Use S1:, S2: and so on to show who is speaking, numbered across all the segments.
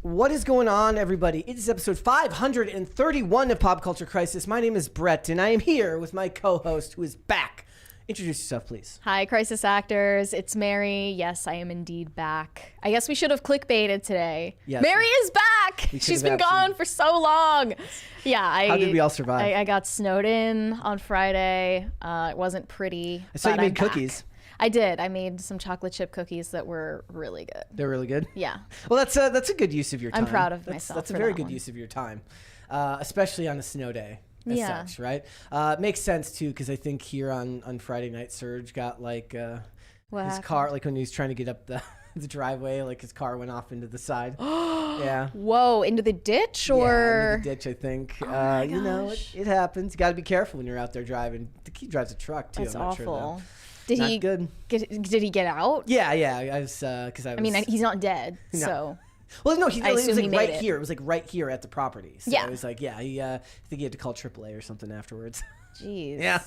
S1: What is going on, everybody? It is episode 531 of Pop Culture Crisis. My name is Brett, and I am here with my co-host, who is back. Introduce yourself, please.
S2: Hi, Crisis Actors. It's Mary. Yes, I am indeed back. I guess we should have clickbaited today. Yes. Mary is back! She's been gone for so long. Yeah,
S1: How did we all survive?
S2: I got snowed in on Friday. It wasn't pretty.
S1: I saw you made cookies.
S2: I did. I made some chocolate chip cookies that were really good.
S1: They're really good?
S2: Yeah.
S1: Well, that's a good use of your time.
S2: I'm proud of myself.
S1: That's a very good use of your time, especially on a snow day. As such, right? Makes sense too, because I think here on Friday night, Serge got like his car, like when he was trying to get up the driveway, like his car went off into the side. Yeah.
S2: Whoa, into the ditch or?
S1: Yeah, into the ditch, I think.
S2: Oh
S1: you know, it happens. You got to be careful when you're out there driving. He drives a truck too.
S2: That's
S1: I'm not
S2: awful.
S1: Sure,
S2: did
S1: not
S2: he
S1: good.
S2: Did he get out?
S1: Yeah. I was because I
S2: mean, he's not dead,
S1: no.
S2: So.
S1: Well, no, it was like right
S2: it.
S1: here. It was like right here at the property. So
S2: yeah.
S1: It was like, yeah, I think he had to call AAA or something afterwards.
S2: Jeez.
S1: Yeah.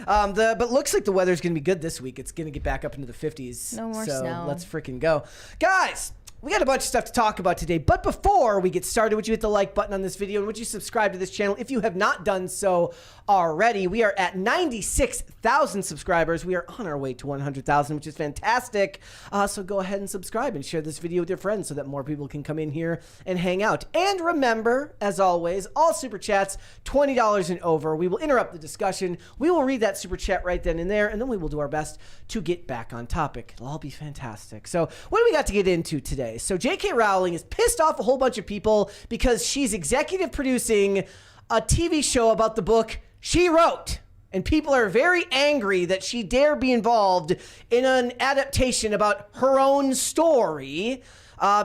S1: But looks like the weather's going to be good this week. It's going to get back up into the 50s.
S2: No more
S1: so
S2: snow.
S1: Let's freaking go. Guys, we got a bunch of stuff to talk about today. But before we get started, would you hit the like button on this video? And would you subscribe to this channel if you have not done so already? We are at 96,000 subscribers. We are on our way to 100,000, which is fantastic. So go ahead and subscribe and share this video with your friends so that more people can come in here and hang out. And remember, as always, all Super Chats, $20 and over. We will interrupt the discussion. We will read that Super Chat right then and there, and then we will do our best to get back on topic. It'll all be fantastic. So what do we got to get into today? So J.K. Rowling is pissed off a whole bunch of people because she's executive producing a TV show about the book she wrote. And people are very angry that she dare be involved in an adaptation about her own story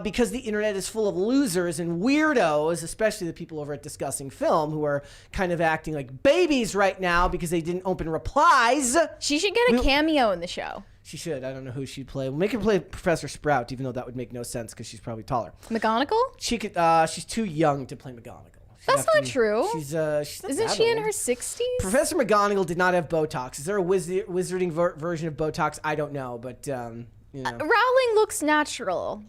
S1: because the internet is full of losers and weirdos, especially the people over at Discussing Film who are kind of acting like babies right now because they didn't open replies.
S2: She should get a cameo in the show.
S1: She should. I don't know who she'd play. We'll make her play Professor Sprout, even though that would make no sense because she's probably taller.
S2: McGonagall?
S1: She could. She's too young to play McGonagall.
S2: That's not true.
S1: She's not
S2: Isn't she in her 60s?
S1: Professor McGonagall did not have Botox. Is there a wizarding version of Botox? I don't know, but you know.
S2: Rowling looks natural.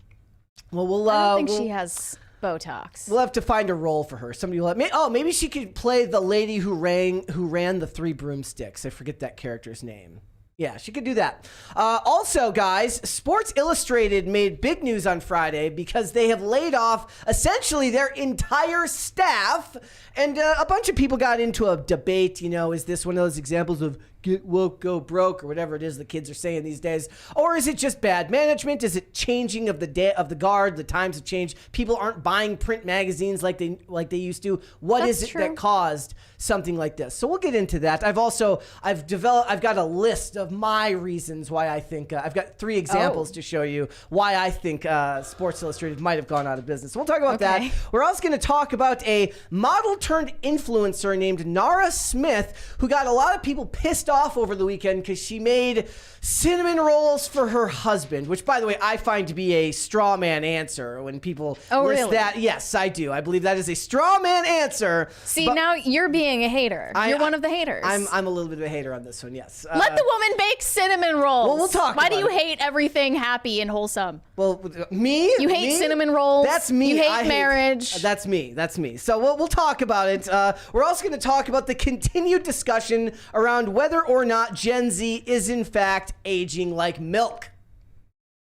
S1: Well,
S2: I don't think she has Botox.
S1: We'll have to find a role for her. Somebody will. Maybe she could play the lady who ran the Three Broomsticks. I forget that character's name. Yeah, she could do that. Also, guys, Sports Illustrated made big news on Friday because they have laid off essentially their entire staff, and a bunch of people got into a debate. You know, is this one of those examples of get woke, go broke, or whatever it is the kids are saying these days? Or is it just bad management? Is it changing of the guard? The times have changed. People aren't buying print magazines like they used to. What is it that caused something like this? So we'll get into that. I've got a list of my reasons why I think I've got 3 examples to show you why I think Sports Illustrated might have gone out of business. So we'll talk about that. We're also going to talk about a model turned influencer named Nara Smith who got a lot of people pissed off over the weekend because she made cinnamon rolls for her husband, which, by the way, I find to be a straw man answer when people list that. Yes, I do. I believe that is a straw man answer.
S2: See, now you're being a hater. You're one of the haters.
S1: I'm a little bit of a hater on this one, yes.
S2: Let the woman bake cinnamon rolls.
S1: Well, we'll talk
S2: Why
S1: about
S2: do you
S1: it.
S2: hate everything happy and wholesome?
S1: Well, me?
S2: You hate cinnamon rolls.
S1: That's me.
S2: You hate marriage.
S1: That's me. So we'll talk about it. We're also going to talk about the continued discussion around whether or not Gen Z is in fact aging like milk.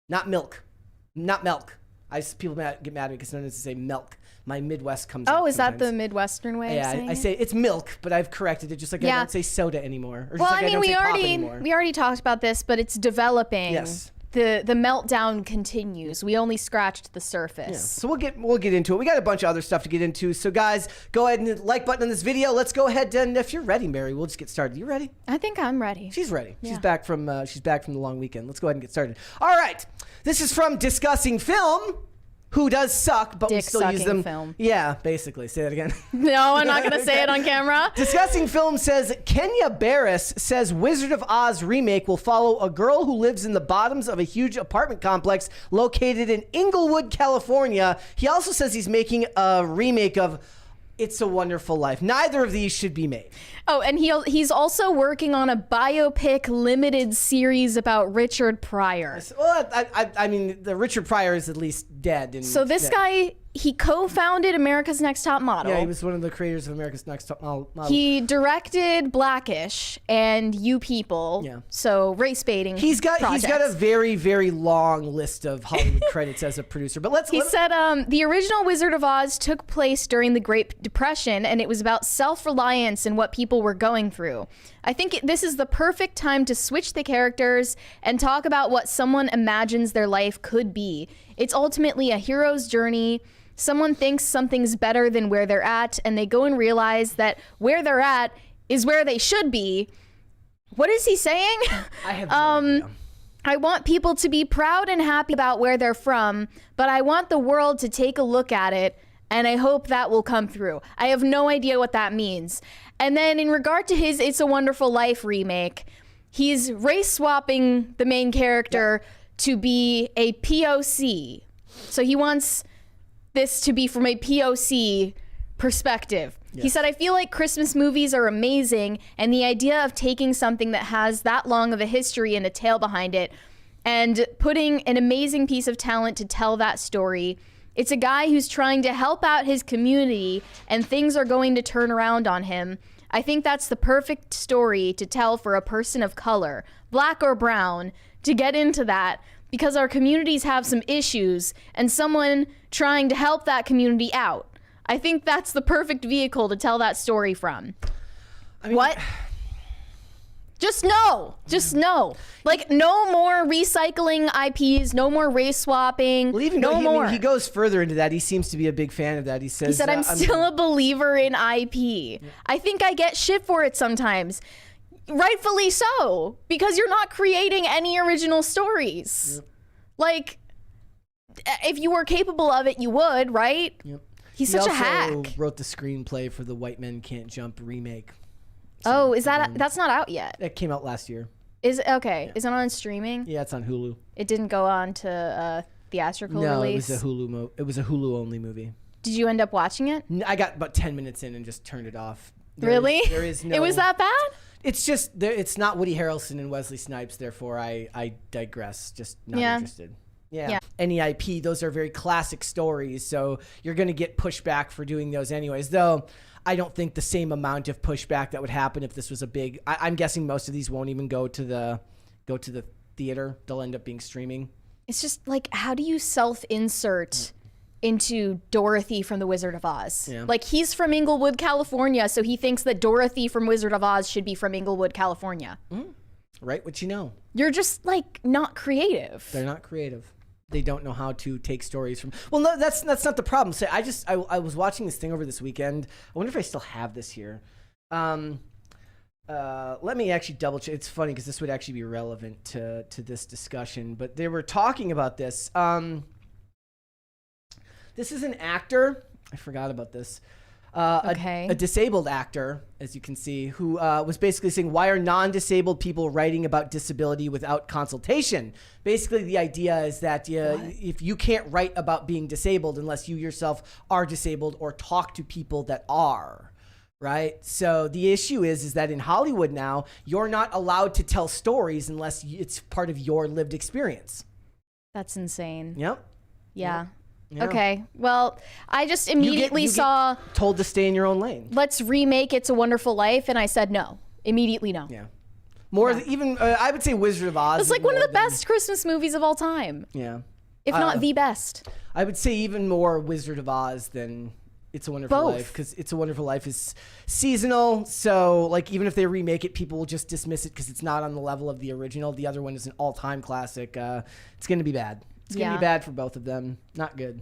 S1: Not milk. People get mad at me because sometimes I say milk. My Midwest comes out
S2: is
S1: sometimes.
S2: that the Midwestern way of saying
S1: I say it's milk, but I've corrected it just like I don't say soda anymore. Or
S2: well,
S1: just like
S2: I mean,
S1: we
S2: already talked about this, but it's developing.
S1: Yes.
S2: The meltdown continues. We only scratched the surface.
S1: Yeah. So we'll get into it. We got a bunch of other stuff to get into. So guys, go ahead and hit the like button on this video. Let's go ahead and if you're ready, Mary, we'll just get started. You ready?
S2: I think I'm ready.
S1: She's ready.
S2: Yeah.
S1: She's back from the long weekend. Let's go ahead and get started. All right. This is from Discussing Film. Who does suck, but we still use them.
S2: Film.
S1: Yeah, basically. Say that again.
S2: No, I'm not going to say it on camera.
S1: Discussing Film says Kenya Barris says Wizard of Oz remake will follow a girl who lives in the bottoms of a huge apartment complex located in Inglewood, California. He also says he's making a remake of It's a Wonderful Life. Neither of these should be made.
S2: Oh, and he's also working on a biopic limited series about Richard Pryor.
S1: Well, I mean, the Richard Pryor is at least dead.
S2: So this guy, he co-founded America's Next Top Model.
S1: Yeah, he was one of the creators of America's Next Top Model.
S2: He directed Blackish and You People.
S1: Yeah.
S2: So race baiting.
S1: He's got
S2: projects.
S1: a very, very long list of Hollywood credits as a producer. But
S2: He said the original Wizard of Oz took place during the Great Depression, and it was about self-reliance and what people were going through. I think this is the perfect time to switch the characters and talk about what someone imagines their life could be. It's ultimately a hero's journey. Someone thinks something's better than where they're at, and they go and realize that where they're at is where they should be. What is he saying?
S1: I have no idea.
S2: I want people to be proud and happy about where they're from, but I want the world to take a look at it, and I hope that will come through. I have no idea what that means. And then in regard to his It's a Wonderful Life remake, he's race swapping the main character to be a POC. So he wants this to be from a POC perspective. Yes. He said, I feel like Christmas movies are amazing, and the idea of taking something that has that long of a history and a tale behind it and putting an amazing piece of talent to tell that story. It's a guy who's trying to help out his community, and things are going to turn around on him. I think that's the perfect story to tell for a person of color, black or brown, to get into that, because our communities have some issues, and someone trying to help that community out. I think that's the perfect vehicle to tell that story from. I mean, what? Just no. Like, no more recycling IPs, no more race swapping,
S1: well, even
S2: no more.
S1: He goes further into that. He seems to be a big fan of that. He said,
S2: I'm still a believer in IP. Yeah. I think I get shit for it sometimes. Rightfully so, because you're not creating any original stories. Yep. Like, if you were capable of it, you would, right?
S1: Yep.
S2: He's such a hack.
S1: He also wrote the screenplay for the White Men Can't Jump remake.
S2: So, that's not out yet?
S1: It came out last year.
S2: Is it okay?
S1: Yeah.
S2: Is it on streaming?
S1: Yeah, it's on Hulu.
S2: It didn't go on to theatrical release?
S1: No, it was a Hulu only movie.
S2: Did you end up watching it?
S1: I got about 10 minutes in and just turned it off.
S2: There
S1: is no...
S2: It was that bad?
S1: It's just, it's not Woody Harrelson and Wesley Snipes, therefore I digress. Just not interested. Yeah. Any IP, those are very classic stories, so you're going to get pushback for doing those anyways. Though I don't think the same amount of pushback that would happen if this was a big. I'm guessing most of these won't even go to the theater. They'll end up being streaming.
S2: It's just like, how do you self-insert into Dorothy from The Wizard of Oz?
S1: Yeah.
S2: Like, he's from Inglewood, California, so he thinks that Dorothy from Wizard of Oz should be from Inglewood, California.
S1: Right, what you know.
S2: You're just like not creative.
S1: They're not creative. They don't know how to take stories from. Well, no, that's not the problem. So I was watching this thing over this weekend. I wonder if I still have this here. Let me actually double check. It's funny because this would actually be relevant to this discussion. But they were talking about this. This is an actor. I forgot about this. A disabled actor, as you can see, who was basically saying, why are non-disabled people writing about disability without consultation? Basically, the idea is that if you can't write about being disabled unless you yourself are disabled or talk to people that are, right? So the issue is that in Hollywood now, you're not allowed to tell stories unless it's part of your lived experience.
S2: That's insane.
S1: Yep.
S2: Yeah.
S1: Yep.
S2: Yeah. Okay. Well, I just immediately saw
S1: told to stay in your own lane.
S2: Let's remake It's a Wonderful Life, and I said no. Immediately no.
S1: Yeah. Even I would say Wizard of Oz.
S2: It's like one of the best Christmas movies of all time.
S1: Yeah.
S2: If not the best.
S1: I would say even more Wizard of Oz than It's a Wonderful Life, because It's a Wonderful Life is seasonal. So like even if they remake it, people will just dismiss it because it's not on the level of the original. The other one is an all-time classic. It's going to be bad. It's going to be bad for both of them. Not good.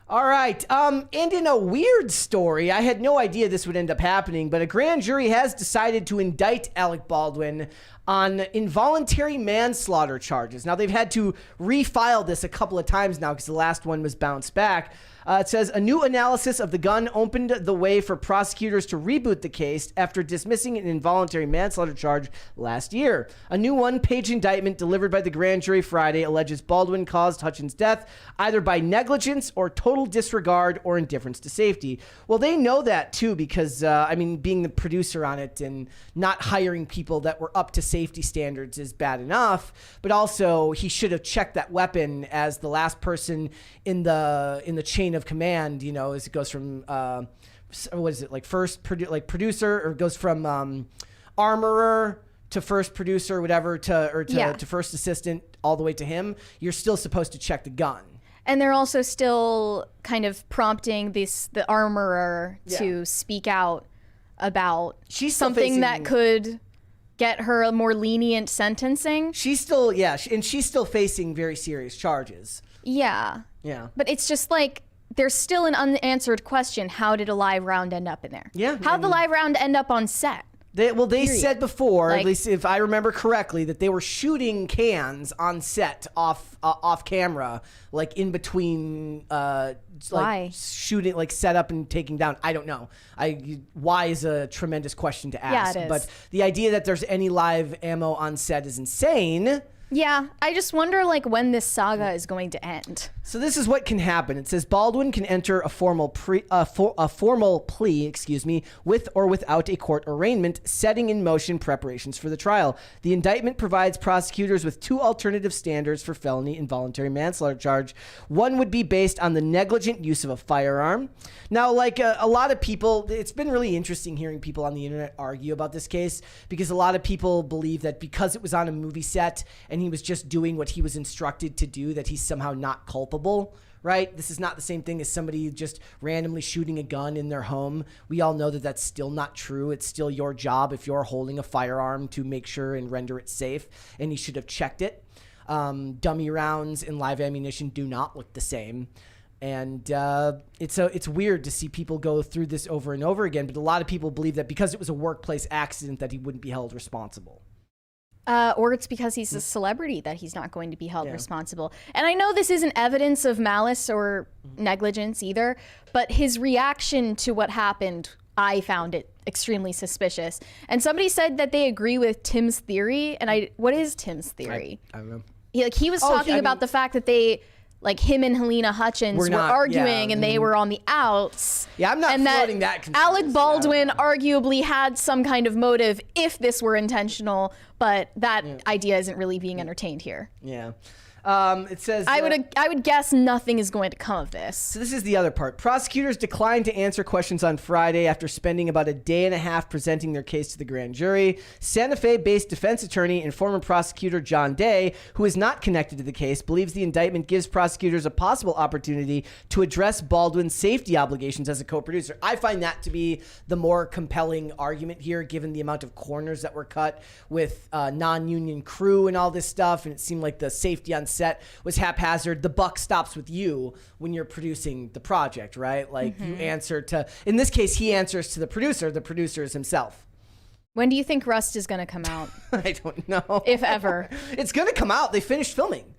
S1: All right. And in a weird story, I had no idea this would end up happening, but a grand jury has decided to indict Alec Baldwin on involuntary manslaughter charges. Now, they've had to refile this a couple of times now because the last one was bounced back. It says a new analysis of the gun opened the way for prosecutors to reboot the case after dismissing an involuntary manslaughter charge last year. A new one-page indictment delivered by the grand jury Friday alleges Baldwin caused Hutchins' death either by negligence or total disregard or indifference to safety. Well, they know that too because, being the producer on it and not hiring people that were up to safety safety standards is bad enough, but also he should have checked that weapon as the last person in the chain of command, as it goes from what is it, like producer, or goes from armorer to first producer or whatever to first assistant all the way to him. You're still supposed to check the gun.
S2: And they're also still kind of prompting the armorer to speak out about something that could get her a more lenient sentencing.
S1: She's still, and she's still facing very serious charges.
S2: Yeah.
S1: Yeah.
S2: But it's just like, there's still an unanswered question. How did a live round end up in there?
S1: Yeah.
S2: How'd the live round end up on set?
S1: They said before, at least if I remember correctly, that they were shooting cans on set off camera, like in between, like shooting, like set up and taking down. I don't know. Why is a tremendous question to ask.
S2: Yeah, it is.
S1: But the idea that there's any live ammo on set is insane.
S2: Yeah, I just wonder when this saga is going to end.
S1: So this is what can happen. It says Baldwin can enter a formal plea, with or without a court arraignment, setting in motion preparations for the trial. The indictment provides prosecutors with two alternative standards for felony involuntary manslaughter charge. One would be based on the negligent use of a firearm. Now, a lot of people, it's been really interesting hearing people on the internet argue about this case, because a lot of people believe that because it was on a movie set and he was just doing what he was instructed to do, that he's somehow not culpable, right? This is not the same thing as somebody just randomly shooting a gun in their home. We all know that that's still not true. It's still your job, if you're holding a firearm, to make sure and render it safe, and you should have checked it. Dummy rounds and live ammunition do not look the same. And it's weird to see people go through this over and over again, but a lot of people believe that because it was a workplace accident that he wouldn't be held responsible.
S2: Or it's because he's a celebrity that he's not going to be held responsible. And I know this isn't evidence of malice or negligence either, but his reaction to what happened, I found it extremely suspicious. And somebody said that they agree with Tim's theory. And what is Tim's theory?
S1: I don't know.
S2: He was talking about the fact that they, him and Helena Hutchins were arguing and they were on the outs.
S1: Yeah, I'm not floating that conspiracy.
S2: Alec Baldwin arguably had some kind of motive if this were intentional, but that idea isn't really being entertained here.
S1: Yeah. It says
S2: I would guess nothing is going to come of this.
S1: So this is the other part. Prosecutors declined to answer questions on Friday after spending about a day and a half presenting their case to the grand jury. Santa Fe-based defense attorney and former prosecutor John Day, who is not connected to the case, believes the indictment gives prosecutors a possible opportunity to address Baldwin's safety obligations as a co-producer. I find that to be the more compelling argument here, given the amount of corners that were cut with non-union crew and all this stuff, and it seemed like the safety on set was haphazard. The buck stops with you when you're producing the project, right? You answer to, in this case, he answers to the producer is himself.
S2: When do you think Rust is going to come out?
S1: I don't know.
S2: If ever.
S1: It's going to come out. They finished filming.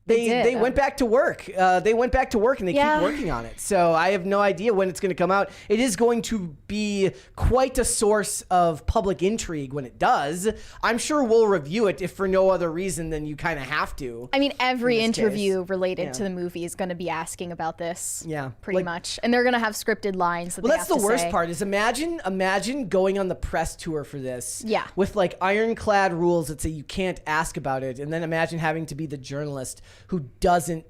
S1: They went back to work. They went back to work and they keep working on it. So I have no idea when it's going to come out. It is going to be quite a source of public intrigue when it does. I'm sure we'll review it, if for no other reason than you kind of have to.
S2: I mean, every interview related to the movie is going to be asking about this.
S1: Yeah.
S2: Pretty much. And they're going to have scripted lines that
S1: that's the worst part is imagine going on the press tour for this.
S2: Yeah.
S1: With ironclad rules that say you can't ask about it. And then imagine having to be the journalist who doesn't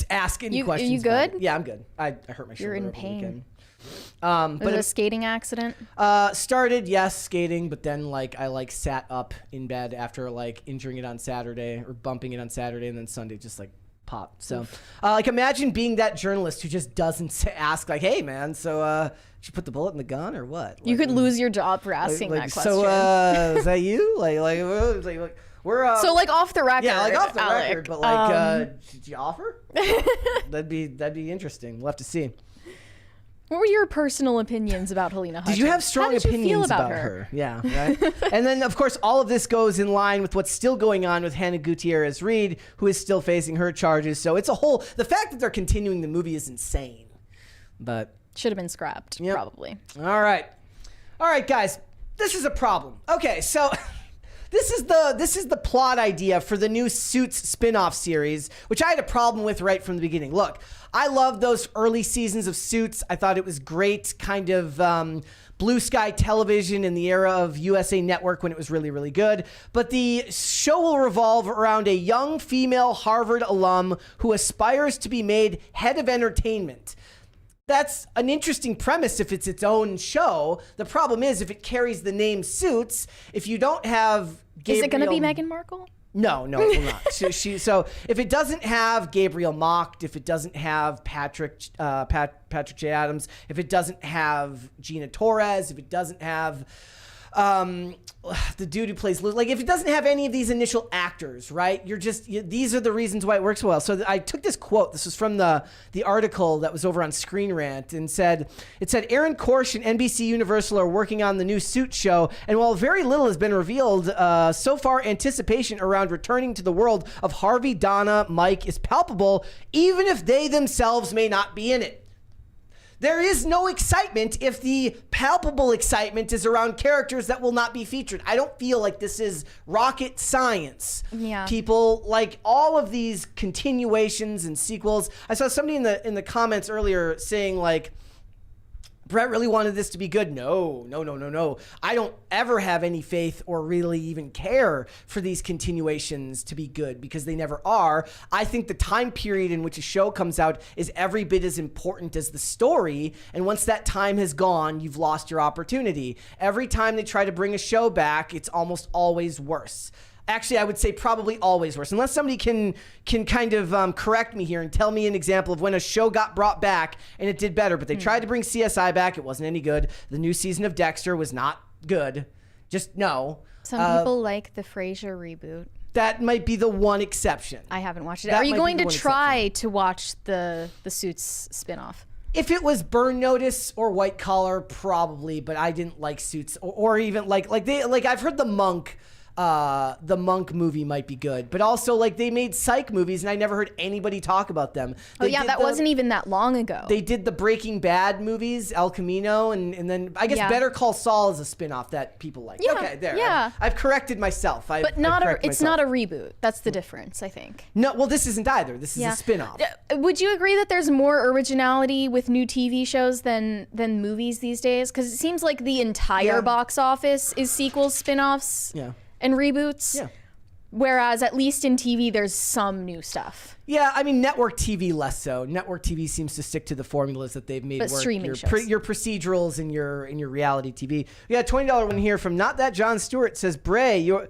S1: ask any questions.
S2: Are you good?
S1: Yeah, I'm good. I hurt my shoulder.
S2: You're in
S1: over the
S2: pain.
S1: weekend.
S2: Was it a skating accident?
S1: Started, yes, skating, but then I sat up in bed after injuring it on Saturday or bumping it on Saturday, and then Sunday just popped. So imagine being that journalist who just doesn't ask hey man, so did you put the bullet in the gun or what?
S2: You could lose your job for asking that question.
S1: So is that you? We're
S2: off the record.
S1: Yeah, off the
S2: Alec.
S1: record, but did you offer? That'd be interesting. We'll have to see.
S2: What were your personal opinions about Helena Hutchins?
S1: Did you have strong opinions about her? Yeah, right. And then, of course, all of this goes in line with what's still going on with Hannah Gutierrez-Reed, who is still facing her charges. So it's the fact that they're continuing the movie is insane. But
S2: should have been scrapped, probably.
S1: All right, guys, this is a problem. Okay, so this is the plot idea for the new Suits spinoff series, which I had a problem with right from the beginning. Look, I loved those early seasons of Suits. I thought it was great, kind of Blue Sky Television in the era of USA Network when it was really, really good. But the show will revolve around a young female Harvard alum who aspires to be made head of entertainment. That's an interesting premise if it's its own show. The problem is if it carries the name Suits, if you don't have Gabriel...
S2: Is it going to be Meghan Markle?
S1: No, it will not. So if it doesn't have Gabriel Macht, if it doesn't have Patrick J. Adams, if it doesn't have Gina Torres, if it doesn't have the dude who plays Luke, like if it doesn't have any of these initial actors, right? These are the reasons why it works well. So I took this quote. This was from the article that was over on Screen Rant, and it said Aaron Korsh and NBC Universal are working on the new Suits show, and while very little has been revealed so far, anticipation around returning to the world of Harvey, Donna, Mike is palpable, even if they themselves may not be in it. There is no excitement if the palpable excitement is around characters that will not be featured. I don't feel like this is rocket science.
S2: Yeah.
S1: People like all of these continuations and sequels. I saw somebody in the comments earlier saying like, Brett really wanted this to be good. No. I don't ever have any faith or really even care for these continuations to be good because they never are. I think the time period in which a show comes out is every bit as important as the story. And once that time has gone, you've lost your opportunity. Every time they try to bring a show back, it's almost always worse. Actually, I would say probably always worse. Unless somebody can kind of correct me here and tell me an example of when a show got brought back and it did better. But they tried to bring CSI back. It wasn't any good. The new season of Dexter was not good. Just no.
S2: Some people like the Frasier reboot.
S1: That might be the one exception.
S2: I haven't watched it. Are you going to try to watch the Suits spinoff?
S1: If it was Burn Notice or White Collar, probably. But I didn't like Suits or even like I've heard the Monk movie might be good, but also like they made Psych movies and I never heard anybody talk about them.
S2: That wasn't even that long ago.
S1: They did the Breaking Bad movies, El Camino, and then I guess Better Call Saul is a spinoff that people like.
S2: Yeah,
S1: okay, there.
S2: yeah.
S1: I've corrected myself.
S2: But it's not a reboot. That's the difference, I think.
S1: No, well, this isn't either. This is a spinoff.
S2: Would you agree that there's more originality with new TV shows than movies these days? Because it seems like the entire box office is sequels, spinoffs.
S1: Yeah.
S2: And reboots.
S1: Yeah.
S2: Whereas at least in TV, there's some new stuff.
S1: Yeah, I mean, network TV less so. Network TV seems to stick to the formulas that they've made
S2: but
S1: work.
S2: Streaming shows.
S1: Your procedurals and your reality TV. We got a $20 one here from Not That John Stewart. Says Bray. You're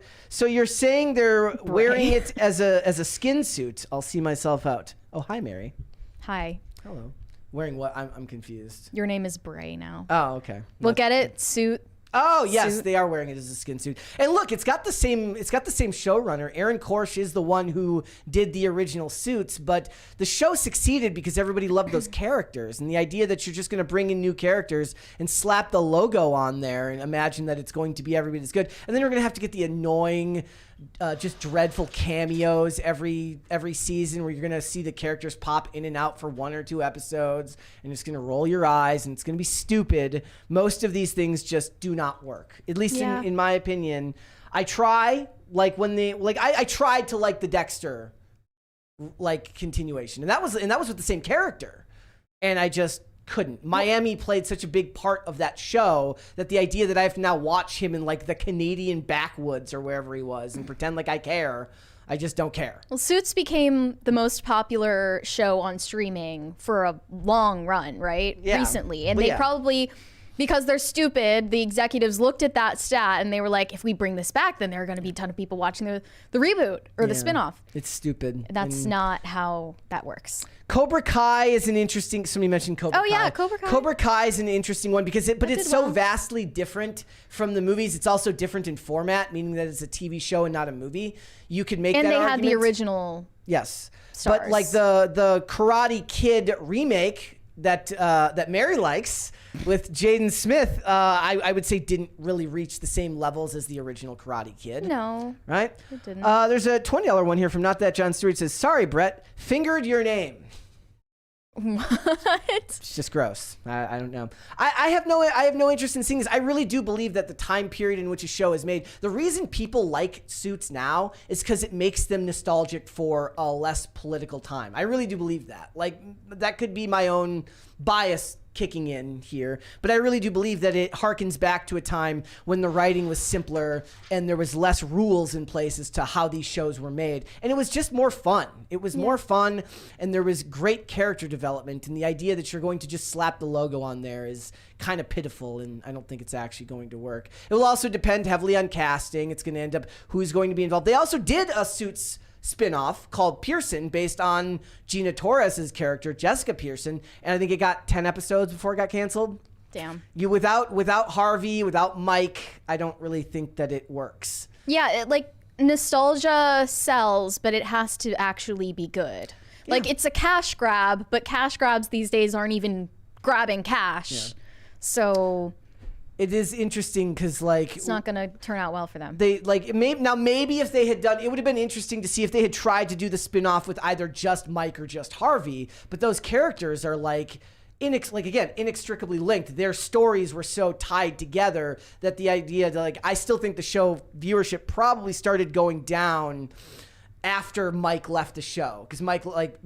S1: saying they're wearing it as a skin suit. I'll see myself out. Oh, hi, Mary.
S2: Hi.
S1: Hello. Wearing what? I'm confused.
S2: Your name is Bray now.
S1: Oh, okay.
S2: We'll get it. Suit.
S1: Oh yes, they are wearing it as a skin suit. And look, it's got the same showrunner. Aaron Korsh is the one who did the original Suits, but the show succeeded because everybody loved those characters. And the idea that you're just going to bring in new characters and slap the logo on there and imagine that it's going to be every bit as good, and then you're going to have to get the annoying, just dreadful cameos every season where you're going to see the characters pop in and out for 1 or 2 episodes and it's going to roll your eyes and it's going to be stupid. Most of these things just do not work, at least in my opinion. I try, like when I tried to like the Dexter like continuation, and that was with the same character, and I just couldn't. Miami played such a big part of that show that the idea that I have to now watch him in like the Canadian backwoods or wherever he was and pretend like I care, I just don't care.
S2: Well, Suits became the most popular show on streaming for a long run, right?
S1: Yeah.
S2: Recently. And they probably, because they're stupid, the executives looked at that stat and they were like, if we bring this back, then there are going to be a ton of people watching the reboot or the spinoff.
S1: It's stupid.
S2: That's not how that works.
S1: Cobra Kai is an interesting. Somebody mentioned Cobra Kai.
S2: Oh yeah, Cobra Kai.
S1: Cobra Kai is an interesting one because it's so vastly different from the movies. It's also different in format, meaning that it's a TV show and not a movie. You could make that argument.
S2: And they had the original.
S1: Yes,
S2: stars.
S1: but like the Karate Kid remake that Mary likes with Jaden Smith, I would say didn't really reach the same levels as the original Karate Kid.
S2: No,
S1: right?
S2: It didn't.
S1: There's a $20 one here from Not That John Stewart. It says, "Sorry, Brett, fingered your name."
S2: What?
S1: It's just gross. I don't know. I have no interest in seeing this. I really do believe that the time period in which a show is made, the reason people like Suits now is because it makes them nostalgic for a less political time. I really do believe that. Like, that could be my own bias kicking in here, but I really do believe that it harkens back to a time when the writing was simpler and there was less rules in place as to how these shows were made, and it was just more fun. It was more fun, and there was great character development, and the idea that you're going to just slap the logo on there is kind of pitiful, and I don't think it's actually going to work. It will also depend heavily on casting. It's going to end up who's going to be involved. They also did a Suits spinoff called Pearson based on Gina Torres's character, Jessica Pearson, and I think it got 10 episodes before it got canceled.
S2: Damn.
S1: Without Harvey, without Mike, I don't really think that it works.
S2: Yeah, nostalgia sells, but it has to actually be good.
S1: Yeah.
S2: Like, it's a cash grab, but cash grabs these days aren't even grabbing cash.
S1: Yeah.
S2: So
S1: it is interesting because, like,
S2: it's not going to turn out well for them.
S1: Maybe if they had done, it would have been interesting to see if they had tried to do the spinoff with either just Mike or just Harvey. But those characters are inextricably linked. Their stories were so tied together that the idea that, I still think the show viewership probably started going down after Mike left the show, because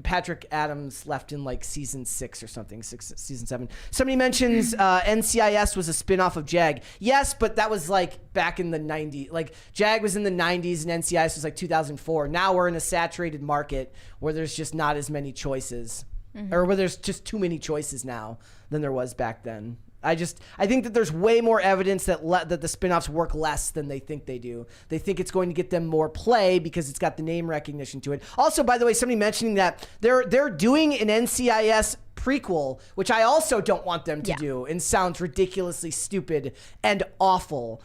S1: Patrick Adams left in season 6 or something, season 7. Somebody mentions NCIS was a spinoff of JAG. Yes, but that was back in the 90s. JAG was in the 90s and NCIS was 2004. Now we're in a saturated market where there's just not as many choices, or where there's just too many choices now than there was back then. I think that there's way more evidence that the spinoffs work less than they think they do. They think it's going to get them more play because it's got the name recognition to it. Also, by the way, somebody mentioning that they're doing an NCIS prequel, which I also don't want them to do, and sounds ridiculously stupid and awful.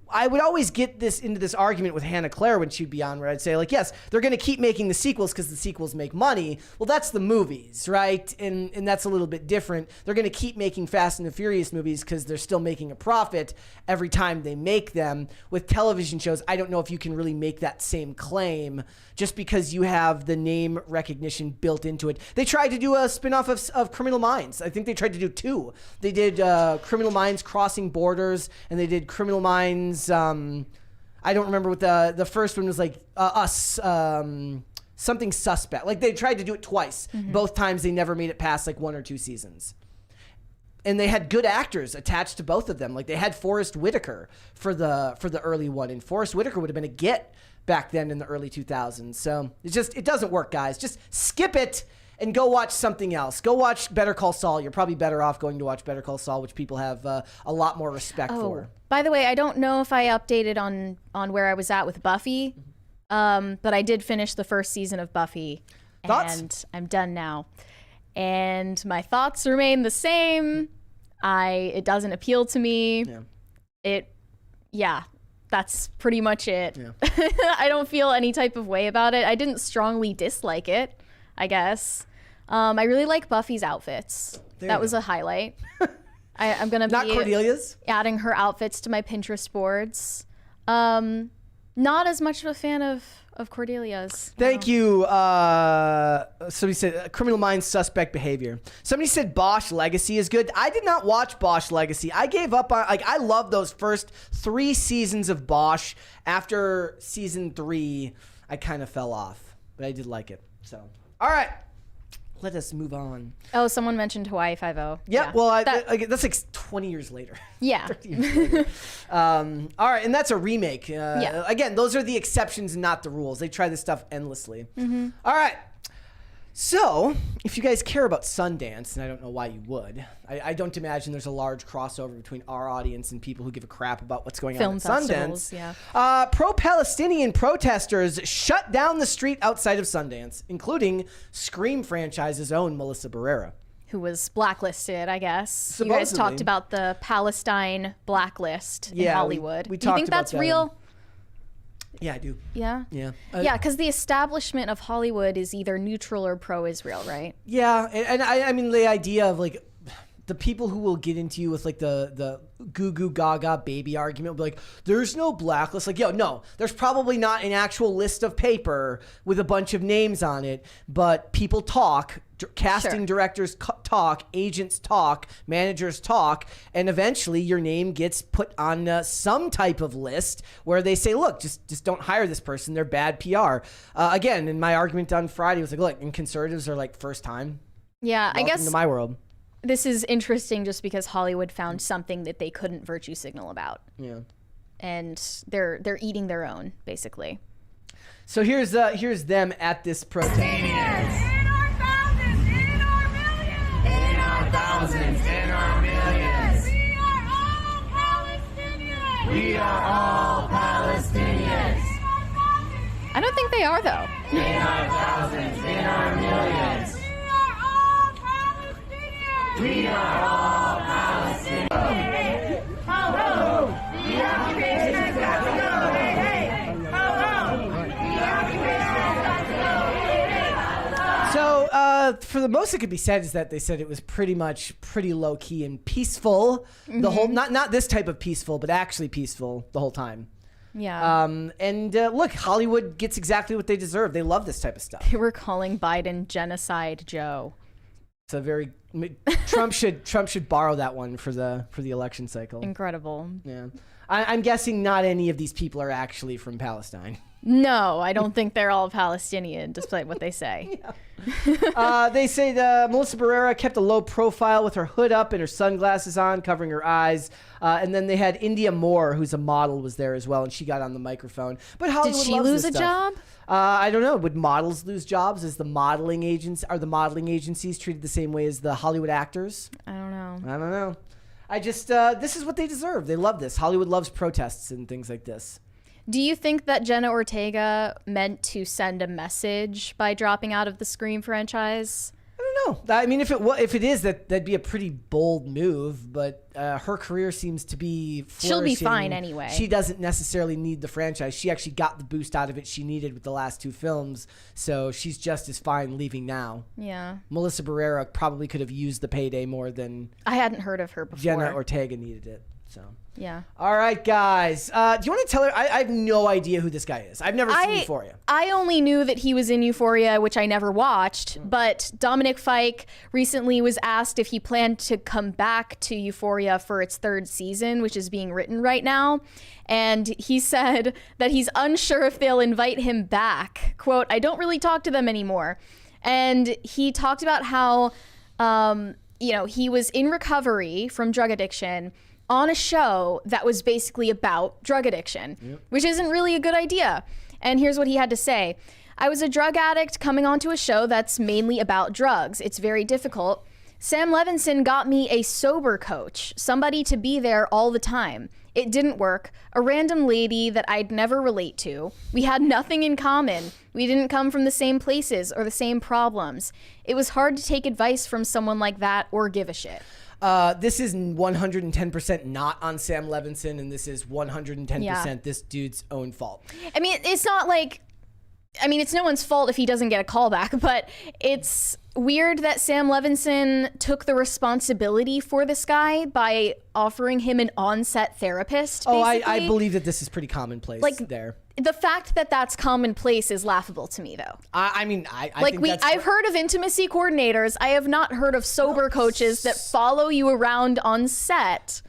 S1: I would always get into this argument with Hannah Claire when she'd be on, where I'd say, yes, they're going to keep making the sequels because the sequels make money. Well, that's the movies, right? And that's a little bit different. They're going to keep making Fast and the Furious movies because they're still making a profit every time they make them. With television shows, I don't know if you can really make that same claim just because you have the name recognition built into it. They tried to do a spinoff of Criminal Minds. I think they tried to do 2. They did Criminal Minds Crossing Borders, and they did Criminal Minds. I don't remember what the first one was Us. Something Suspect. They tried to do it twice. Both times they never made it past 1 or 2 seasons. And they had good actors attached to both of them. They had Forrest Whitaker for the early one, and Forrest Whitaker would have been a get back then in the early 2000s. So it doesn't work, guys. Just skip it and go watch something else. Go watch Better Call Saul. You're probably better off going to watch Better Call Saul, which people have a lot more respect for.
S2: By the way, I don't know if I updated on where I was at with Buffy, but I did finish the first season of Buffy.
S1: Thoughts?
S2: And I'm done now. And my thoughts remain the same. It doesn't appeal to me. That's pretty much it. Yeah. I don't feel any type of way about it. I didn't strongly dislike it, I guess. I really like Buffy's outfits. That was a highlight. I'm going to be
S1: not Cordelia's?
S2: Adding her outfits to my Pinterest boards. Not as much of a fan of Cordelia's.
S1: Thank you. Somebody said Criminal Minds Suspect Behavior. Somebody said Bosch Legacy is good. I did not watch Bosch Legacy. I gave up on, I love those first 3 seasons of Bosch. After season 3, I kind of fell off, but I did like it. So, all right. Let us move on.
S2: Oh, someone mentioned Hawaii Five-0.
S1: Yeah, well, that's 20 years later.
S2: Yeah.
S1: 30 years later. All right, and that's a remake. Again, those are the exceptions, not the rules. They try this stuff endlessly. All right. So, if you guys care about Sundance, and I don't know why you would, I don't imagine there's a large crossover between our audience and people who give a crap about what's going on at Sundance. Pro-Palestinian protesters shut down the street outside of Sundance, including Scream franchise's own Melissa Barrera,
S2: who was blacklisted, I guess.
S1: Supposedly.
S2: You guys talked about the Palestine blacklist in Hollywood.
S1: We
S2: do you think
S1: about
S2: that's real?
S1: Yeah, I do.
S2: Yeah?
S1: Yeah.
S2: Yeah, because the establishment of Hollywood is either neutral or pro-Israel, right?
S1: Yeah, and I mean, the idea of the people who will get into you with the goo goo gaga baby argument will be like, there's no blacklist. No, there's probably not an actual list of paper with a bunch of names on it, but people talk, casting directors talk, agents talk, managers talk, and eventually your name gets put on some type of list where they say, look, just don't hire this person. They're bad PR. Again, in my argument on Friday was look, and conservatives are first time.
S2: Yeah, I guess
S1: to my world.
S2: This is interesting just because Hollywood found something that they couldn't virtue signal about.
S1: Yeah.
S2: And they're eating their own, basically.
S1: So here's them at this protest.
S3: In our thousands, in our millions. In our thousands, in our millions. We are all Palestinians.
S2: I don't think they are, though.
S3: In our thousands, in our millions. We are all Palestinians. Ho, ho. The occupation has got to go. Hey, hey. Ho, ho. The occupation has got to go.
S1: So for the most it could be said is that they said it was pretty low key and peaceful. The whole not this type of peaceful, but actually peaceful the whole time.
S2: Yeah.
S1: And look, Hollywood gets exactly what they deserve. They love this type of stuff.
S2: They were calling Biden Genocide Joe.
S1: It's a very Trump should borrow that one for the election cycle.
S2: Incredible.
S1: Yeah. I'm guessing not any of these people are actually from Palestine.
S2: No, I don't think they're all Palestinian, despite what they say.
S1: They say Melissa Barrera kept a low profile with her hood up and her sunglasses on, covering her eyes. And then they had India Moore, who's a model, was there as well, and she got on the microphone. But Hollywood
S2: Did she
S1: loves
S2: lose
S1: this
S2: a
S1: stuff.
S2: job?
S1: I don't know. Would models lose jobs? Are the modeling agencies treated the same way as the Hollywood actors?
S2: I don't know.
S1: I don't know. I just this is what they deserve. They love this. Hollywood loves protests and things like this.
S2: Do you think that Jenna Ortega meant to send a message by dropping out of the Scream franchise?
S1: I don't know. I mean, if it is, that'd be a pretty bold move. But her career seems to be flourishing.
S2: She'll be fine anyway.
S1: She doesn't necessarily need the franchise. She actually got the boost out of it she needed with the last two films. So she's just as fine leaving now.
S2: Yeah.
S1: Melissa Barrera probably could have used the payday more than
S2: I hadn't heard of her before.
S1: Jenna Ortega needed it. So.
S2: Yeah.
S1: All right, guys. Do you want to tell her? I have no idea who this guy is. I've never seen Euphoria.
S2: I only knew that he was in Euphoria, which I never watched. But Dominic Fike recently was asked if he planned to come back to Euphoria for its third season, which is being written right now. And he said that he's unsure if they'll invite him back. Quote, I don't really talk to them anymore. And he talked about how, he was in recovery from drug addiction on a show that was basically about drug addiction, which isn't really a good idea. And here's what he had to say. I was a drug addict coming onto a show that's mainly about drugs. It's very difficult. Sam Levinson got me a sober coach, somebody to be there all the time. It didn't work. A random lady that I'd never relate to. We had nothing in common. We didn't come from the same places or the same problems. It was hard to take advice from someone like that or give a shit.
S1: This is 110% not on Sam Levinson, and this is 110% this dude's own fault.
S2: I mean, it's not like, it's no one's fault if he doesn't get a call back, but it's weird that Sam Levinson took the responsibility for this guy by offering him an on-set therapist.
S1: Oh, I believe that this is pretty commonplace there.
S2: The fact that that's commonplace is laughable to me, though.
S1: I think
S2: I've heard of intimacy coordinators. I have not heard of sober coaches that follow you around on set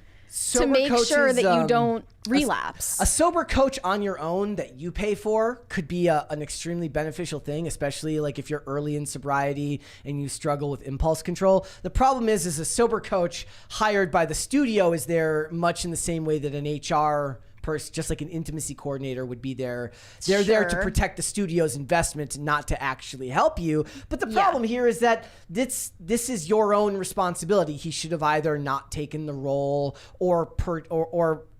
S2: to make sure that you don't relapse.
S1: A sober coach on your own that you pay for could be an extremely beneficial thing, especially like if you're early in sobriety and you struggle with impulse control. The problem is a sober coach hired by the studio is there much in the same way that an HR person, just like an intimacy coordinator would be there. They're there to protect the studio's investment, not to actually help you. But the problem here is that this is your own responsibility. He should have either not taken the role or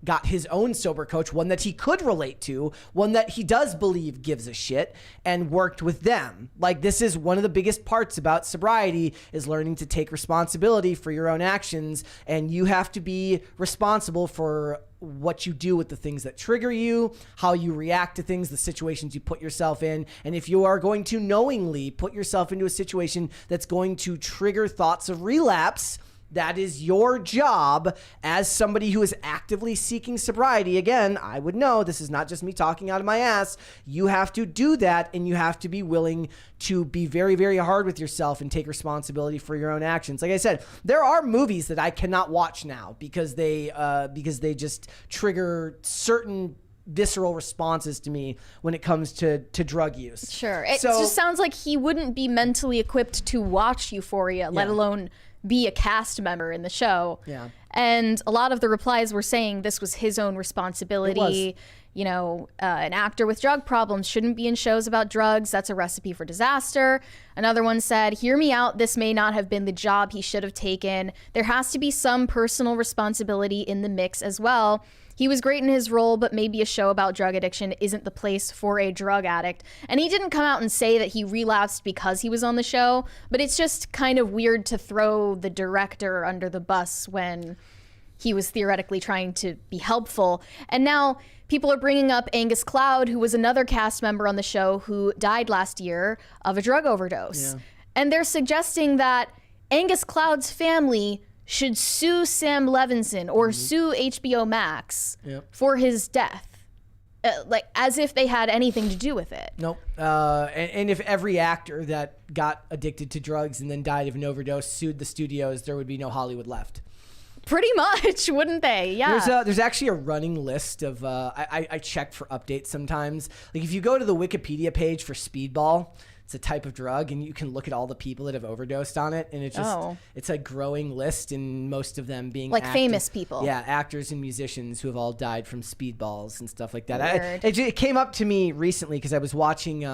S1: got his own sober coach, one that he could relate to, one that he does believe gives a shit, and worked with them. Like, this is one of the biggest parts about sobriety is learning to take responsibility for your own actions, and you have to be responsible for what you do with the things that trigger you, how you react to things, the situations you put yourself in. And if you are going to knowingly put yourself into a situation that's going to trigger thoughts of relapse, that is your job as somebody who is actively seeking sobriety. Again, I would know this is not just me talking out of my ass. You have to do that, and you have to be willing to be very, very hard with yourself and take responsibility for your own actions. Like I said, there are movies that I cannot watch now because they just trigger certain visceral responses to me when it comes to drug use.
S2: Sure. It just sounds like he wouldn't be mentally equipped to watch Euphoria, let alone be a cast member in the show.
S1: Yeah.
S2: And a lot of the replies were saying this was his own responsibility. You know, an actor with drug problems shouldn't be in shows about drugs. That's a recipe for disaster. Another one said, hear me out. This may not have been the job he should have taken. There has to be some personal responsibility in the mix as well. He was great in his role, but maybe a show about drug addiction isn't the place for a drug addict. And he didn't come out and say that he relapsed because he was on the show, but it's just kind of weird to throw the director under the bus when he was theoretically trying to be helpful. And now people are bringing up Angus Cloud, who was another cast member on the show who died last year of a drug overdose. Yeah. And they're suggesting that Angus Cloud's family should sue Sam Levinson or sue HBO Max for his death. Like, as if they had anything to do with it.
S1: Nope. And if every actor that got addicted to drugs and then died of an overdose sued the studios, there would be no Hollywood left.
S2: Pretty much, wouldn't they? Yeah.
S1: There's actually a running list of, I check for updates sometimes. Like if you go to the Wikipedia page for Speedball, it's a type of drug, and you can look at all the people that have overdosed on it, and it's a growing list, and most of them being
S2: like famous people.
S1: Yeah, actors and musicians who have all died from speedballs and stuff like that. It came up to me recently because I was watching.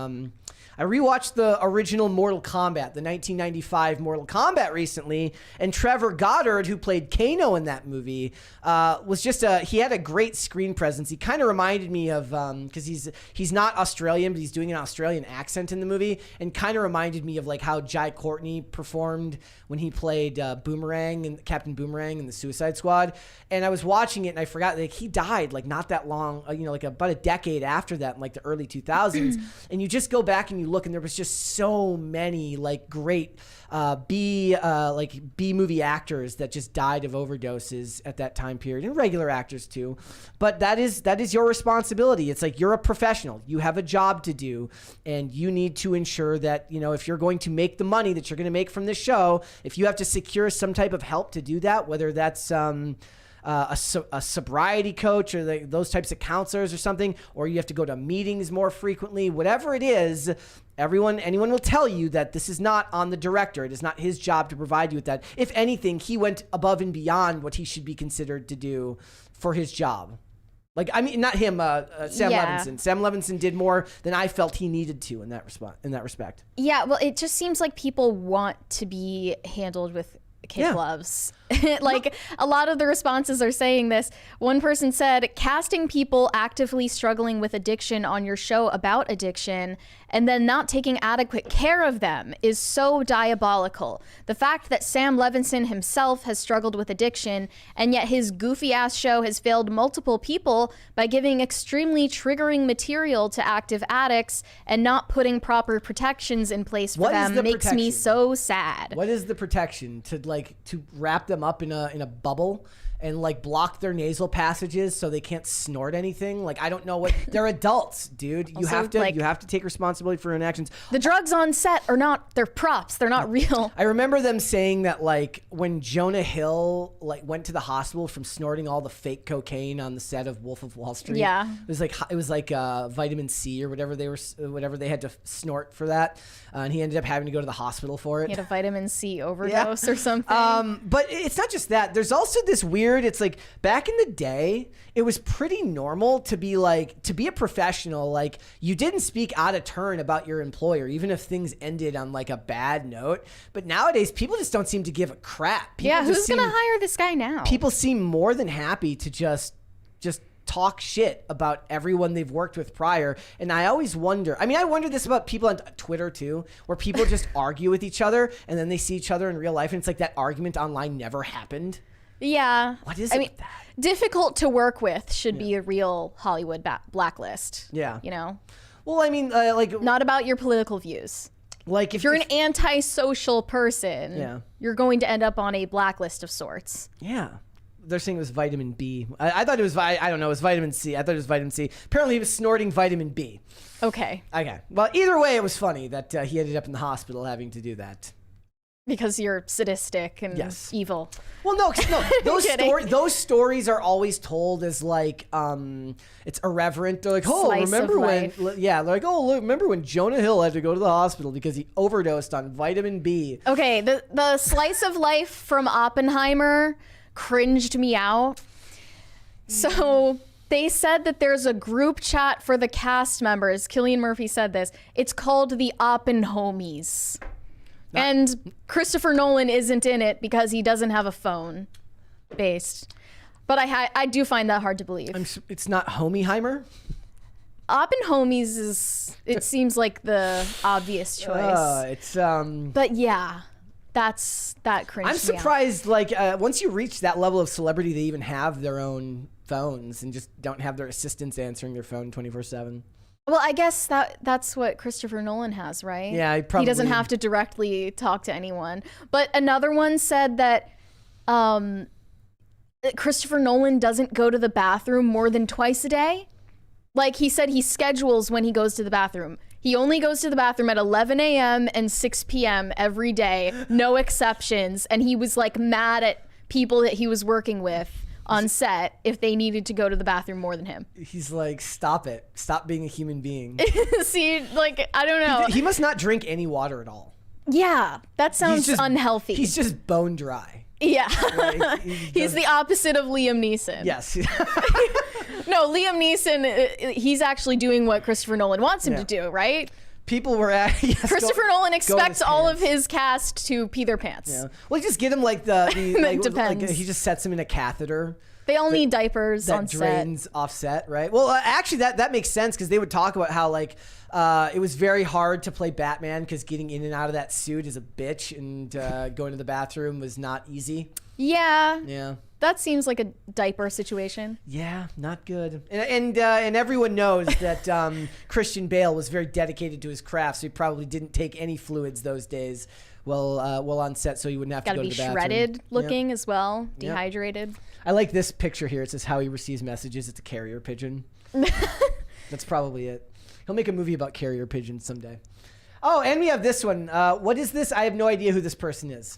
S1: I rewatched the original Mortal Kombat, the 1995 Mortal Kombat recently, and Trevor Goddard, who played Kano in that movie, was just he had a great screen presence. He kind of reminded me of, because he's not Australian, but he's doing an Australian accent in the movie, and kind of reminded me of like how Jai Courtney performed when he played Boomerang and Captain Boomerang in the Suicide Squad. And I was watching it and I forgot, like, he died like not that long, like about a decade after that, in like the early 2000s. And you just go back and you look, and there was just so many like great B movie actors that just died of overdoses at that time period, and regular actors too. But that is your responsibility. It's like, you're a professional, you have a job to do, and you need to ensure that, if you're going to make the money that you're going to make from this show, if you have to secure some type of help to do that, whether that's a sobriety coach or those types of counselors or something, or you have to go to meetings more frequently, whatever it is, anyone will tell you that this is not on the director. It is not his job to provide you with that. If anything, he went above and beyond what he should be considered to do for his job. Like, I mean, not him, Sam Levinson. Sam Levinson did more than I felt he needed to in that respect.
S2: Yeah, well, it just seems like people want to be handled with kid gloves. Like, a lot of the responses are saying this. One person said, casting people actively struggling with addiction on your show about addiction and then not taking adequate care of them is so diabolical. The fact that Sam Levinson himself has struggled with addiction, and yet his goofy ass show has failed multiple people by giving extremely triggering material to active addicts and not putting proper protections in place for them makes me so sad.
S1: What is the protection? To wrap them up in a bubble and like block their nasal passages so they can't snort anything? Like, I don't know what. They're adults, dude. You have to take responsibility for your own actions.
S2: The drugs on set they're props. They're not real. I
S1: remember them saying that, like, when Jonah Hill went to the hospital from snorting all the fake cocaine on the set of Wolf of Wall Street.
S2: Yeah.
S1: It was like vitamin C or whatever they had to snort for that. And he ended up having to go to the hospital for it.
S2: He had a vitamin C overdose or something.
S1: But it's not just that. There's also this weird, it's like, back in the day, it was pretty normal to be a professional. Like, you didn't speak out of turn about your employer, even if things ended on like a bad note. But nowadays, people just don't seem to give a crap.
S2: Who's going to hire this guy now?
S1: People seem more than happy to just talk shit about everyone they've worked with prior. And I always wonder, I wonder this about people on Twitter too, where people just argue with each other and then they see each other in real life and it's like that argument online never happened.
S2: Yeah.
S1: What is it with that?
S2: Difficult to work with should be a real Hollywood blacklist.
S1: Yeah.
S2: Well, not about your political views.
S1: Like,
S2: if you're an antisocial person, you're going to end up on a blacklist of sorts.
S1: Yeah. They're saying it was vitamin B. I thought it was, I don't know, it was vitamin C. I thought it was vitamin C. Apparently he was snorting vitamin B.
S2: Okay.
S1: Well, either way, it was funny that he ended up in the hospital having to do that.
S2: Because you're sadistic and evil.
S1: Well, no, those stories are always told as like it's irreverent. They're like, oh, remember when? Yeah, they're like, oh, remember when Jonah Hill had to go to the hospital because he overdosed on vitamin B.
S2: Okay, the slice of life from Oppenheimer cringed me out. So they said that there's a group chat for the cast members. Cillian Murphy said this. It's called the Oppenhomies. And Christopher Nolan isn't in it because he doesn't have a phone based. But I do find that hard to believe.
S1: It's not Homieheimer?
S2: Oppenhomies it seems like the obvious choice. But yeah, that cringe.
S1: I'm surprised, like, once you reach that level of celebrity, they even have their own phones and just don't have their assistants answering their phone 24/7.
S2: Well, I guess that's what Christopher Nolan has, right?
S1: Yeah, he
S2: doesn't have to directly talk to anyone. But another one said that Christopher Nolan doesn't go to the bathroom more than twice a day. Like he said, he schedules when he goes to the bathroom. He only goes to the bathroom at 11 a.m. and 6 p.m. every day, no exceptions. And he was like mad at people that he was working with on set if they needed to go to the bathroom more than him.
S1: He's like, stop it. Stop being a human being.
S2: See, like, I don't know.
S1: He must not drink any water at all.
S2: Yeah, that sounds unhealthy.
S1: He's just bone dry.
S2: Yeah. Like, he's the opposite of Liam Neeson.
S1: Yes.
S2: No, Liam Neeson, he's actually doing what Christopher Nolan wants him to do, right?
S1: People were at
S2: Christopher Nolan expects all of his cast to pee their pants.
S1: Yeah. Well, just get him like like,
S2: depends.
S1: Like, he just sets him in a catheter.
S2: They all need diapers on set.
S1: That drains offset, right? Well, actually, that makes sense because they would talk about how like it was very hard to play Batman because getting in and out of that suit is a bitch, and going to the bathroom was not easy.
S2: Yeah.
S1: Yeah.
S2: That seems like a diaper situation.
S1: Yeah, not good. And everyone knows that Christian Bale was very dedicated to his craft, so he probably didn't take any fluids those days while on set, so he wouldn't have to go to the bathroom.
S2: Gotta be shredded looking as well, dehydrated.
S1: Yep. I like this picture here. It says how he receives messages. It's a carrier pigeon. That's probably it. He'll make a movie about carrier pigeons someday. Oh, and we have this one. What is this? I have no idea who this person is.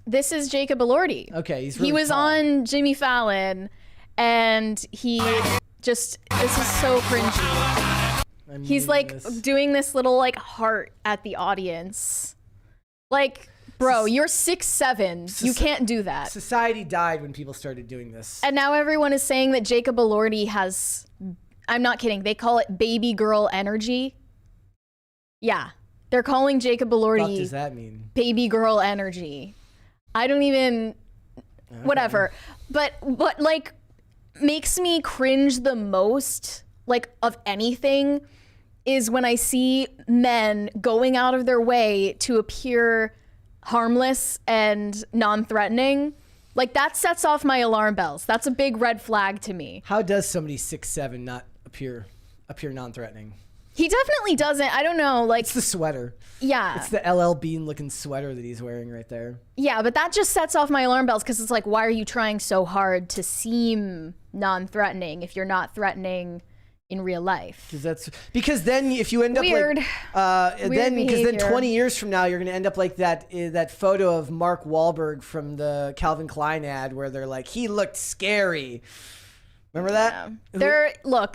S2: This is Jacob Elordi.
S1: Okay, he's really
S2: He was
S1: tall.
S2: on Jimmy Fallon, and he just, this is so cringy. He's like doing this little like heart at the audience. Like, bro, you're 6'7". You can't do that.
S1: Society died when people started doing this.
S2: And now everyone is saying that Jacob Elordi has, I'm not kidding, they call it baby girl energy. Yeah, they're calling Jacob Elordi.
S1: What does that mean?
S2: Baby girl energy. I don't even, whatever. But what like makes me cringe the most, like of anything, is when I see men going out of their way to appear harmless and non-threatening. Like that sets off my alarm bells. That's a big red flag to me.
S1: How does somebody 6'7" not appear non-threatening?
S2: He definitely doesn't. I don't know. Like
S1: it's the sweater.
S2: Yeah.
S1: It's the LL Bean looking sweater that he's wearing right there.
S2: Yeah, but that just sets off my alarm bells because it's like, why are you trying so hard to seem non-threatening if you're not threatening in real life?
S1: Because then if you end up
S2: weird
S1: then 20 years from now you're going to end up like that photo of Mark Wahlberg from the Calvin Klein ad where they're like, he looked scary. Remember that?
S2: Yeah.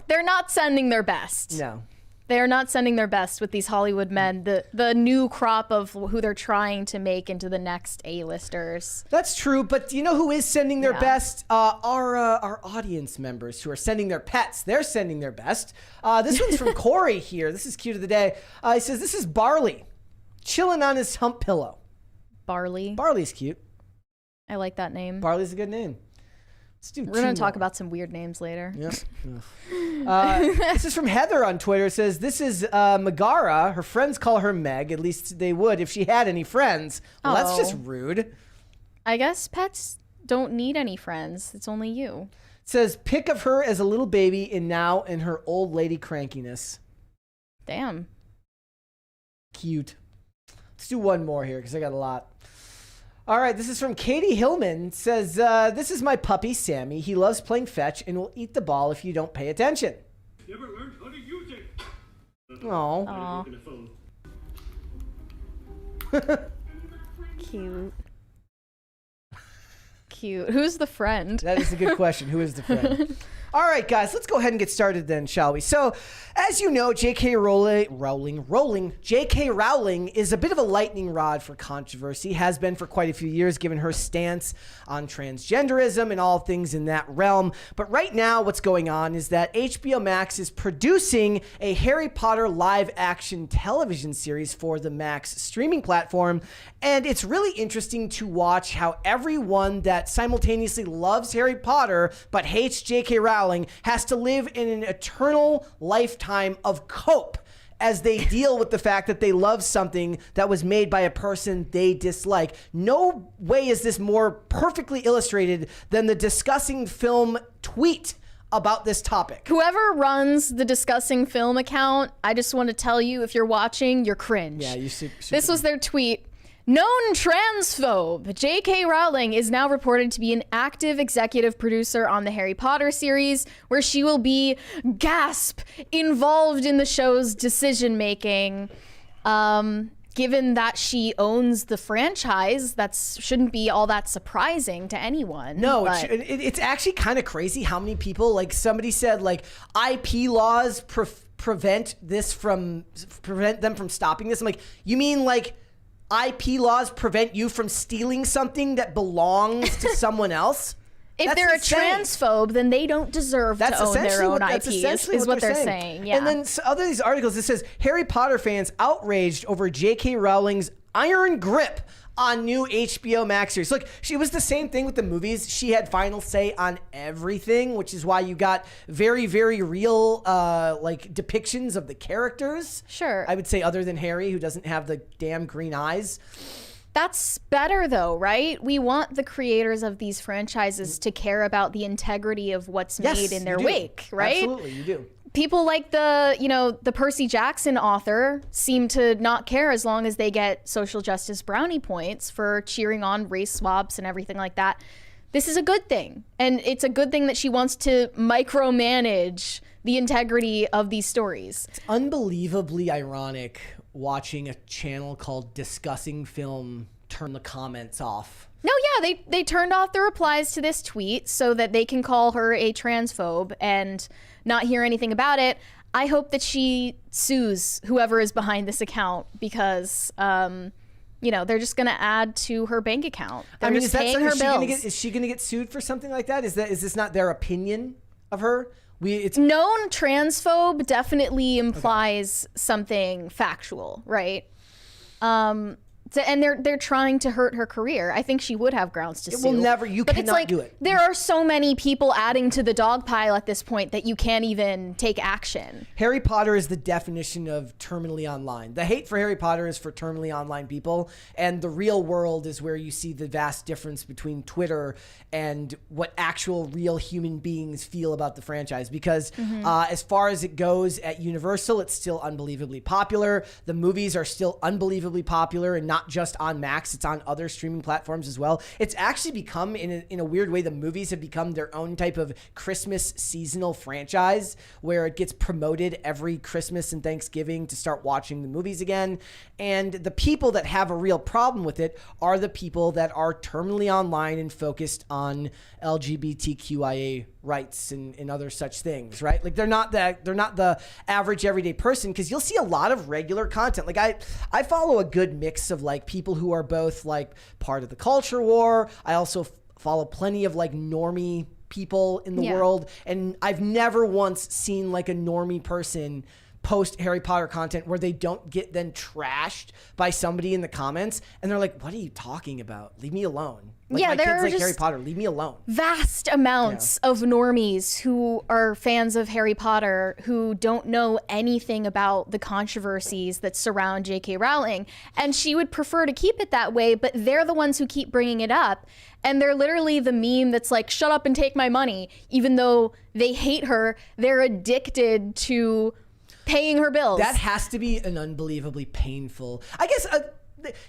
S2: They're not sending their best.
S1: No.
S2: They're not sending their best with these Hollywood men, the new crop of who they're trying to make into the next A-listers.
S1: That's true, but you know who is sending their best? Our audience members who are sending their pets. They're sending their best. This one's from Corey here. This is cute of the day. He says, this is Barley, chilling on his hump pillow.
S2: Barley?
S1: Barley's cute.
S2: I like that name.
S1: Barley's a good name.
S2: We're going to talk about some weird names later.
S1: Yep. This is from Heather on Twitter. It says, this is Megara. Her friends call her Meg. At least they would if she had any friends. Well, that's just rude.
S2: I guess pets don't need any friends. It's only you.
S1: It says, pic of her as a little baby and now in her old lady crankiness.
S2: Damn.
S1: Cute. Let's do one more here because I got a lot. All right, this is from Katie Hillman. It says, this is my puppy, Sammy. He loves playing fetch and will eat the ball if you don't pay attention.
S4: Never learned how to use it.
S1: Oh.
S2: Cute. Cute. Who's the friend?
S1: That is a good question. Who is the friend? All right, guys, let's go ahead and get started then, shall we? So, as you know, J.K. Rowling is a bit of a lightning rod for controversy, has been for quite a few years, given her stance on transgenderism and all things in that realm. But right now, what's going on is that HBO Max is producing a Harry Potter live-action television series for the Max streaming platform, and it's really interesting to watch how everyone that simultaneously loves Harry Potter but hates J.K. Rowling has to live in an eternal lifetime of cope as they deal with the fact that they love something that was made by a person they dislike. No way is this more perfectly illustrated than the Discussing Film tweet about this topic.
S2: Whoever runs the Discussing Film account, I just want to tell you, if you're watching, you're cringe.
S1: Yeah,
S2: This was their tweet. Known transphobe, J.K. Rowling is now reported to be an active executive producer on the Harry Potter series, where she will be, gasp, involved in the show's decision-making. Given that she owns the franchise, that shouldn't be all that surprising to anyone.
S1: No, it's actually kind of crazy how many people, like somebody said, like IP laws prevent them from stopping this. I'm like, you mean like IP laws prevent you from stealing something that belongs to someone else?
S2: If
S1: That's
S2: they're
S1: insane.
S2: a transphobe, then they don't deserve to own their own IP, is what they're saying. Yeah.
S1: And then other these articles, it says Harry Potter fans outraged over J.K. Rowling's iron grip on new HBO Max series. Look, she was the same thing with the movies. She had final say on everything, which is why you got very, very real like depictions of the characters.
S2: Sure.
S1: I would say other than Harry, who doesn't have the damn green eyes.
S2: That's better though, right? We want the creators of these franchises to care about the integrity of what's made in their wake, right?
S1: Absolutely, you do.
S2: People like the Percy Jackson author seem to not care as long as they get social justice brownie points for cheering on race swaps and everything like that. This is a good thing. And it's a good thing that she wants to micromanage the integrity of these stories.
S1: It's unbelievably ironic watching a channel called Discussing Film turn the comments off.
S2: No, yeah, they turned off the replies to this tweet so that they can call her a transphobe and not hear anything about it. I hope that she sues whoever is behind this account because, they're just going to add to her bank account. They're just paying her bills.
S1: Is she going to get sued for something like that? Is this not their opinion of her?
S2: Known transphobe definitely implies something factual, right? And they're trying to hurt her career. I think she would have grounds to sue.
S1: You cannot do it.
S2: There are so many people adding to the dog pile at this point that you can't even take action.
S1: Harry Potter is the definition of terminally online. The hate for Harry Potter is for terminally online people, and the real world is where you see the vast difference between Twitter and what actual real human beings feel about the franchise. Because as far as it goes at Universal, it's still unbelievably popular. The movies are still unbelievably popular, and not just on Max, it's on other streaming platforms as well. It's actually become, in a weird way, the movies have become their own type of Christmas seasonal franchise where it gets promoted every Christmas and Thanksgiving to start watching the movies again. And the people that have a real problem with it are the people that are terminally online and focused on LGBTQIA rights and other such things, right? Like they're not the average everyday person, because you'll see a lot of regular content. Like I follow a good mix of like people who are both like part of the culture war. I also follow plenty of like normie people in the world, and I've never once seen like a normie person post Harry Potter content where they don't get then trashed by somebody in the comments and they're like, what are you talking about? Leave me alone. Like,
S2: yeah,
S1: my
S2: there
S1: kids
S2: are
S1: like
S2: just
S1: Harry Potter. Leave me alone.
S2: Vast amounts of normies who are fans of Harry Potter who don't know anything about the controversies that surround J.K. Rowling. And she would prefer to keep it that way, but they're the ones who keep bringing it up. And they're literally the meme that's like, shut up and take my money. Even though they hate her, they're addicted to paying her bills.
S1: That has to be an unbelievably painful, I guess,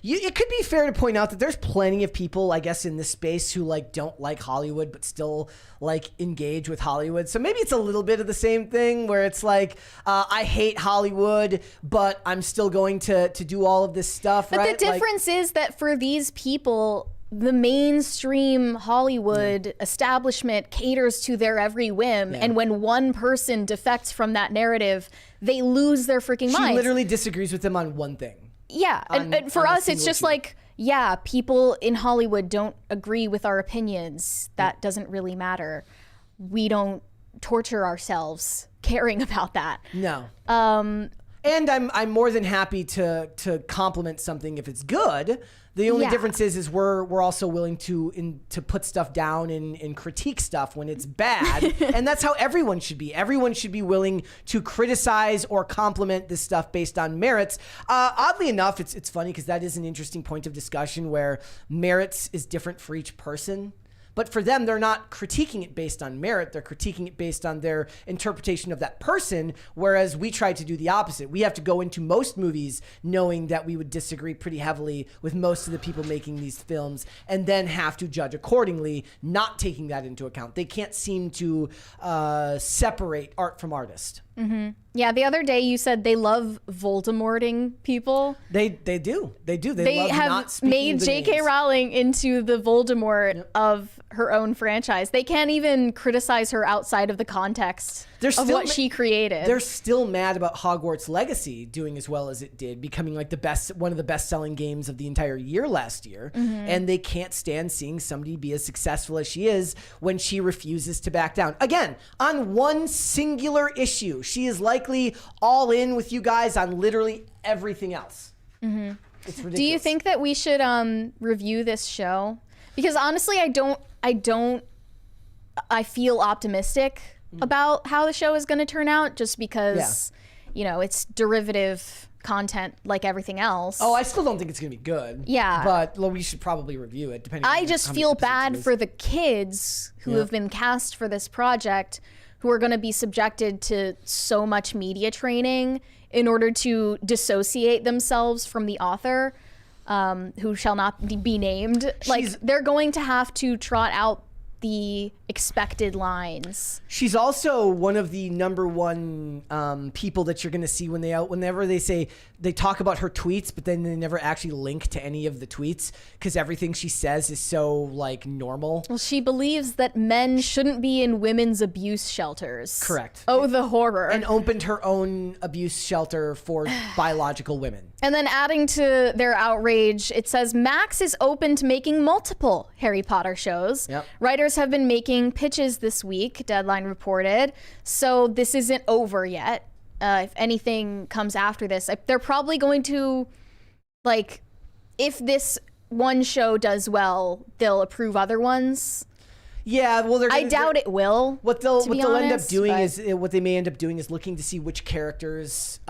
S1: it could be fair to point out that there's plenty of people, I guess, in this space who like don't like Hollywood but still like engage with Hollywood. So maybe it's a little bit of the same thing where it's like I hate Hollywood, but I'm still going to do all of this stuff.
S2: But
S1: right?
S2: the difference is that for these people, the mainstream Hollywood establishment caters to their every whim, and when one person defects from that narrative, they lose their freaking minds.
S1: She literally disagrees with them on one thing.
S2: Yeah, and for us, it's just like, yeah, people in Hollywood don't agree with our opinions. That doesn't really matter. We don't torture ourselves caring about that.
S1: No. And I'm more than happy to compliment something if it's good. The only difference is we're also willing to put stuff down and critique stuff when it's bad. And that's how everyone should be. Everyone should be willing to criticize or compliment this stuff based on merits. Oddly enough, it's funny because that is an interesting point of discussion where merits is different for each person. But for them, they're not critiquing it based on merit. They're critiquing it based on their interpretation of that person, whereas we try to do the opposite. We have to go into most movies knowing that we would disagree pretty heavily with most of the people making these films and then have to judge accordingly, not taking that into account. They can't seem to separate art from artist.
S2: Mm-hmm. Yeah, the other day you said they love Voldemorting people.
S1: They do. They love
S2: have
S1: not speaking
S2: made
S1: the
S2: J.K.
S1: names.
S2: Rowling into the Voldemort of her own franchise. They can't even criticize her outside of the context of what she created.
S1: They're still mad about Hogwarts Legacy doing as well as it did, becoming like one of the best-selling games of the entire year last year.
S2: Mm-hmm.
S1: And they can't stand seeing somebody be as successful as she is when she refuses to back down. Again, on one singular issue, she is likely all in with you guys on literally everything else.
S2: Mm-hmm.
S1: It's ridiculous.
S2: Do you think that we should review this show? Because honestly, I feel optimistic about how the show is going to turn out, just because, it's derivative content like everything else.
S1: Oh, I still don't think it's going to be good.
S2: Yeah.
S1: But we should probably review it, depending on
S2: I just feel bad for the kids who have been cast for this project, who are going to be subjected to so much media training in order to dissociate themselves from the author, who shall not be named. They're going to have to trot out the expected lines.
S1: She's also one of the number one people that you're going to see whenever they talk about her tweets, but then they never actually link to any of the tweets because everything she says is so like normal.
S2: Well, she believes that men shouldn't be in women's abuse shelters.
S1: Correct.
S2: Oh, the horror.
S1: And opened her own abuse shelter for biological women.
S2: And then adding to their outrage, it says Max is open to making multiple Harry Potter shows.
S1: Yep.
S2: Writers have been making pitches this week, Deadline reported. So this isn't over yet. If anything comes after this, they're probably going to, if this one show does well, they'll approve other ones.
S1: Yeah, well,
S2: I doubt it will.
S1: What they may end up doing is looking to see which characters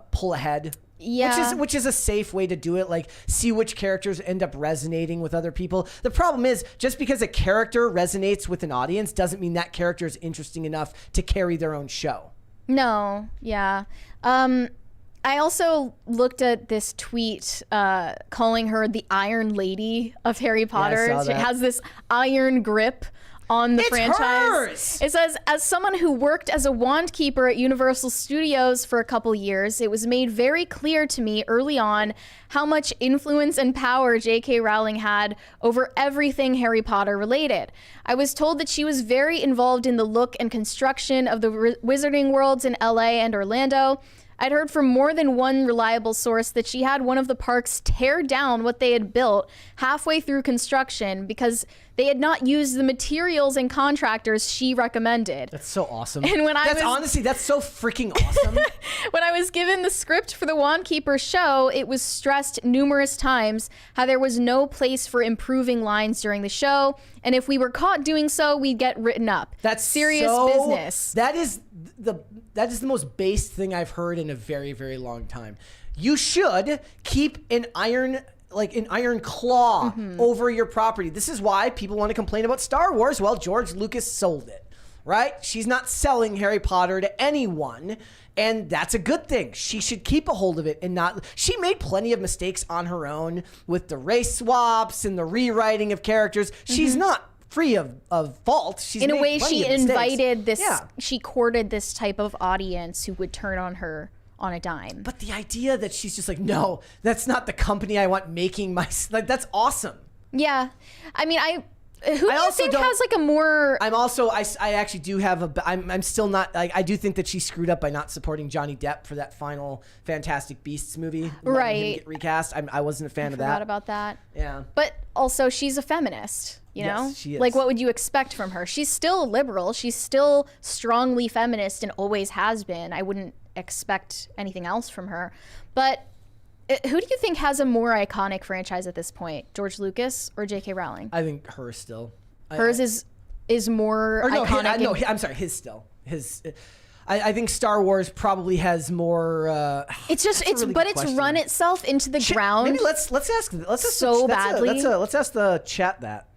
S1: pull ahead.
S2: Yeah.
S1: Which is a safe way to do it. Like, see which characters end up resonating with other people. The problem is, just because a character resonates with an audience doesn't mean that character is interesting enough to carry their own show.
S2: No, yeah. I also looked at this tweet calling her the Iron Lady of Harry Potter.
S1: Yeah, I saw
S2: She
S1: that.
S2: has this iron grip on the franchise.
S1: Hers!
S2: It says, as someone who worked as a wand keeper at Universal Studios for a couple years, it was made very clear to me early on how much influence and power J.K. Rowling had over everything Harry Potter related. I was told that she was very involved in the look and construction of the wizarding worlds in LA and Orlando. I'd heard from more than one reliable source that she had one of the parks tear down what they had built halfway through construction because they had not used the materials and contractors she recommended.
S1: That's so awesome.
S2: And
S1: honestly, that's so freaking awesome.
S2: When I was given the script for the Wand Keeper show, it was stressed numerous times how there was no place for improving lines during the show, and if we were caught doing so, we'd get written up.
S1: That's
S2: serious business.
S1: That is the most base thing I've heard in a very, very long time. You should keep an iron claw over your property. This is why people want to complain about Star Wars. Well, George Lucas sold it, right? She's not selling Harry Potter to anyone, and that's a good thing. She should keep a hold of it and not. She made plenty of mistakes on her own with the race swaps and the rewriting of characters. She's not free of fault. She's
S2: In a
S1: made
S2: way,
S1: plenty
S2: she
S1: of mistakes.
S2: invited this,
S1: Yeah.
S2: she courted this type of audience who would turn on her on a dime.
S1: But the idea that she's just like, no, that's not the company I want making my, like, that's awesome.
S2: Yeah. I mean, who do you
S1: also
S2: think
S1: don't-
S2: has like a more,
S1: I'm also, I actually do have I'm still not, like, I do think that she screwed up by not supporting Johnny Depp for that final Fantastic Beasts movie. Letting him
S2: Right.
S1: get recast. I wasn't a fan of
S2: forgot
S1: that.
S2: about that.
S1: Yeah.
S2: But also, she's a feminist, you know?
S1: Yes, she is.
S2: Like, what would you expect from her? She's still a liberal. She's still strongly feminist and always has been. I wouldn't expect anything else from her. But who do you think has a more iconic franchise at this point? George Lucas or J.K. Rowling?
S1: I think her still.
S2: Hers is more
S1: Or no,
S2: iconic.
S1: I'm sorry, his still. I think Star Wars probably has more.
S2: It's just
S1: that's a really good
S2: it's
S1: question.
S2: run itself into the ground.
S1: Maybe let's ask
S2: so badly.
S1: Let's ask the chat that.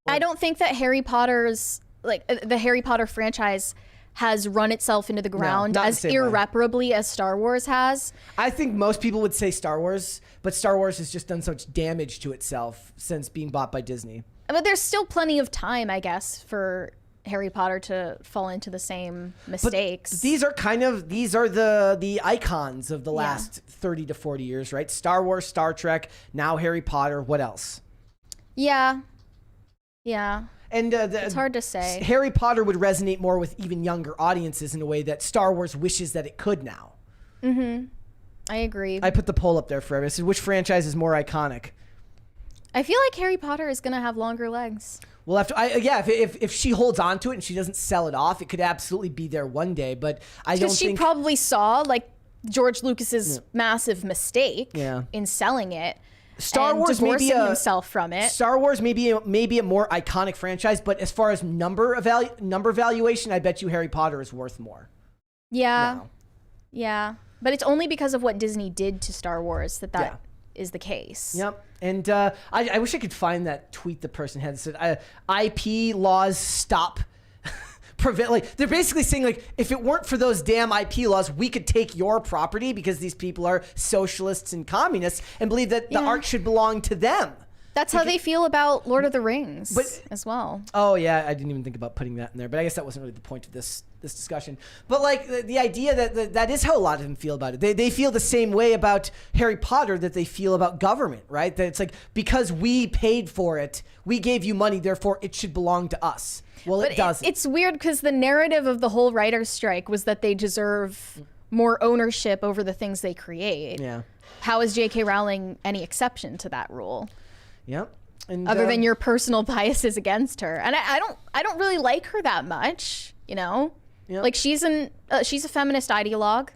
S2: I don't think that Harry Potter's the Harry Potter franchise has run itself into the ground
S1: not the
S2: as
S1: same way.
S2: irreparably as Star Wars has.
S1: I think most people would say Star Wars, but Star Wars has just done so much damage to itself since being bought by Disney.
S2: But there's still plenty of time, I guess, for Harry Potter to fall into the same mistakes.
S1: But these are the icons of the last 30 to 40 years, right? Star Wars, Star Trek, now Harry Potter. What else?
S2: Yeah.
S1: And
S2: It's hard to say.
S1: Harry Potter would resonate more with even younger audiences in a way that Star Wars wishes that it could now.
S2: I agree.
S1: I put the poll up there for everyone. So which franchise is more iconic?
S2: I feel like Harry Potter is going to have longer legs.
S1: We'll have to. If she holds on to it and she doesn't sell it off, it could absolutely be there one day. But I don't
S2: Because she
S1: think.
S2: probably saw like George Lucas's massive mistake
S1: Yeah.
S2: in selling it.
S1: Star
S2: and
S1: Wars may be
S2: divorcing himself from it.
S1: Star Wars may be a more iconic franchise, but as far as number valuation, I bet you Harry Potter is worth more.
S2: Yeah.
S1: now.
S2: Yeah. But it's only because of what Disney did to Star Wars that
S1: Yeah.
S2: is the case.
S1: Yep. And I wish I could find that tweet the person had that said IP laws stop. Like they're basically saying, like, if it weren't for those damn IP laws, we could take your property because these people are socialists and communists and believe that the
S2: Yeah.
S1: art should belong to them.
S2: That's how they feel about Lord of the Rings
S1: But-
S2: as well.
S1: Oh yeah, I didn't even think about putting that in there, but I guess that wasn't really the point of this discussion. But like the idea that is how a lot of them feel about it. They feel the same way about Harry Potter that they feel about government, right? That it's like, because we paid for it, we gave you money, therefore it should belong to us. Well,
S2: But
S1: it doesn't.
S2: it's weird because the narrative of the whole writer's strike was that they deserve more ownership over the things they create.
S1: Yeah.
S2: How is J.K. Rowling any exception to that rule?
S1: Yep. And,
S2: Other than your personal biases against her, and I don't really like her that much, you know.
S1: Yep.
S2: Like she's a feminist ideologue.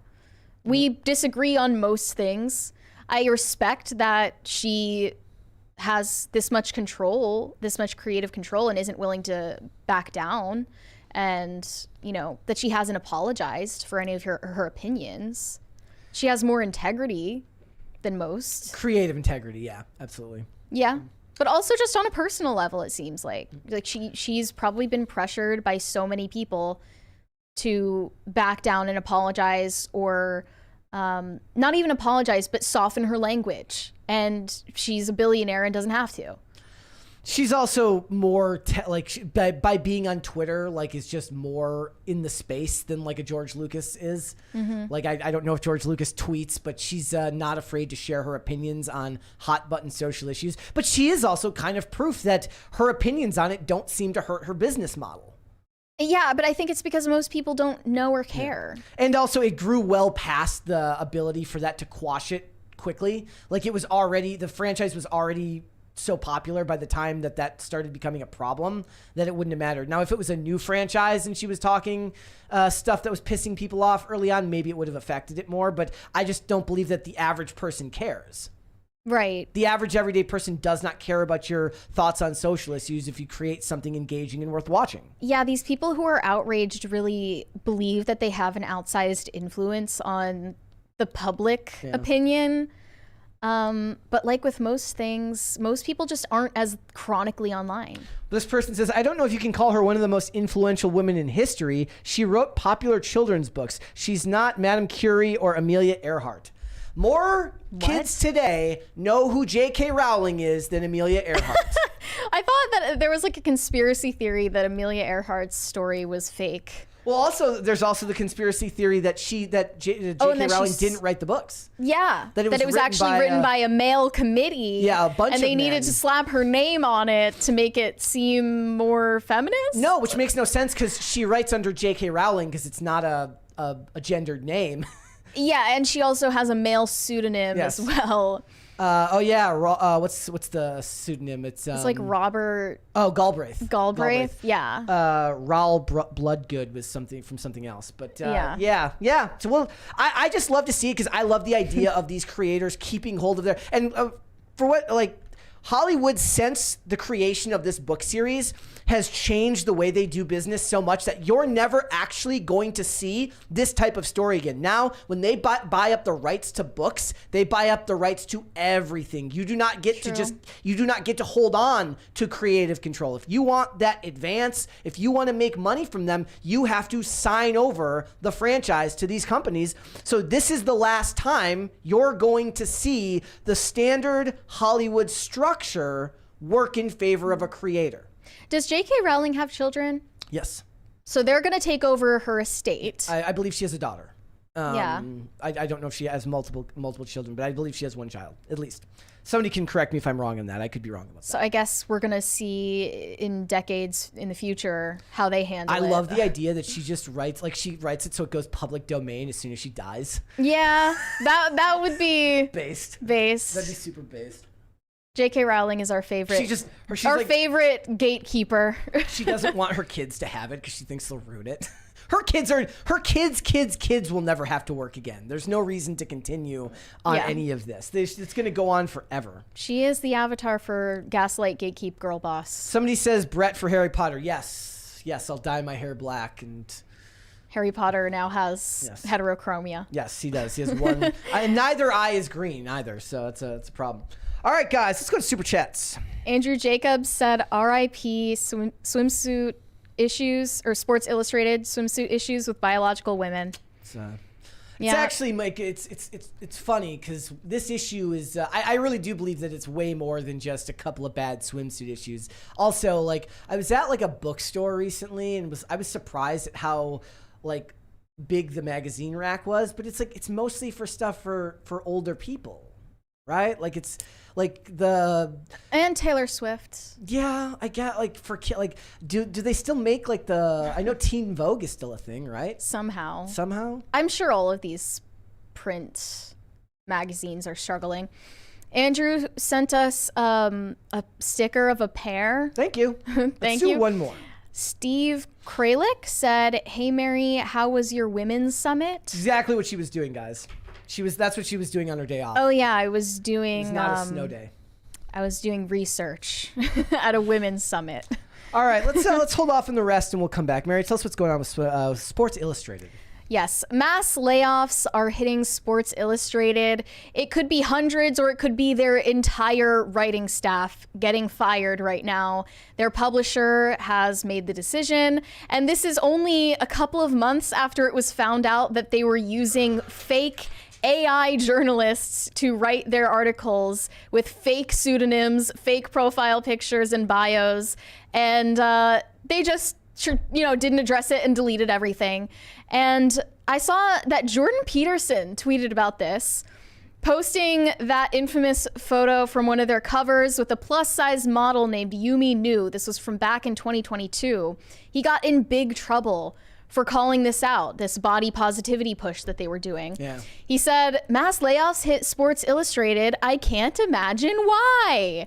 S2: We disagree on most things. I respect that she has this much control, this much creative control, and isn't willing to back down, and you know that she hasn't apologized for any of her opinions. She has more integrity than most.
S1: creative integrity, yeah, absolutely.
S2: Yeah. But also just on a personal level, it seems like she's probably been pressured by so many people to back down and apologize, or not even apologize, but soften her language. And she's a billionaire and doesn't have to.
S1: She's also more by being on Twitter, like, is just more in the space than like a George Lucas is. Like I don't know if George Lucas tweets, but she's not afraid to share her opinions on hot button social issues. But she is also kind of proof that her opinions on it don't seem to hurt her business model.
S2: Yeah, but I think it's because most people don't know or care.
S1: And also it grew well past the ability for that to quash it quickly. Like the franchise was already so popular by the time that started becoming a problem that it wouldn't have mattered. Now, if it was a new franchise and she was talking stuff that was pissing people off early on, maybe it would have affected it more. But I just don't believe that the average person cares.
S2: Right.
S1: The average everyday person does not care about your thoughts on social issues if you create something engaging and worth watching.
S2: Yeah, these people who are outraged really believe that they have an outsized influence on the public opinion. But like with most things, most people just aren't as chronically online.
S1: This person says, I don't know if you can call her one of the most influential women in history. She wrote popular children's books. She's not Madame Curie or Amelia Earhart. More kids today know who J.K. Rowling is than Amelia Earhart.
S2: I thought that there was like a conspiracy theory that Amelia Earhart's story was fake.
S1: Well, also, there's also the conspiracy theory that J.K. Rowling didn't write the books.
S2: Yeah,
S1: that it was
S2: actually written by a male committee.
S1: Yeah, a bunch of
S2: and they
S1: men.
S2: needed to slap her name on it to make it seem more feminist.
S1: No, which makes no sense because she writes under J.K. Rowling because it's not a gendered name.
S2: Yeah, and she also has a male pseudonym as well.
S1: What's the pseudonym? It's
S2: like Robert.
S1: Oh, Galbraith.
S2: Galbraith. Yeah.
S1: Raoul Bloodgood was something else, but yeah. So well, I just love to see it because I love the idea of these creators keeping hold of their for what like. Hollywood, since the creation of this book series, has changed the way they do business so much that you're never actually going to see this type of story again. Now, when they buy up the rights to books, they buy up the rights to everything. You do not get to hold on to creative control. If you want that advance, if you want to make money from them, you have to sign over the franchise to these companies. So this is the last time you're going to see the standard Hollywood structure work in favor of a creator.
S2: Does J.K. Rowling have children?
S1: Yes.
S2: So they're going to take over her estate.
S1: I believe she has a daughter.
S2: Yeah.
S1: I don't know if she has multiple children, but I believe she has one child, at least. Somebody can correct me if I'm wrong on that. I could be wrong about that.
S2: So I guess we're going to see in decades in the future how they handle it.
S1: I love the idea that she just writes it so it goes public domain as soon as she dies.
S2: Yeah, that would be
S1: based.
S2: That'd
S1: be super based.
S2: J.K. Rowling is our favorite. She's favorite gatekeeper.
S1: She doesn't want her kids to have it because she thinks they'll ruin it. Her kids will never have to work again. There's no reason to continue on any of this. It's going to go on forever.
S2: She is the avatar for gaslight, gatekeep, girl boss.
S1: Somebody says Brett for Harry Potter. Yes, I'll dye my hair black. And
S2: Harry Potter now has heterochromia.
S1: Yes, he does. He has one. And neither eye is green either, so it's a problem. All right, guys, let's go to Super Chats.
S2: Andrew Jacobs said R.I.P. swimsuit issues, or Sports Illustrated swimsuit issues with biological women.
S1: It's actually, Mike, it's funny because this issue is, I really do believe that it's way more than just a couple of bad swimsuit issues. Also, like, I was at like a bookstore recently and I was surprised at how like big the magazine rack was, but it's mostly for stuff for older people. Right? Like it's like
S2: and Taylor Swift.
S1: Yeah, I get like for like do they still make like I know Teen Vogue is still a thing, right?
S2: Somehow. I'm sure all of these print magazines are struggling. Andrew sent us a sticker of a pear.
S1: Thank you. Let's do one more.
S2: Steve Kralik said, "Hey Mary, how was your women's summit?"
S1: Exactly what she was doing, guys. That's what she was doing on her day off.
S2: Oh yeah, I was doing.
S1: It's not a snow day.
S2: I was doing research at a women's summit.
S1: All right, let's hold off on the rest and we'll come back. Mary, tell us what's going on with Sports Illustrated.
S2: Yes, mass layoffs are hitting Sports Illustrated. It could be hundreds or it could be their entire writing staff getting fired right now. Their publisher has made the decision, and this is only a couple of months after it was found out that they were using fake AI journalists to write their articles with fake pseudonyms, fake profile pictures and bios, and they just didn't address it and deleted everything. And I saw that Jordan Peterson tweeted about this, posting that infamous photo from one of their covers with a plus-size model named Yumi Nu. This was from back in 2022. He got in big trouble for calling this out, this body positivity push that they were doing.
S1: Yeah.
S2: He said, "Mass layoffs hit Sports Illustrated. I can't imagine why."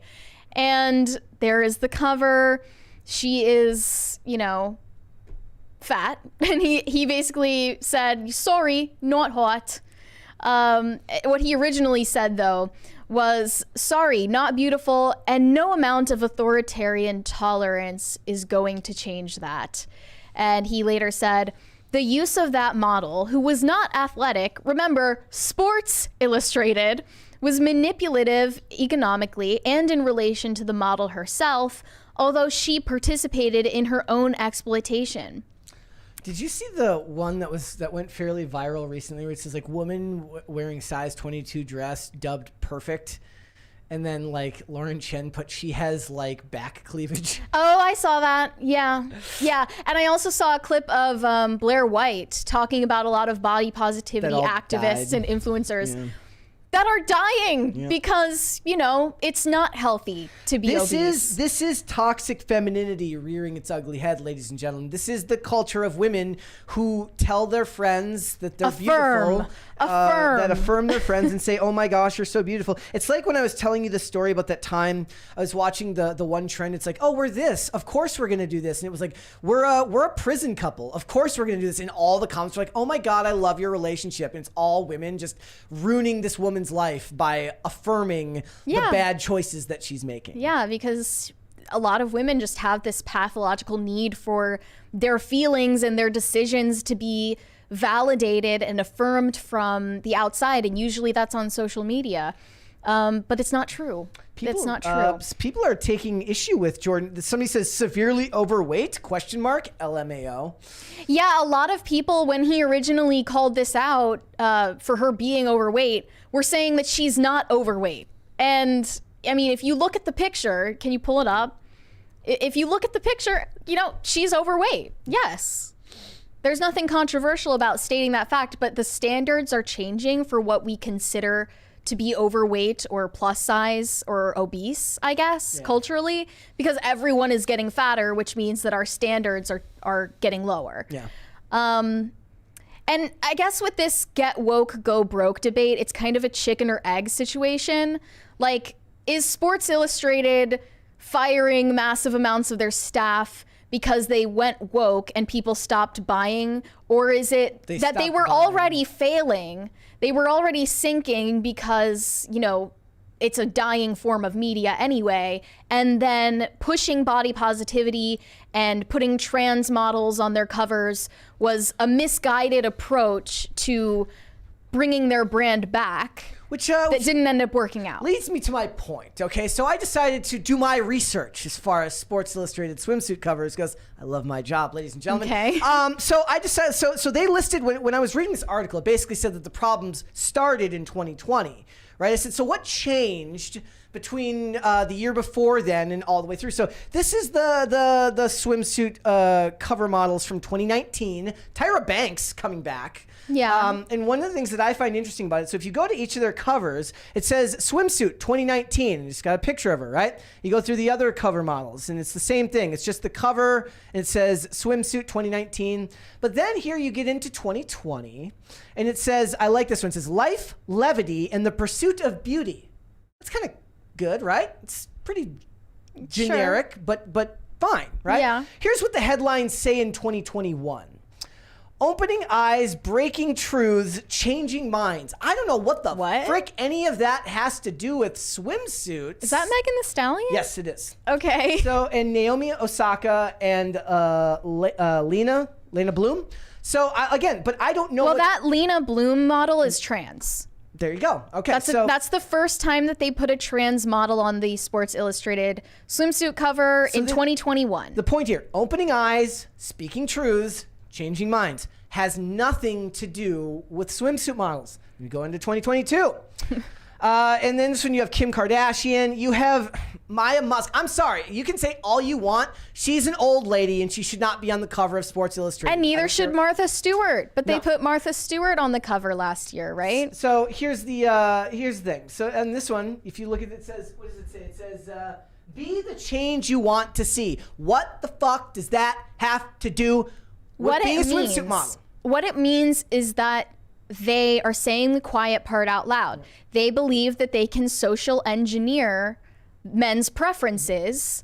S2: And there is the cover. She is, fat. And he basically said, "Sorry, not hot." What he originally said, though, was, "Sorry, not beautiful, and no amount of authoritarian tolerance is going to change that." And he later said, "The use of that model, who was not athletic," remember, Sports Illustrated, was manipulative economically and in relation to the model herself, although she participated in her own exploitation.
S1: Did you see the one that went fairly viral recently, where it says like woman wearing size 22 dress dubbed perfect, and then like Lauren Chen put she has like back cleavage?
S2: Oh, I saw that. Yeah. And I also saw a clip of Blair White talking about a lot of body positivity
S1: That all
S2: activists
S1: died.
S2: and influencers that are dying because, you know, it's not healthy to be obese.
S1: This is toxic femininity rearing its ugly head, ladies and gentlemen. This is the culture of women who tell their friends that they're beautiful. That affirm their friends and say, oh my gosh, you're so beautiful. It's like when I was telling you the story about that time I was watching the one trend. It's like, oh, we're this. Of course we're going to do this. And it was like, we're a prison couple. Of course we're going to do this. And all the comments were like, oh my God, I love your relationship. And it's all women just ruining this woman's life by affirming the bad choices that she's making.
S2: Yeah, because a lot of women just have this pathological need for their feelings and their decisions to be validated and affirmed from the outside, and usually that's on social media. But it's not true. It's not true.
S1: People are taking issue with Jordan. Somebody says severely overweight, ? LMAO.
S2: Yeah, a lot of people, when he originally called this out for her being overweight, were saying that she's not overweight. And I mean, if you look at the picture, can you pull it up? If you look at the picture, you know, she's overweight. Yes. There's nothing controversial about stating that fact, but the standards are changing for what we consider to be overweight or plus size or obese, I guess, culturally, because everyone is getting fatter, which means that our standards are getting lower.
S1: Yeah.
S2: And I guess with this get woke, go broke debate, it's kind of a chicken or egg situation. Like, is Sports Illustrated firing massive amounts of their staff because they went woke and people stopped buying? Or is it that they were already failing? They were already sinking because, you know, it's a dying form of media anyway. And then pushing body positivity and putting trans models on their covers was a misguided approach to bringing their brand back. Which didn't end up working out.
S1: Leads me to my point. Okay, so I decided to do my research as far as Sports Illustrated swimsuit covers because I love my job, ladies and gentlemen.
S2: Okay.
S1: So I decided. So they listed when I was reading this article, it basically said that the problems started in 2020, right? I said, so what changed between the year before then and all the way through? So this is the swimsuit cover models from 2019. Tyra Banks coming back.
S2: Yeah.
S1: And one of the things that I find interesting about it, so if you go to each of their covers, it says swimsuit 2019, and it's got a picture of her, right? You go through the other cover models, and it's the same thing. It's just the cover, and it says swimsuit 2019. But then here you get into 2020, and it says, I like this one, it says life, levity, and the pursuit of beauty. That's kind of good, right? It's pretty generic, but fine, right?
S2: Yeah.
S1: Here's what the headlines say in 2021. Opening eyes, breaking truths, changing minds. I don't know what the frick any of that has to do with swimsuits.
S2: Is that Megan Thee Stallion?
S1: Yes, it is.
S2: Okay.
S1: So, and Naomi Osaka and Lena Bloom. So, but I don't know.
S2: Well, that Lena Bloom model is trans.
S1: There you go. Okay,
S2: that's the first time that they put a trans model on the Sports Illustrated swimsuit cover in 2021.
S1: The point here, opening eyes, speaking truths, changing minds, has nothing to do with swimsuit models. We go into 2022. And then this one, you have Kim Kardashian. You have Maya Musk. I'm sorry. You can say all you want. She's an old lady, and she should not be on the cover of Sports Illustrated.
S2: And neither should Martha Stewart. But they put Martha Stewart on the cover last year, right?
S1: So here's the thing. So and this one, if you look at it, it says, what does it say? It says, be the change you want to see. What the fuck does that have to do with being a swimsuit model?
S2: What it means is that they are saying the quiet part out loud. They believe that they can social engineer men's preferences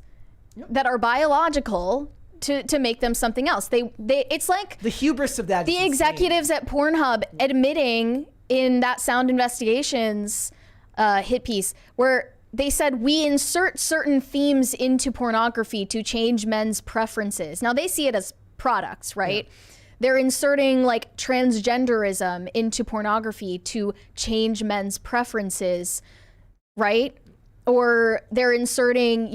S2: that are biological to make them something else. It's like
S1: the hubris of that.
S2: The executives at Pornhub admitting in that Sound Investigations hit piece where they said we insert certain themes into pornography to change men's preferences. Now they see it as products, right? Yeah. they're inserting like transgenderism into pornography to change men's preferences, right? Or they're inserting,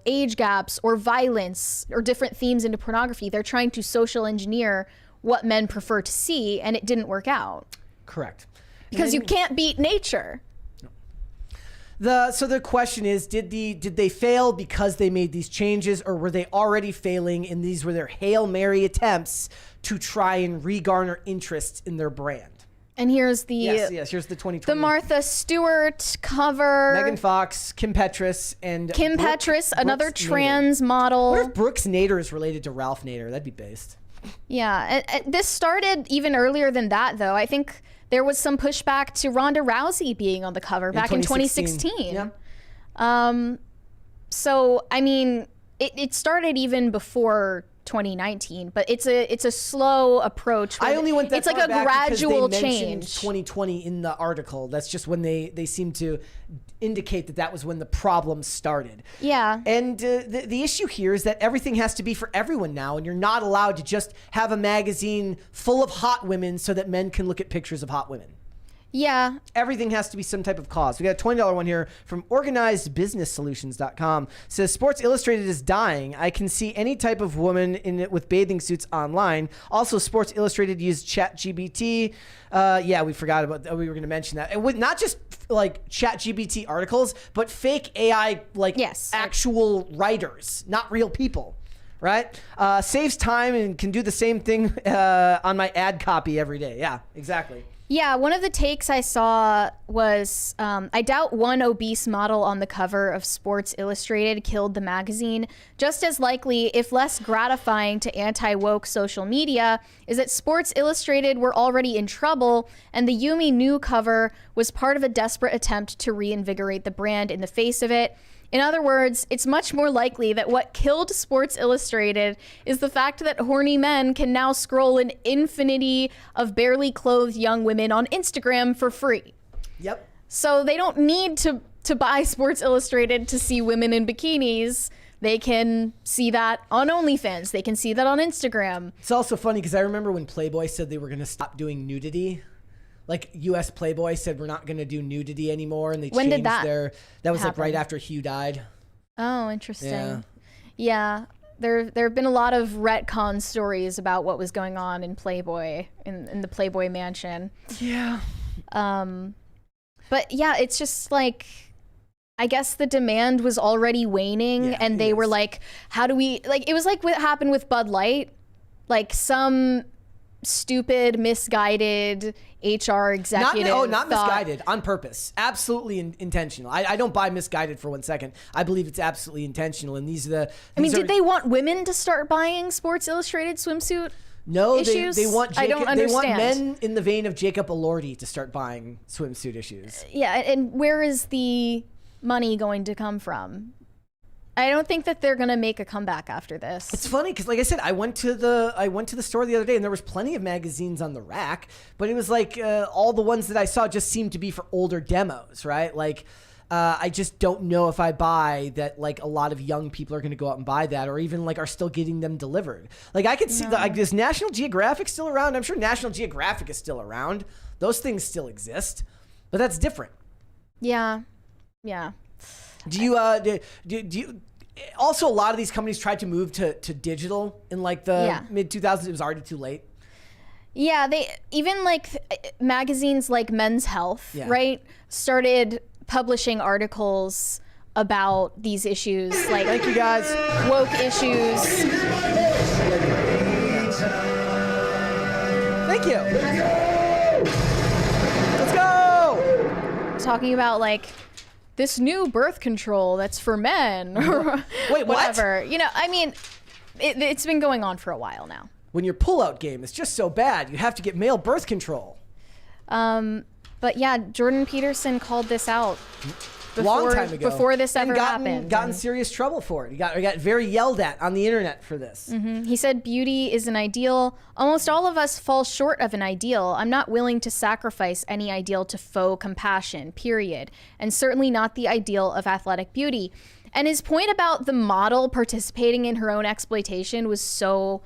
S2: age gaps or violence or different themes into pornography. They're trying to social engineer what men prefer to see, and it didn't work out.
S1: Correct.
S2: Because you can't beat nature.
S1: So the question is, did they fail because they made these changes, or were they already failing and these were their Hail Mary attempts to try and regarner interest in their brand?
S2: And here's the
S1: yes, here's the 2020.
S2: The Martha Stewart cover.
S1: Megan Fox, Kim Petras, and
S2: Petras, another
S1: Brooks
S2: trans
S1: Nader.
S2: model.
S1: What if Brooks Nader is related to Ralph Nader? That'd be based.
S2: Yeah, this started even earlier than that, though. I think there was some pushback to Ronda Rousey being on the cover back in 2016.
S1: Yeah.
S2: So I mean, it started even before 2019, but it's a slow approach.
S1: I only went that
S2: it's like
S1: far
S2: a
S1: back
S2: gradual
S1: because they mentioned
S2: change.
S1: 2020 in the article. That's just when they seem to indicate that was when the problem started.
S2: Yeah.
S1: And the issue here is that everything has to be for everyone now, and you're not allowed to just have a magazine full of hot women so that men can look at pictures of hot women.
S2: Yeah.
S1: Everything has to be some type of cause. We got a $20 one here from organizedbusinesssolutions.com. Says Sports Illustrated is dying. I can see any type of woman in it with bathing suits online. Also, Sports Illustrated used ChatGPT. Yeah, we forgot about that. We were going to mention that. And with not just like ChatGPT articles, but fake AI, actual writers, not real people. Right? Saves time and can do the same thing on my ad copy every day. Yeah, exactly.
S2: Yeah, one of the takes I saw was, I doubt one obese model on the cover of Sports Illustrated killed the magazine. Just as likely, if less gratifying to anti-woke social media, is that Sports Illustrated were already in trouble, and the Yumi New cover was part of a desperate attempt to reinvigorate the brand in the face of it. In other words, it's much more likely that what killed Sports Illustrated is the fact that horny men can now scroll an infinity of barely clothed young women on Instagram for free.
S1: Yep.
S2: So they don't need to buy Sports Illustrated to see women in bikinis. They can see that on OnlyFans. They can see that on Instagram.
S1: It's also funny because I remember when Playboy said they were going to stop doing nudity. Like US Playboy said, we're not going to do nudity anymore, and they
S2: when
S1: changed
S2: did that
S1: that was
S2: happen?
S1: like right after Hugh died.
S2: Oh, interesting. Yeah. There have been a lot of retcon stories about what was going on in Playboy, in the Playboy mansion.
S1: Yeah.
S2: But yeah, it's just like, I guess the demand was already waning, and they were like, how do we, like, it was like what happened with Bud Light. Like some stupid, misguided HR executive.
S1: Not misguided, on purpose. Absolutely intentional. I don't buy misguided for 1 second. I believe it's absolutely intentional. And these are the.
S2: Did they want women to start buying Sports Illustrated swimsuit?
S1: No,
S2: issues?
S1: they want Jacob,
S2: I don't understand.
S1: They want men in the vein of Jacob Elordi to start buying swimsuit issues.
S2: Yeah, and where is the money going to come from? I don't think that they're gonna make a comeback after this.
S1: It's funny because, like I said, I went to the store the other day and there was plenty of magazines on the rack, but it was like all the ones that I saw just seemed to be for older demos, right? Like I just don't know if I buy that. Like a lot of young people are going to go out and buy that, or even like are still getting them delivered. Like I could see is National Geographic still around? I'm sure National Geographic is still around. Those things still exist, but that's different.
S2: Yeah.
S1: Do you also, a lot of these companies tried to move to digital in like the mid 2000s. It was already too late.
S2: Yeah, they even like magazines like Men's Health, right, started publishing articles about these issues, like
S1: thank you guys,
S2: woke issues.
S1: Thank you. Let's go.
S2: Talking about like this new birth control that's for men or
S1: wait,
S2: whatever.
S1: What?
S2: You know, I mean, it's been going on for a while now.
S1: When your pullout game is just so bad, you have to get male birth control.
S2: But yeah, Jordan Peterson called this out
S1: long time ago
S2: before this ever happened.
S1: Got in serious trouble for it. He got very yelled at on the internet for this.
S2: Mm-hmm. He said beauty is an ideal. Almost all of us fall short of an ideal. I'm not willing to sacrifice any ideal to faux compassion, period. And certainly not the ideal of athletic beauty. And his point about the model participating in her own exploitation was so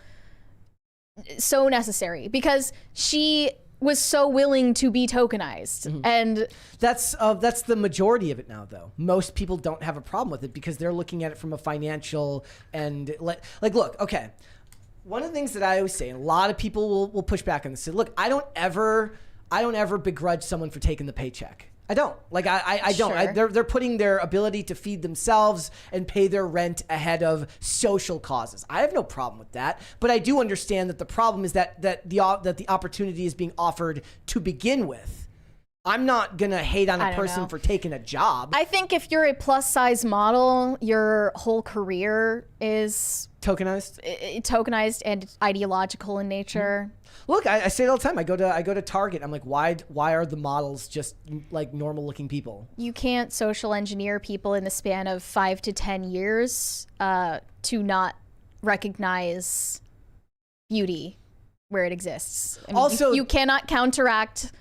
S2: so necessary because she was so willing to be tokenized. And
S1: That's the majority of it now, though. Most people don't have a problem with it because they're looking at it from a financial and like look, okay. One of the things that I always say, and a lot of people will push back on this, say, look, I don't ever begrudge someone for taking the paycheck. I don't. Like, I don't.
S2: Sure.
S1: They're putting their ability to feed themselves and pay their rent ahead of social causes. I have no problem with that. But I do understand that the problem is that the opportunity is being offered to begin with. I'm not going to hate on a person for taking a job.
S2: I think if you're a plus size model, your whole career is
S1: tokenized
S2: and ideological in nature.
S1: Look, I say it all the time. I go to Target. I'm like, why are the models just like normal looking people?
S2: You can't social engineer people in the span of 5 to 10 years to not recognize beauty where it exists. I mean,
S1: Also,
S2: you cannot counteract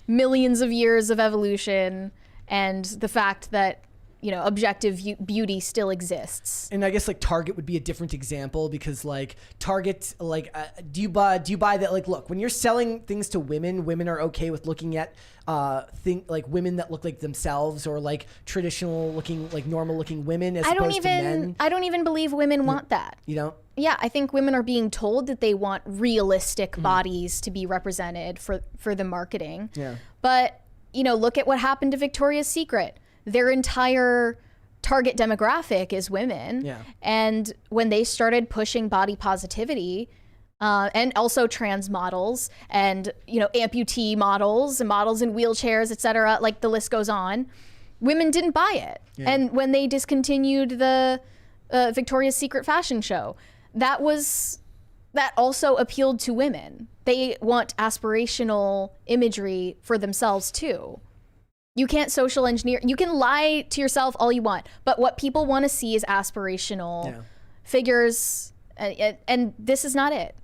S2: millions of years of evolution and the fact that objective beauty still exists.
S1: And I guess like Target would be a different example because like Target, like do you buy that? Like, look, when you're selling things to women are okay with looking at like women that look like themselves or like traditional looking, like normal looking women as opposed to men.
S2: I don't even believe women want that.
S1: You don't?
S2: Yeah, I think women are being told that they want realistic bodies to be represented for the marketing.
S1: Yeah.
S2: But, look at what happened to Victoria's Secret. Their entire target demographic is women.
S1: Yeah.
S2: And when they started pushing body positivity, and also trans models and, amputee models and models in wheelchairs, et cetera, like the list goes on, women didn't buy it.
S1: Yeah.
S2: And when they discontinued the Victoria's Secret fashion show, that also appealed to women. They want aspirational imagery for themselves too. You can't social engineer. You can lie to yourself all you want, but what people want to see is aspirational figures, and this is not it.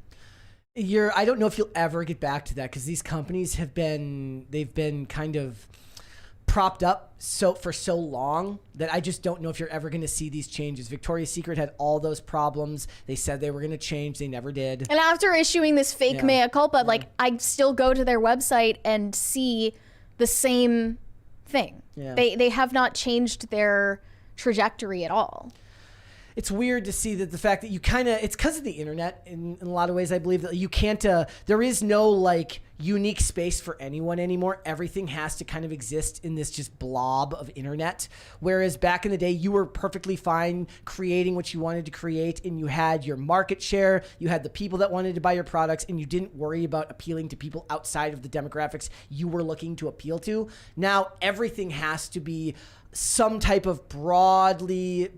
S1: I don't know if you'll ever get back to that because these companies they've been kind of propped up for so long that I just don't know if you're ever going to see these changes. Victoria's Secret had all those problems. They said they were going to change. They never did.
S2: And after issuing this fake mea culpa, like I still go to their website and see the same thing.
S1: Yeah.
S2: They have not changed their trajectory at all.
S1: It's weird to see that the fact that it's because of the internet in a lot of ways. I believe that you can't, there is no like unique space for anyone anymore. Everything has to kind of exist in this just blob of internet. Whereas back in the day, you were perfectly fine creating what you wanted to create and you had your market share, you had the people that wanted to buy your products and you didn't worry about appealing to people outside of the demographics you were looking to appeal to. Now everything has to be some type of broadly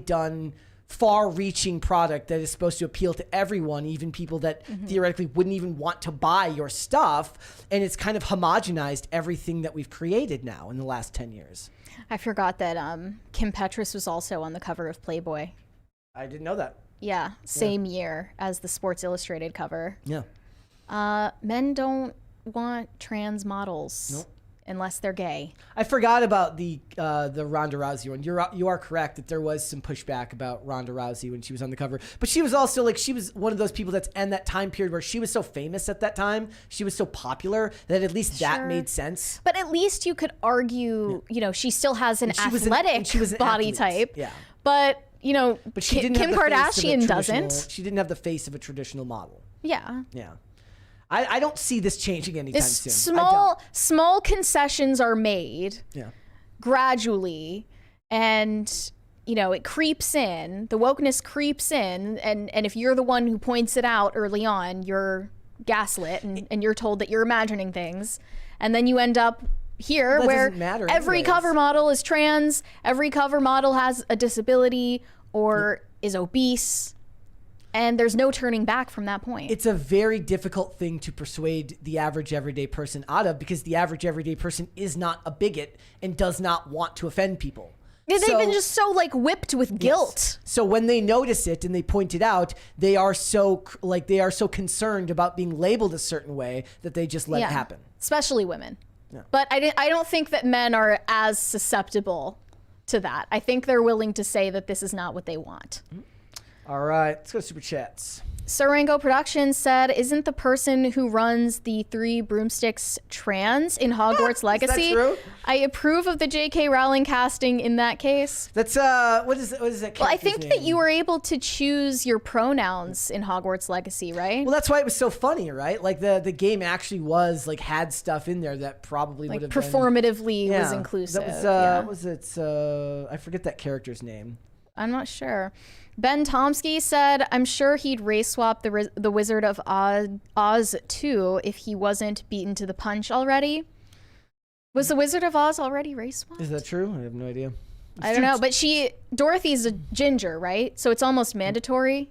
S1: done far-reaching product that is supposed to appeal to everyone, even people that theoretically wouldn't even want to buy your stuff. And it's kind of homogenized everything that we've created now in the last 10 years.
S2: I forgot that Kim Petras was also on the cover of Playboy.
S1: I didn't know that.
S2: Yeah, same year as the Sports Illustrated cover.
S1: Yeah.
S2: Men don't want trans models.
S1: Nope.
S2: Unless they're gay.
S1: I forgot about the Ronda Rousey one. You are correct that there was some pushback about Ronda Rousey when she was on the cover, but she was also like she was one of those people that's in that time period where she was so famous at that time, she was so popular that at least that made sense.
S2: But at least you could argue, she still has an athletic body type.
S1: Yeah.
S2: But
S1: but she didn't
S2: Kim
S1: have the face of a
S2: Kardashian doesn't.
S1: She didn't have the face of a traditional model.
S2: Yeah.
S1: Yeah. I don't see this changing anytime soon.
S2: Small concessions are made gradually, and it creeps in. The wokeness creeps in, and if you're the one who points it out early on, you're gaslit, and you're told that you're imagining things, and then you end up here where every cover model is trans, every cover model has a disability or is obese. And there's no turning back from that point. It's
S1: a very difficult thing to persuade the average everyday person out of because the average everyday person is not a bigot and does not want to offend people.
S2: They've been just so whipped with guilt.
S1: Yes. So when they notice it and they point it out, they are so concerned about being labeled a certain way that they just let it happen.
S2: Especially women.
S1: Yeah.
S2: But I don't think that men are as susceptible to that. I think they're willing to say that this is not what they want.
S1: All right, let's go to Superchats.
S2: Sarango Productions said, isn't the person who runs the Three Broomsticks trans in Hogwarts Legacy?
S1: Is that true?
S2: I approve of the J.K. Rowling casting in that case.
S1: That's what is that?
S2: Well, I think
S1: character's
S2: that
S1: name?
S2: you were able to choose your pronouns in Hogwarts Legacy, right?
S1: Well, that's why it was so funny, right? Like the game actually was like had stuff in there that probably
S2: like
S1: would have
S2: performative
S1: been,
S2: was inclusive.
S1: That was
S2: yeah.
S1: what was it? I forget that character's name.
S2: I'm not sure. Ben Tomsky said, I'm sure he'd race swap the Wizard of Oz too if he wasn't beaten to the punch already. Was the Wizard of Oz already race swapped?
S1: Is that true? I have no idea.
S2: I don't know, but Dorothy's a ginger, right? So it's almost mandatory.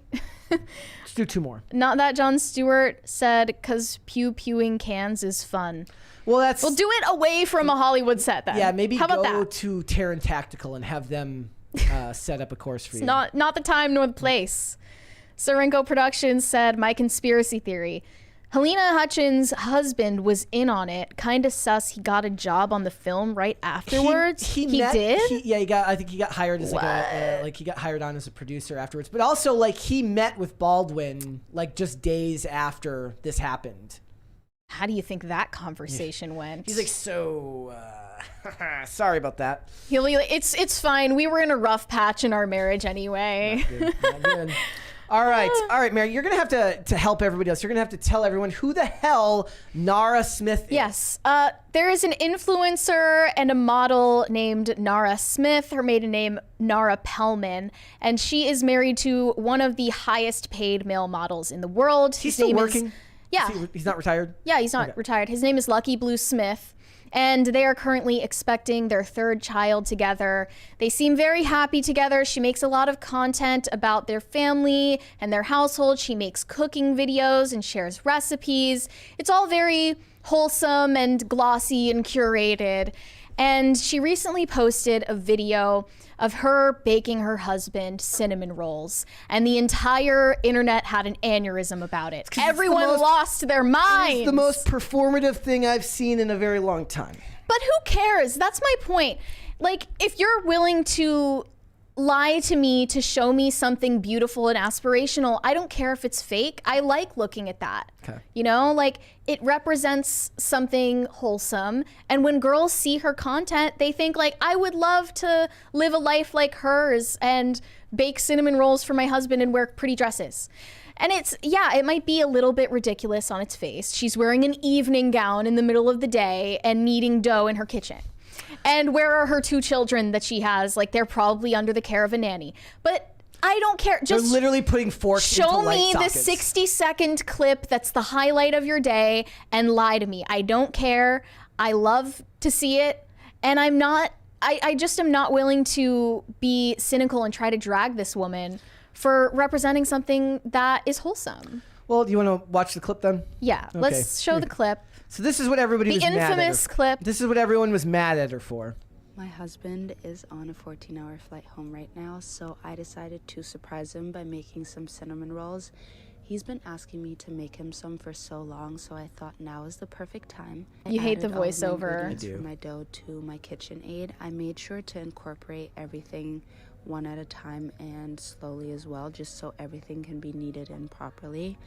S1: Let's do 2 more.
S2: Not that Jon Stewart said, cause pew-pewing cans is fun.
S1: Well,
S2: We'll do it away from a Hollywood set then.
S1: Yeah, maybe
S2: How about
S1: go
S2: that?
S1: to Terran Tactical and have them set up a course for you.
S2: Not the time nor the place. Sarenko Productions said, my conspiracy theory. Helena Hutchins' husband was in on it. Kind of sus he got a job on the film right afterwards.
S1: He
S2: did?
S1: I think he got hired as he got hired on as a producer afterwards. But also like he met with Baldwin like just days after this happened.
S2: How do you think that conversation went?
S1: He's like, so sorry about that.
S2: He'll be like, it's fine. We were in a rough patch in our marriage anyway.
S1: Not good. All right, Mary, you're gonna have to help everybody else. You're gonna have to tell everyone who the hell Nara Smith is.
S2: Yes, there is an influencer and a model named Nara Smith. Her maiden name Nara Pellman, and she is married to one of the highest paid male models in the world.
S1: He's still working.
S2: Yeah,
S1: He's not retired.
S2: Yeah, he's not retired. His name is Lucky Blue Smith. And they are currently expecting their 3rd child together. They seem very happy together. She makes a lot of content about their family and their household. She makes cooking videos and shares recipes. It's all very wholesome and glossy and curated. And she recently posted a video of her baking her husband cinnamon rolls. And the entire internet had an aneurysm about it. Everyone lost their minds.
S1: It's the most performative thing I've seen in a very long time.
S2: But who cares? That's my point. Like, if you're willing to lie to me to show me something beautiful and aspirational, I don't care if it's fake. I like looking at that.
S1: Okay.
S2: You know, like it represents something wholesome. And when girls see her content, they think like, I would love to live a life like hers and bake cinnamon rolls for my husband and wear pretty dresses. And it might be a little bit ridiculous on its face. She's wearing an evening gown in the middle of the day and kneading dough in her kitchen. And where are her 2 children that she has? Like, they're probably under the care of a nanny. But I don't care. Just
S1: they're literally putting forks into
S2: show
S1: light
S2: me the
S1: sockets.
S2: 60-second clip that's the highlight of your day and lie to me. I don't care. I love to see it. And I just am not willing to be cynical and try to drag this woman for representing something that is wholesome.
S1: Well, do you want to watch the clip then?
S2: Yeah,
S1: Okay.
S2: let's show the clip.
S1: So this is what everybody was mad at her.
S2: The infamous clip.
S1: This is what everyone was mad at her for.
S5: My husband is on a 14-hour flight home right now, so I decided to surprise him by making some cinnamon rolls. He's been asking me to make him some for so long, so I thought now is the perfect time.
S2: You hate the
S5: added all of my
S2: voiceover.
S5: ingredients
S1: I do.
S5: for my dough to my KitchenAid. I made sure to incorporate everything one at a time and slowly as well, just so everything can be kneaded in properly.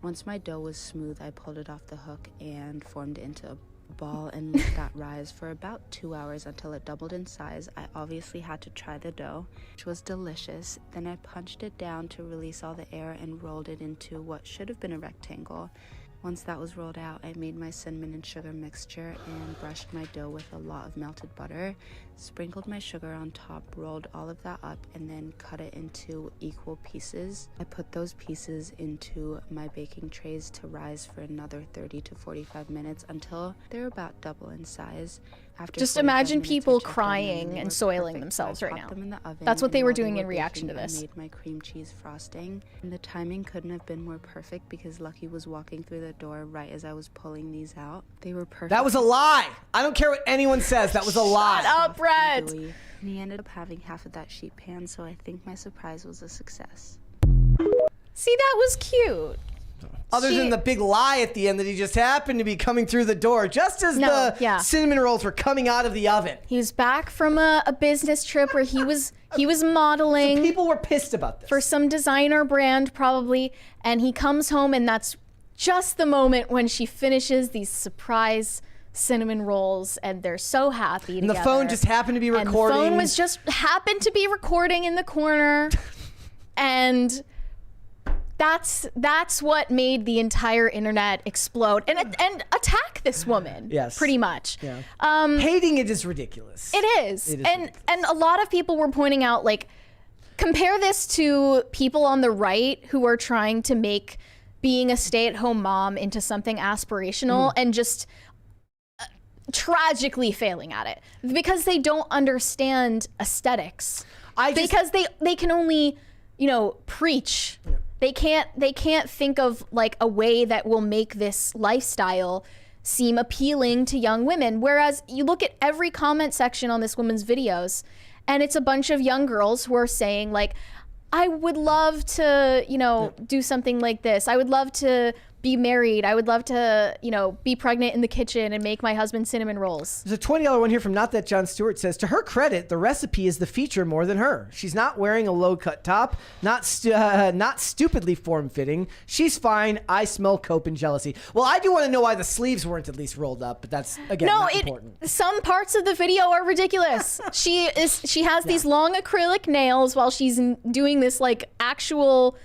S5: Once my dough was smooth, I pulled it off the hook and formed it into a ball and let that rise for about 2 hours until it doubled in size. I obviously had to try the dough, which was delicious. Then I punched it down to release all the air and rolled it into what should have been a rectangle. Once that was rolled out, I made my cinnamon and sugar mixture and brushed my dough with a lot of melted butter, sprinkled my sugar on top, rolled all of that up, and then cut it into equal pieces. I put those pieces into my baking trays to rise for another 30 to 45 minutes until they're about double in size. After
S2: Just
S5: 45
S2: imagine
S5: minutes, I
S2: people
S5: checked them
S2: crying
S5: and they
S2: and
S5: were
S2: soiling
S5: perfect.
S2: themselves
S5: So I
S2: right
S5: popped
S2: now.
S5: them in the oven,
S2: That's what they
S5: and
S2: were
S5: while
S2: doing in
S5: were
S2: reaction to
S5: baking,
S2: this.
S5: I made my cream cheese frosting, and the timing couldn't have been more perfect because Lucky was walking through the door right as I was pulling these out. They were perfect.
S1: That was a lie. I don't care what anyone says. That was a lie.
S2: Shut up, Brett.
S5: And he ended up having half of that sheet pan, so I think my surprise was a success.
S2: See, that was cute.
S1: Other than the big lie at the end that he just happened to be coming through the door just as the cinnamon rolls were coming out of the oven.
S2: He was back from a business trip where he was modeling.
S1: So people were pissed about this.
S2: For some designer brand probably, and he comes home and that's just the moment when she finishes these surprise cinnamon rolls and they're so happy
S1: and
S2: together.
S1: The phone just happened to be recording.
S2: And the phone was just happened to be recording in the corner. And that's what made the entire internet explode and attack this woman.
S1: Yes,
S2: pretty much.
S1: Yeah. Hating it is ridiculous.
S2: It is and a lot of people were pointing out, like, compare this to people on the right who are trying to make being a stay-at-home mom into something aspirational and just tragically failing at it because they don't understand aesthetics. Because they can only, preach. Yeah. They can't think of like a way that will make this lifestyle seem appealing to young women. Whereas you look at every comment section on this woman's videos and it's a bunch of young girls who are saying like, I would love to, do something like this. I would love to be married. I would love to, be pregnant in the kitchen and make my husband cinnamon rolls.
S1: There's a $20 one here from Not That John Stewart says, to her credit, the recipe is the feature more than her. She's not wearing a low-cut top, not stupidly form-fitting. She's fine. I smell cope and jealousy. Well, I do want to know why the sleeves weren't at least rolled up, but that's, again, not important.
S2: Some parts of the video are ridiculous. She has these long acrylic nails while she's doing this, like, actual...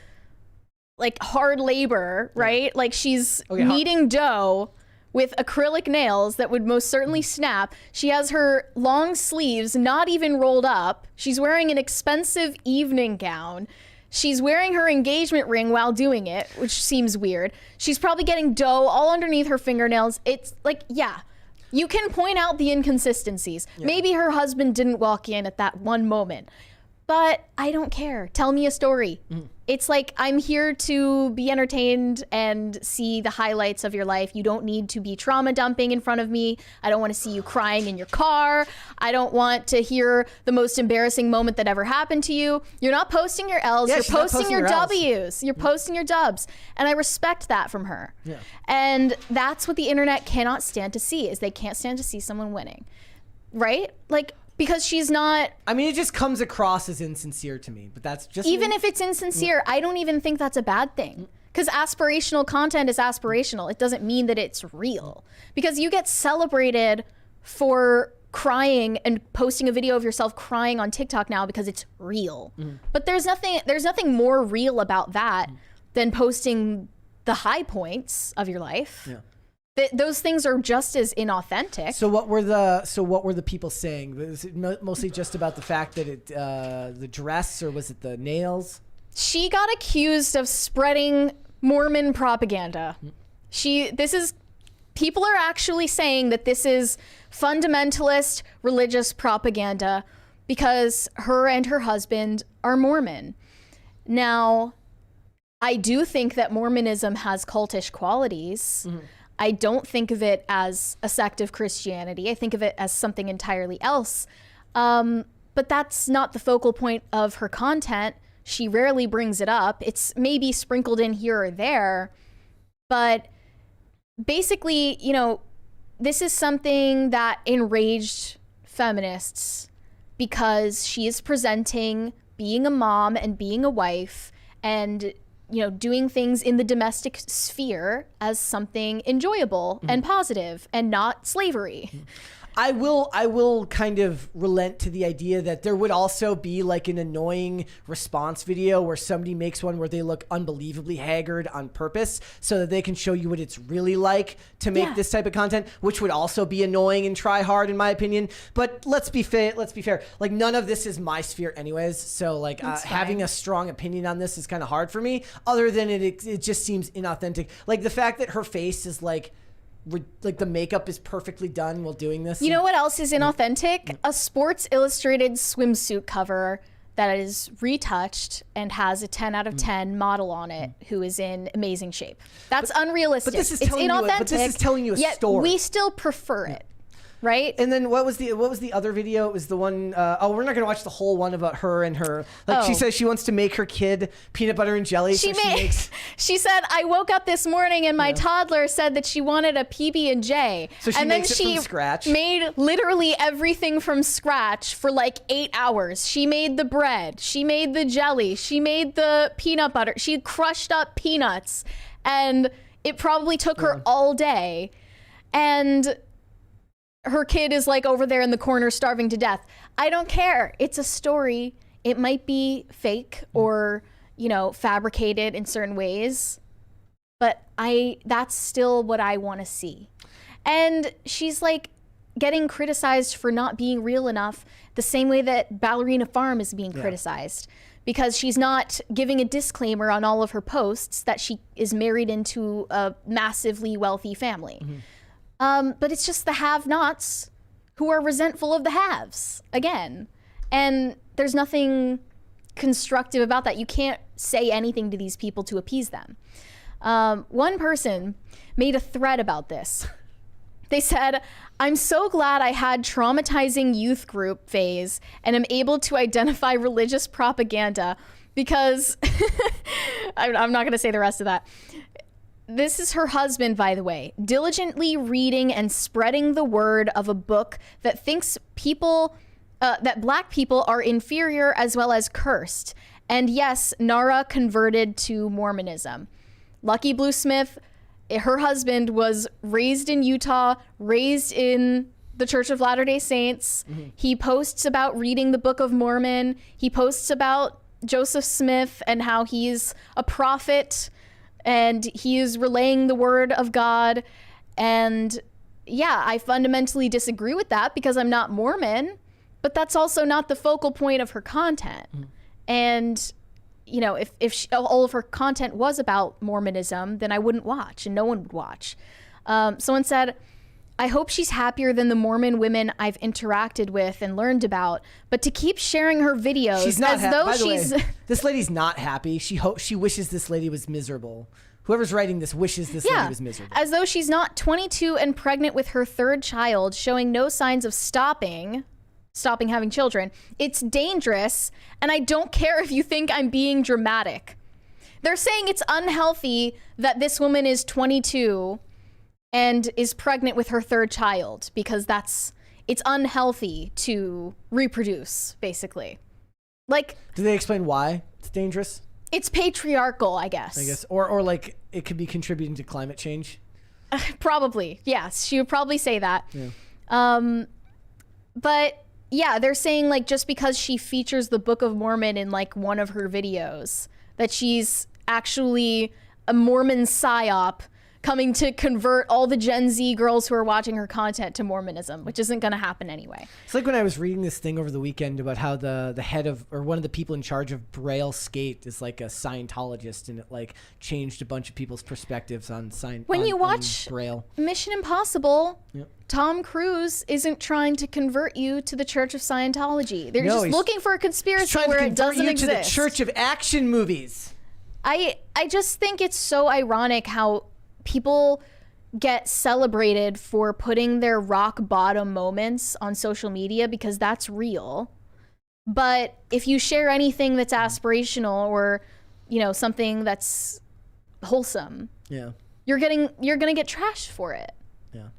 S2: like hard labor, right? Like she's kneading dough with acrylic nails that would most certainly snap. She has her long sleeves not even rolled up. She's wearing an expensive evening gown. She's wearing her engagement ring while doing it, which seems weird. She's probably getting dough all underneath her fingernails. It's like, you can point out the inconsistencies. Yeah. Maybe her husband didn't walk in at that one moment. But I don't care. Tell me a story. It's like, I'm here to be entertained and see the highlights of your life. You don't need to be trauma dumping in front of me. I don't want to see you crying in your car. I don't want to hear the most embarrassing moment that ever happened to you. You're not posting your L's. You're posting your W's. You're posting your dubs. And I respect that from her. Yeah. And that's what the internet cannot stand to see, is they can't stand to see someone winning. Right? Like... because she's not...
S1: I mean, it just comes across as insincere to me, but that's just...
S2: even if it's insincere, I don't even think that's a bad thing. Because aspirational content is aspirational. It doesn't mean that it's real. Because you get celebrated for crying and posting a video of yourself crying on TikTok now because it's real. But there's nothing more real about that than posting the high points of your life. Yeah. Those things are just as inauthentic.
S1: So what were the people saying? Was it mostly just about the fact that the dress, or was it the nails?
S2: She got accused of spreading Mormon propaganda. People are actually saying that this is fundamentalist religious propaganda because her and her husband are Mormon. Now, I do think that Mormonism has cultish qualities. I don't think of it as a sect of Christianity. I think of it as something entirely else. But that's not the focal point of her content. She rarely brings it up. It's maybe sprinkled in here or there. But basically, this is something that enraged feminists because she is presenting being a mom and being a wife and doing things in the domestic sphere as something enjoyable and positive and not slavery.
S1: I will kind of relent to the idea that there would also be like an annoying response video where somebody makes one where they look unbelievably haggard on purpose so that they can show you what it's really like to make this type of content, which would also be annoying and try hard in my opinion. But let's be fair. Like, none of this is my sphere anyways. So like having a strong opinion on this is kind of hard for me, other than it just seems inauthentic. Like the fact that her face is like the makeup is perfectly done while doing this.
S2: You know what else is inauthentic? A Sports Illustrated swimsuit cover that is retouched and has a 10 out of 10 model on it who is in amazing shape. That's unrealistic.
S1: But this is telling you a story.
S2: Yet we still prefer it. right?
S1: And then what was the other video? It was the one, we're not gonna watch the whole one about her and her, she says she wants to make her kid peanut butter and jelly.
S2: She said, I woke up this morning and my toddler said that she wanted a PB&J.
S1: So she
S2: and
S1: makes
S2: then
S1: it from scratch.
S2: Made literally everything from scratch for like 8 hours. She made the bread, she made the jelly, she made the peanut butter, she crushed up peanuts, and it probably took her all day. And her kid is like over there in the corner starving to death. I don't care. It's a story. It might be fake or, fabricated in certain ways, but that's still what I want to see. And she's like getting criticized for not being real enough, the same way that Ballerina Farm is being criticized, because she's not giving a disclaimer on all of her posts that she is married into a massively wealthy family. But it's just the have-nots who are resentful of the haves again. And there's nothing constructive about that. You can't say anything to these people to appease them. One person made a thread about this. They said, I'm so glad I had traumatizing youth group phase and am able to identify religious propaganda because I'm not going to say the rest of that. This is her husband, by the way, diligently reading and spreading the word of a book that thinks that black people are inferior as well as cursed. And yes, Nara converted to Mormonism. Lucky Bluesmith, her husband, was raised in Utah, raised in the Church of Latter-day Saints. He posts about reading the Book of Mormon. He posts about Joseph Smith and how he's a prophet and he is relaying the word of God. And yeah, I fundamentally disagree with that because I'm not Mormon, but that's also not the focal point of her content. And, if all of her content was about Mormonism, then I wouldn't watch and no one would watch. Someone said, I hope she's happier than the Mormon women I've interacted with and learned about, but to keep sharing her videos
S1: she's not
S2: as though she's...
S1: This lady's not happy. She wishes this lady was miserable. Whoever's writing this wishes this lady was miserable.
S2: As though she's not 22 and pregnant with her third child, showing no signs of stopping having children. It's dangerous, and I don't care if you think I'm being dramatic. They're saying it's unhealthy that this woman is 22 and is pregnant with her third child because it's unhealthy to reproduce, basically. Like,
S1: do they explain why it's dangerous?
S2: It's patriarchal, I guess.
S1: Or like it could be contributing to climate change.
S2: Probably, yes. She would probably say that. Yeah. But yeah, they're saying like just because she features the Book of Mormon in like one of her videos, that she's actually a Mormon psyop coming to convert all the Gen Z girls who are watching her content to Mormonism, which isn't going to happen anyway.
S1: It's like when I was reading this thing over the weekend about how the head of, or one of the people in charge of Braille Skate is like a Scientologist, and it like changed a bunch of people's perspectives on
S2: When you watch
S1: Braille.
S2: Mission Impossible, Tom Cruise isn't trying to convert you to the Church of Scientology. They're just looking for a conspiracy where it doesn't exist.
S1: To the Church of Action Movies.
S2: I just think it's so ironic how people get celebrated for putting their rock bottom moments on social media because that's real. But if you share anything that's aspirational or, something that's wholesome, you're going to get trashed for it.
S1: Yeah.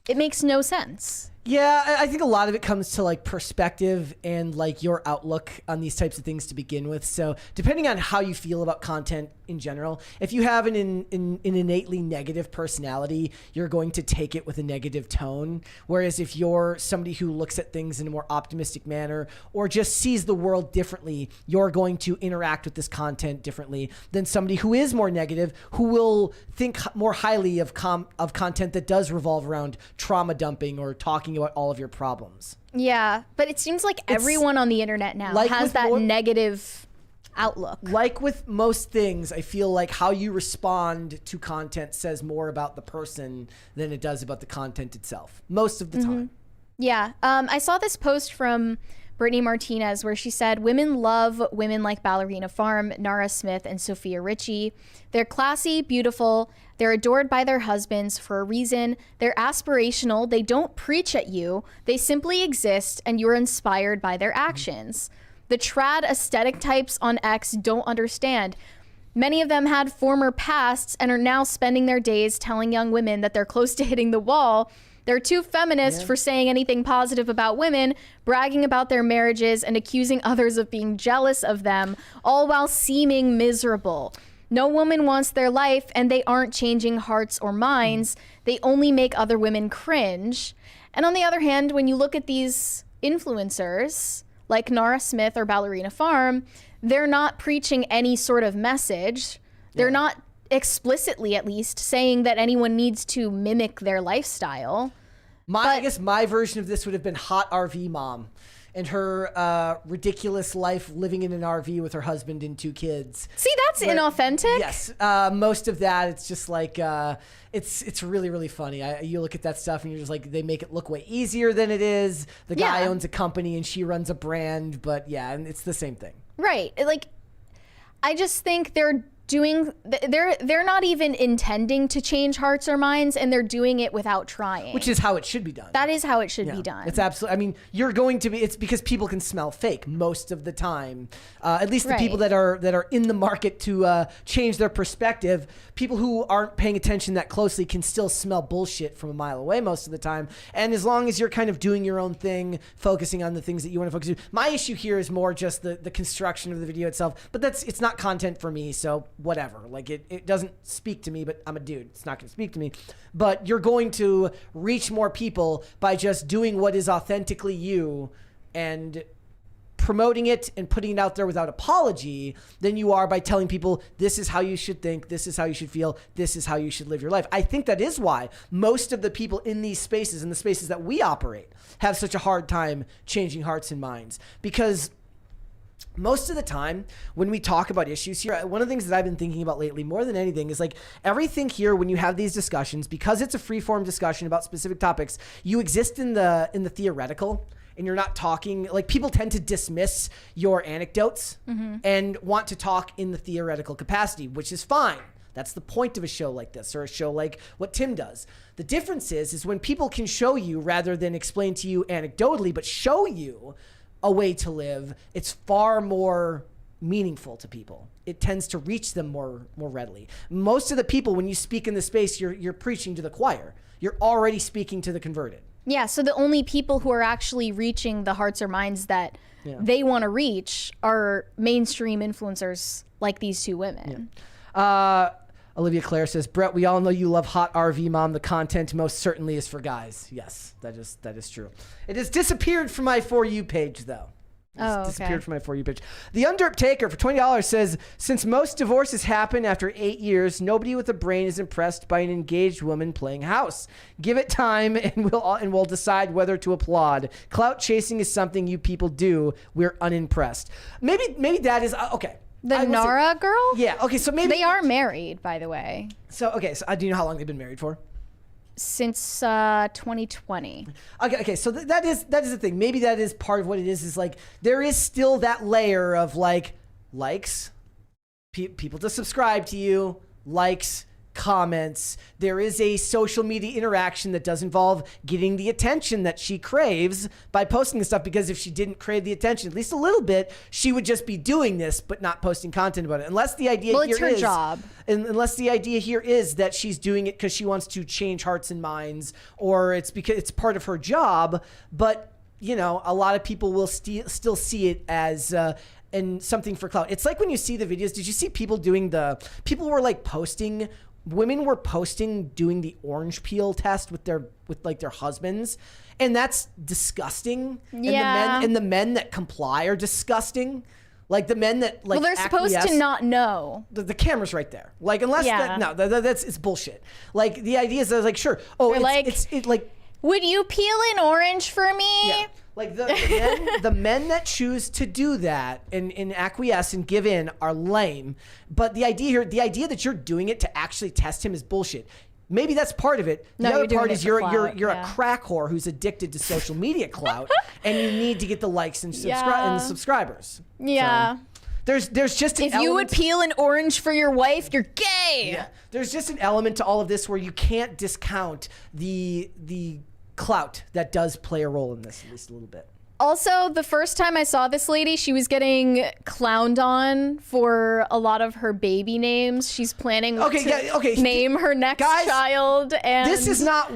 S2: It makes no sense.
S1: Yeah, I think a lot of it comes to like perspective and like your outlook on these types of things to begin with. So depending on how you feel about content in general, if you have an innately negative personality, you're going to take it with a negative tone. Whereas if you're somebody who looks at things in a more optimistic manner or just sees the world differently, you're going to interact with this content differently than somebody who is more negative, who will think more highly of content that does revolve around trauma dumping or talking about all of your problems.
S2: Yeah, but it seems like everyone on the internet now has that negative outlook.
S1: Like with most things, I feel like how you respond to content says more about the person than it does about the content itself, most of the time.
S2: Yeah. I saw this post from Brittany Martinez, where she said, women love women like Ballerina Farm, Nara Smith, and Sophia Richie. They're classy, beautiful. They're adored by their husbands for a reason. They're aspirational. They don't preach at you. They simply exist, and you're inspired by their actions. The trad aesthetic types on X don't understand. Many of them had former pasts and are now spending their days telling young women that they're close to hitting the wall. They're too feminist for saying anything positive about women, bragging about their marriages and accusing others of being jealous of them, all while seeming miserable. No woman wants their life, and they aren't changing hearts or minds. They only make other women cringe. And on the other hand, when you look at these influencers like Nara Smith or Ballerina Farm, they're not preaching any sort of message. They're not explicitly, at least, saying that anyone needs to mimic their lifestyle.
S1: I guess my version of this would have been Hot RV Mom and her ridiculous life living in an RV with her husband and 2 kids.
S2: See, that's inauthentic.
S1: Yes. Most of that, it's just like, it's really, really funny. You look at that stuff and you're just like, they make it look way easier than it is. The guy owns a company and she runs a brand, but yeah, and it's the same thing.
S2: Right. Like, I just think they're not even intending to change hearts or minds, and they're doing it without trying.
S1: Which is how it should be done.
S2: That is how it should be done.
S1: It's absolutely, I mean, you're going to be, it's because people can smell fake most of the time. At least the people that are in the market to change their perspective. People who aren't paying attention that closely can still smell bullshit from a mile away most of the time. And as long as you're kind of doing your own thing, focusing on the things that you want to focus on. My issue here is more just the construction of the video itself, but it's not content for me, so whatever. Like it doesn't speak to me, but I'm a dude. It's not going to speak to me. But you're going to reach more people by just doing what is authentically you and promoting it and putting it out there without apology than you are by telling people this is how you should think, this is how you should feel, this is how you should live your life. I think that is why most of the people in these spaces, in the spaces that we operate, have such a hard time changing hearts and minds. Because most of the time when we talk about issues here, one of the things that I've been thinking about lately more than anything is like everything here, when you have these discussions, because it's a free-form discussion about specific topics, you exist in the theoretical. And you're not talking, like people tend to dismiss your anecdotes and want to talk in the theoretical capacity, which is fine. That's the point of a show like this, or a show like what Tim does. The difference is when people can show you rather than explain to you anecdotally, but show you a way to live, it's far more meaningful to people. It tends to reach them more readily. Most of the people, when you speak in the space, you're preaching to the choir. You're already speaking to the converted.
S2: Yeah, so the only people who are actually reaching the hearts or minds that they want to reach are mainstream influencers like these 2 women.
S1: Olivia Claire says, Brett, we all know you love Hot RV Mom. The content most certainly is for guys. Yes, that is true. It has disappeared from my For You page, though. Disappeared from my For You page. The Underp Taker for $20 says, since most divorces happen after 8 years, nobody with a brain is impressed by an engaged woman playing house. Give it time and we'll decide whether to applaud. Clout chasing is something you people do. We're unimpressed. Maybe that is okay.
S2: The Nara girl?
S1: Yeah. Okay. So maybe
S2: they are married, by the way.
S1: So do you know how long they've been married for?
S2: Since 2020.
S1: Okay, so that is the thing. Maybe that is part of what it is like there is still that layer of like likes, people to subscribe to you, likes, comments. There is a social media interaction that does involve getting the attention that she craves by posting this stuff, because if she didn't crave the attention at least a little bit, she would just be doing this but not posting content about it. Unless the idea
S2: it's her job.
S1: Unless the idea here is that she's doing it because she wants to change hearts and minds, or it's because it's part of her job. But you know, a lot of people will still see it as and something for clout. It's like when you see the videos. Did you see people were like posting? Women were posting doing the orange peel test with their husbands, and that's disgusting.
S2: Yeah.
S1: And the men that comply are disgusting. Like the men that like.
S2: Well, they're supposed to not know.
S1: The camera's right there. Like unless that's it's bullshit. Like the idea is like sure. Oh, it's like.
S2: Would you peel an orange for me?
S1: Yeah. Like the men that choose to do that and acquiesce and give in are lame. But the idea that you're doing it to actually test him is bullshit. Maybe that's part of it. The
S2: No,
S1: other
S2: you're doing
S1: part
S2: it
S1: is
S2: for
S1: you're
S2: clout,
S1: a
S2: yeah.
S1: crack whore who's addicted to social media clout, and you need to get the likes and,
S2: Yeah.
S1: and the subscribers.
S2: Yeah.
S1: So, there's just an
S2: If you would
S1: element-
S2: peel an orange for your wife, you're gay.
S1: Yeah. There's just an element to all of this where you can't discount the clout that does play a role in this, at least a little bit.
S2: Also, the first time I saw this lady, she was getting clowned on for a lot of her baby names. She's planning to name her next
S1: Guys,
S2: child. And
S1: This is not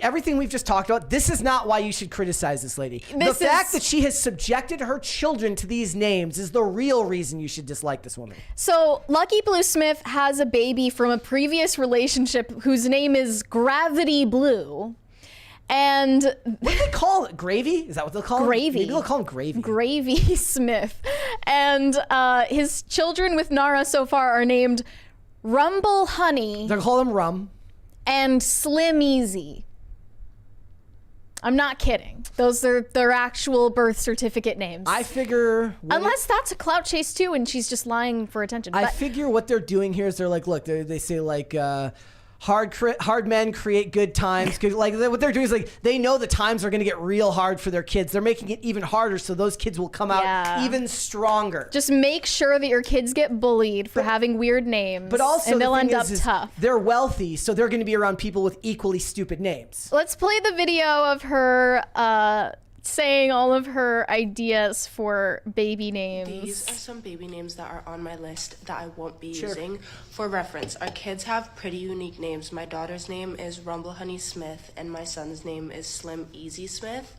S1: everything we've just talked about. This is not why you should criticize this lady. The
S2: This
S1: fact
S2: is-
S1: that she has subjected her children to these names is the real reason you should dislike this woman.
S2: So Lucky Blue Smith has a baby from a previous relationship whose name is Gravity Blue. And
S1: What do they call it? Gravy? Is that what they'll call
S2: Gravy.
S1: it? Maybe they'll call him Gravy.
S2: Gravy Smith. And his children with Nara so far are named Rumble Honey
S1: They'll call him Rum.
S2: and Slim Easy. I'm not kidding. Those are their actual birth certificate names.
S1: I figure...
S2: Unless that's a clout chase too and she's just lying for attention.
S1: I
S2: But
S1: figure what they're doing here is they're like, look, they say like... hard men create good times. 'Cause, like, what they're doing is like they know the times are going to get real hard for their kids. They're making it even harder so those kids will come out
S2: Yeah.
S1: even stronger.
S2: just make sure that your kids get bullied for having weird names.
S1: But also,
S2: and
S1: the
S2: they'll
S1: thing
S2: end up
S1: is
S2: tough.
S1: they're wealthy, so they're going to be around people with equally stupid names.
S2: Let's play the video of her saying all of her ideas for baby names.
S6: These are some baby names that are on my list that I won't be using. For reference, our kids have pretty unique names. My daughter's name is Rumble Honey Smith, and my son's name is Slim Easy Smith.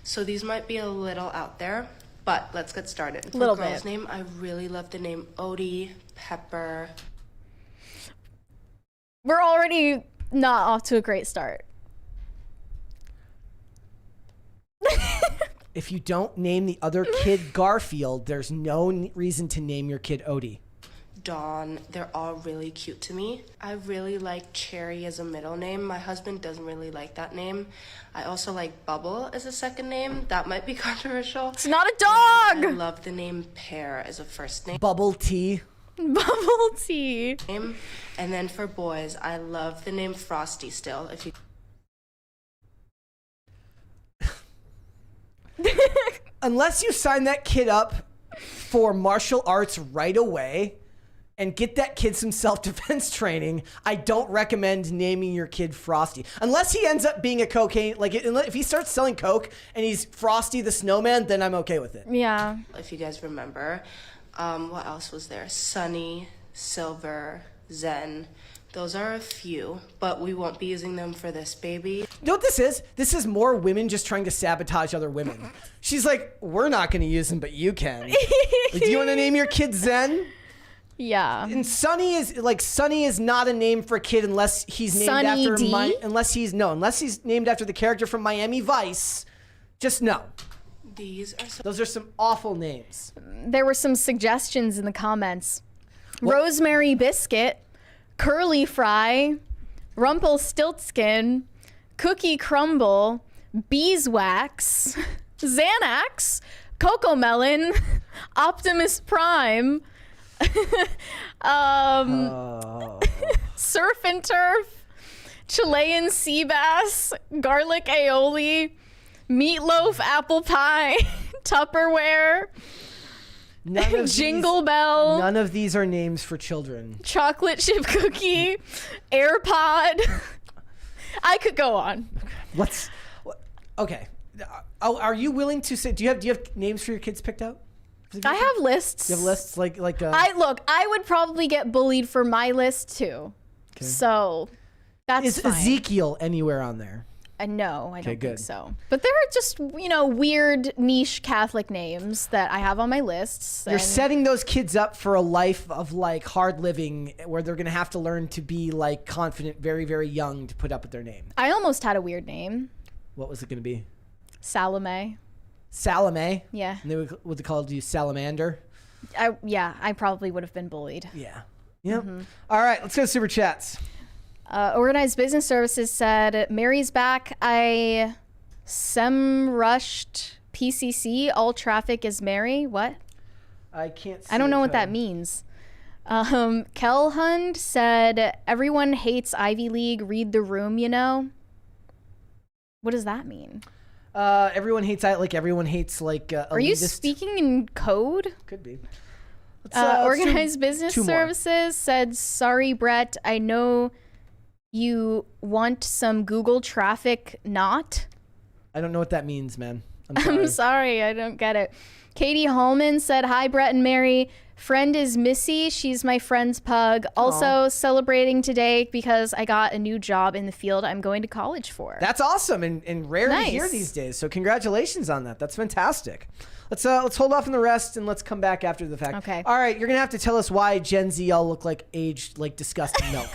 S6: So these might be a little out there, but let's get started. For
S2: Little
S6: girl's
S2: bit.
S6: name, I really love the name Odie, Pepper.
S2: We're already not off to a great start.
S1: If you don't name the other kid Garfield, there's no reason to name your kid Odie.
S6: Dawn, they're all really cute to me. I really like Cherry as a middle name. My husband doesn't really like that name. I also like Bubble as a second name. That might be controversial.
S2: It's not a
S6: I
S2: dog!
S6: love the name Pear as a first name.
S1: Bubble tea.
S2: Bubble tea.
S6: And then for boys, I love the name Frosty still. If you
S1: Unless you sign that kid up for martial arts right away and get that kid some self-defense training, I don't recommend naming your kid Frosty. Unless he ends up being a cocaine, like if he starts selling coke and he's Frosty the Snowman, then I'm okay with it.
S2: Yeah.
S6: guys remember, what else was there? Sunny, Silver, Zen. Those are a few, but we won't be using them for this baby.
S1: You know what this is? This is more women just trying to sabotage other women. She's like, we're not going to use them, but you can. Like, do you want to name your kid Zen?
S2: Yeah.
S1: And Sunny is not a name for a kid unless he's named
S2: Sunny
S1: after
S2: D?
S1: unless he's named after the character from Miami Vice. Just no.
S6: These are some
S1: Those are some awful names.
S2: There were some suggestions in the comments. Rosemary Biscuit, Curly Fry, Rumpelstiltskin, Cookie Crumble, Beeswax, Xanax, Cocoa Melon, Optimus Prime, Surf and Turf, Chilean Sea Bass, Garlic Aioli, Meatloaf Apple Pie, Tupperware,
S1: None of
S2: Jingle Bell,
S1: None of these are names for children.
S2: Chocolate Chip Cookie, AirPod. I could go on.
S1: Okay. Are you willing to say? Do you have names for your kids picked out?
S2: I have lists.
S1: You have lists like
S2: I would probably get bullied for my list too. So that's
S1: is
S2: fine.
S1: Ezekiel anywhere on there?
S2: No, I don't
S1: good.
S2: think so. But there are just, weird niche Catholic names that I have on my lists.
S1: You're
S2: and
S1: setting those kids up for a life of like hard living where they're going to have to learn to be like confident very, very young to put up with their name.
S2: I almost had a weird name.
S1: What was it going to be?
S2: Salome.
S1: Salome?
S2: Yeah.
S1: And they would call you Salamander?
S2: I probably would have been bullied.
S1: Yeah. Yep. All right, let's go to Super Chats.
S2: Organized Business Services said, Mary's back. I rushed PCC. All traffic is Mary. What?
S1: I can't see
S2: I don't know
S1: it,
S2: what that means. Kelhund said, everyone hates Ivy League. Read the room, you know? What does that mean?
S1: Everyone hates everyone hates
S2: Are you speaking in code?
S1: Could be.
S2: Organized Business Services said, sorry, Brett. I know you want some Google traffic, not.
S1: I don't know what that means, man.
S2: I'm sorry. I don't get it. Katie Hallman said, hi, Brett and Mary. Friend is Missy. She's my friend's pug. Also celebrating today because I got a new job in the field I'm going to college for.
S1: That's awesome and rare to hear these days. So congratulations on that. That's fantastic. Let's hold off on the rest and let's come back after the fact.
S2: Okay.
S1: All right, you're gonna have to tell us why Gen Z all look like aged, like disgusting milk.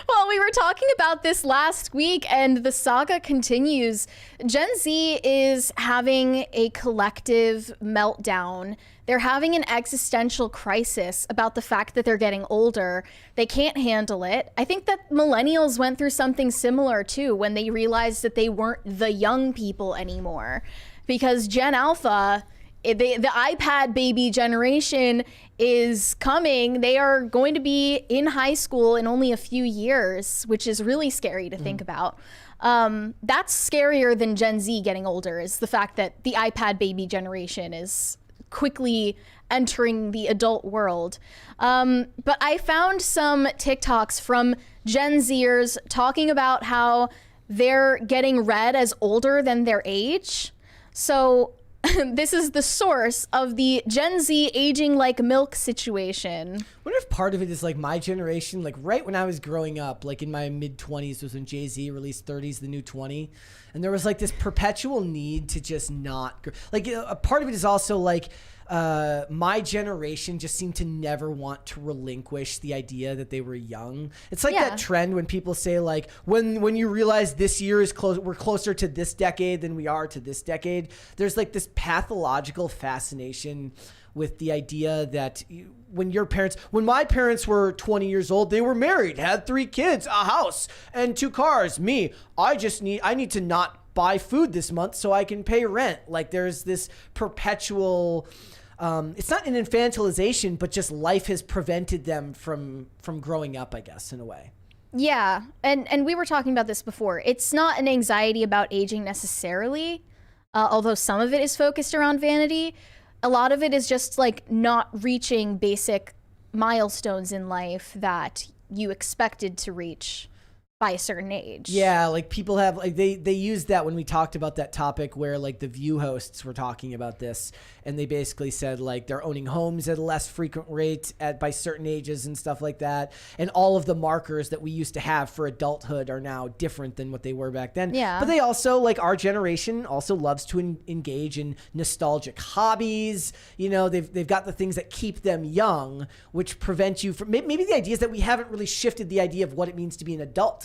S2: Well, we were talking about this last week and the saga continues. Gen Z is having a collective meltdown. They're having an existential crisis about the fact that they're getting older. They can't handle it. I think that millennials went through something similar too when they realized that they weren't the young people anymore. Because Gen Alpha, the iPad baby generation is coming. They are going to be in high school in only a few years, which is really scary to think about. That's scarier than Gen Z getting older, is the fact that the iPad baby generation is quickly entering the adult world. But I found some TikToks from Gen Zers talking about how they're getting read as older than their age. So this is the source of the Gen Z aging like milk situation.
S1: I wonder if part of it is like my generation, like right when I was growing up, like in my mid-20s was when Jay-Z released 30's the New 20. And there was like this perpetual need to just not, like a part of it is also like, my generation just seemed to never want to relinquish the idea that they were young. It's like that trend when people say like, when you realize this year is we're closer to this decade than we are to this decade. There's like this pathological fascination with the idea that when my parents were 20 years old, they were married, had 3 kids, a house, and 2 cars. Me, I need to not buy food this month so I can pay rent. Like there's this perpetual, it's not an infantilization, but just life has prevented them from growing up, I guess, in a way.
S2: Yeah, and we were talking about this before. It's not an anxiety about aging necessarily, although some of it is focused around vanity. A lot of it is just like not reaching basic milestones in life that you expected to reach by a certain age.
S1: Yeah, like people have like they used that when we talked about that topic where like the View hosts were talking about this, and they basically said like they're owning homes at a less frequent rate by certain ages and stuff like that, and all of the markers that we used to have for adulthood are now different than what they were back then.
S2: Yeah. But
S1: they also, like our generation, also loves to engage in nostalgic hobbies. You know, they've got the things that keep them young, which prevent you from maybe the idea is that we haven't really shifted the idea of what it means to be an adult.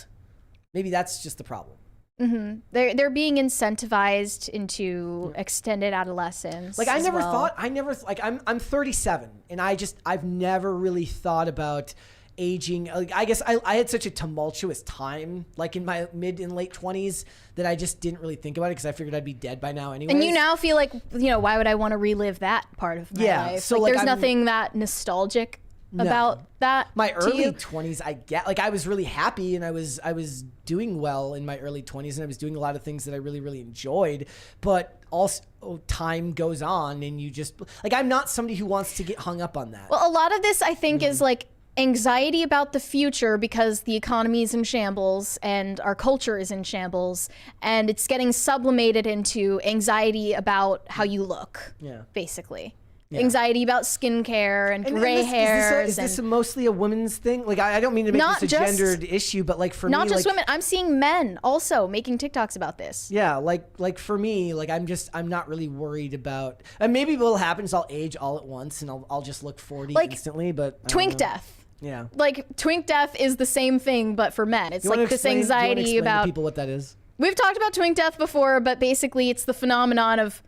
S1: Maybe that's just the problem.
S2: Mm-hmm. They're being incentivized into extended adolescence.
S1: Like I'm 37 and I've never really thought about aging. Like I guess I had such a tumultuous time, like in my mid and late 20s, that I just didn't really think about it because I figured I'd be dead by now anyway.
S2: And you now feel like, why would I want to relive that part of my life?
S1: So
S2: like there's nothing that nostalgic about that.
S1: My early 20s, I get like I was really happy and I was doing well in my early 20s and I was doing a lot of things that I really, really enjoyed. But also time goes on and you just like, I'm not somebody who wants to get hung up on that.
S2: Well, a lot of this I think is like anxiety about the future because the economy is in shambles and our culture is in shambles, and it's getting sublimated into anxiety about how you look. Basically. Yeah. Anxiety about skincare and gray hair.
S1: Is this mostly a women's thing? Like, I don't mean to make this a gendered issue, but like for me,
S2: not just women. I'm seeing men also making TikToks about this.
S1: Yeah, like for me, like I'm not really worried about. And maybe what will happen is I'll age all at once and I'll just look 40 instantly. But
S2: twink death.
S1: Yeah.
S2: Like twink death is the same thing, but for men. It's like this anxiety about
S1: to people what that is.
S2: We've talked about twink death before, but basically it's the phenomenon of,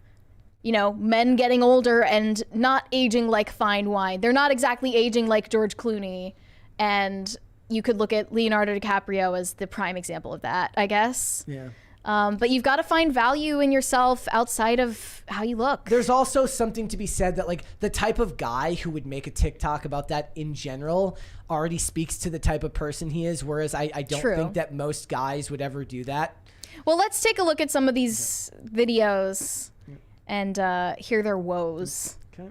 S2: men getting older and not aging like fine wine. They're not exactly aging like George Clooney. And you could look at Leonardo DiCaprio as the prime example of that, I guess.
S1: Yeah.
S2: But you've got to find value in yourself outside of how you look.
S1: There's also something to be said that like the type of guy who would make a TikTok about that in general already speaks to the type of person he is. Whereas I don't think that most guys would ever do that.
S2: Well, let's take a look at some of these videos and hear their woes.
S1: Okay.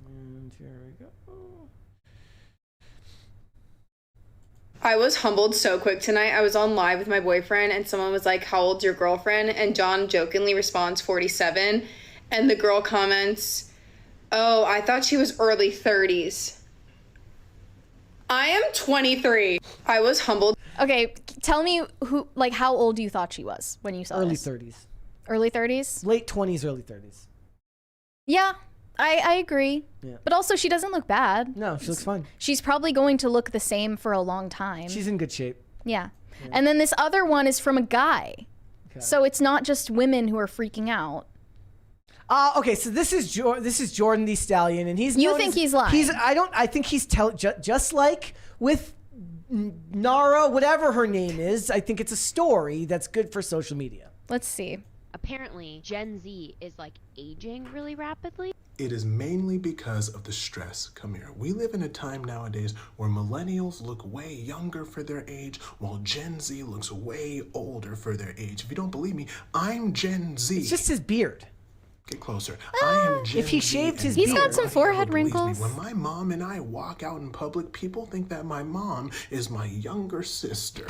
S1: And here we go.
S7: I was humbled so quick tonight. I was on live with my boyfriend and someone was like, how old's your girlfriend? And John jokingly responds 47. And the girl comments, oh, I thought she was early 30s. I am 23. I was humbled.
S2: Okay, tell me how old you thought she was when you saw
S1: Early
S2: this.
S1: 30s.
S2: Early 30s?
S1: Late 20s, early 30s.
S2: Yeah, I agree.
S1: Yeah.
S2: But also, she doesn't look bad.
S1: No, she looks fine.
S2: She's probably going to look the same for a long time.
S1: She's in good shape.
S2: Yeah. And then this other one is from a guy. Okay. So it's not just women who are freaking out.
S1: Okay, so this is Jordan the Stallion, and he's.
S2: You think he's lying?
S1: I think he's just like with Nara, whatever her name is. I think it's a story that's good for social media.
S2: Let's see.
S8: Apparently, Gen Z is like aging really rapidly.
S9: It is mainly because of the stress. Come here. We live in a time nowadays where millennials look way younger for their age, while Gen Z looks way older for their age. If you don't believe me, I'm Gen Z.
S1: It's just his beard.
S9: Get closer. I am Gen
S1: If he
S9: Z,
S1: shaved his
S2: He's
S1: beard.
S2: got some forehead wrinkles.
S9: When my mom and I walk out in public, people think that my mom is my younger sister.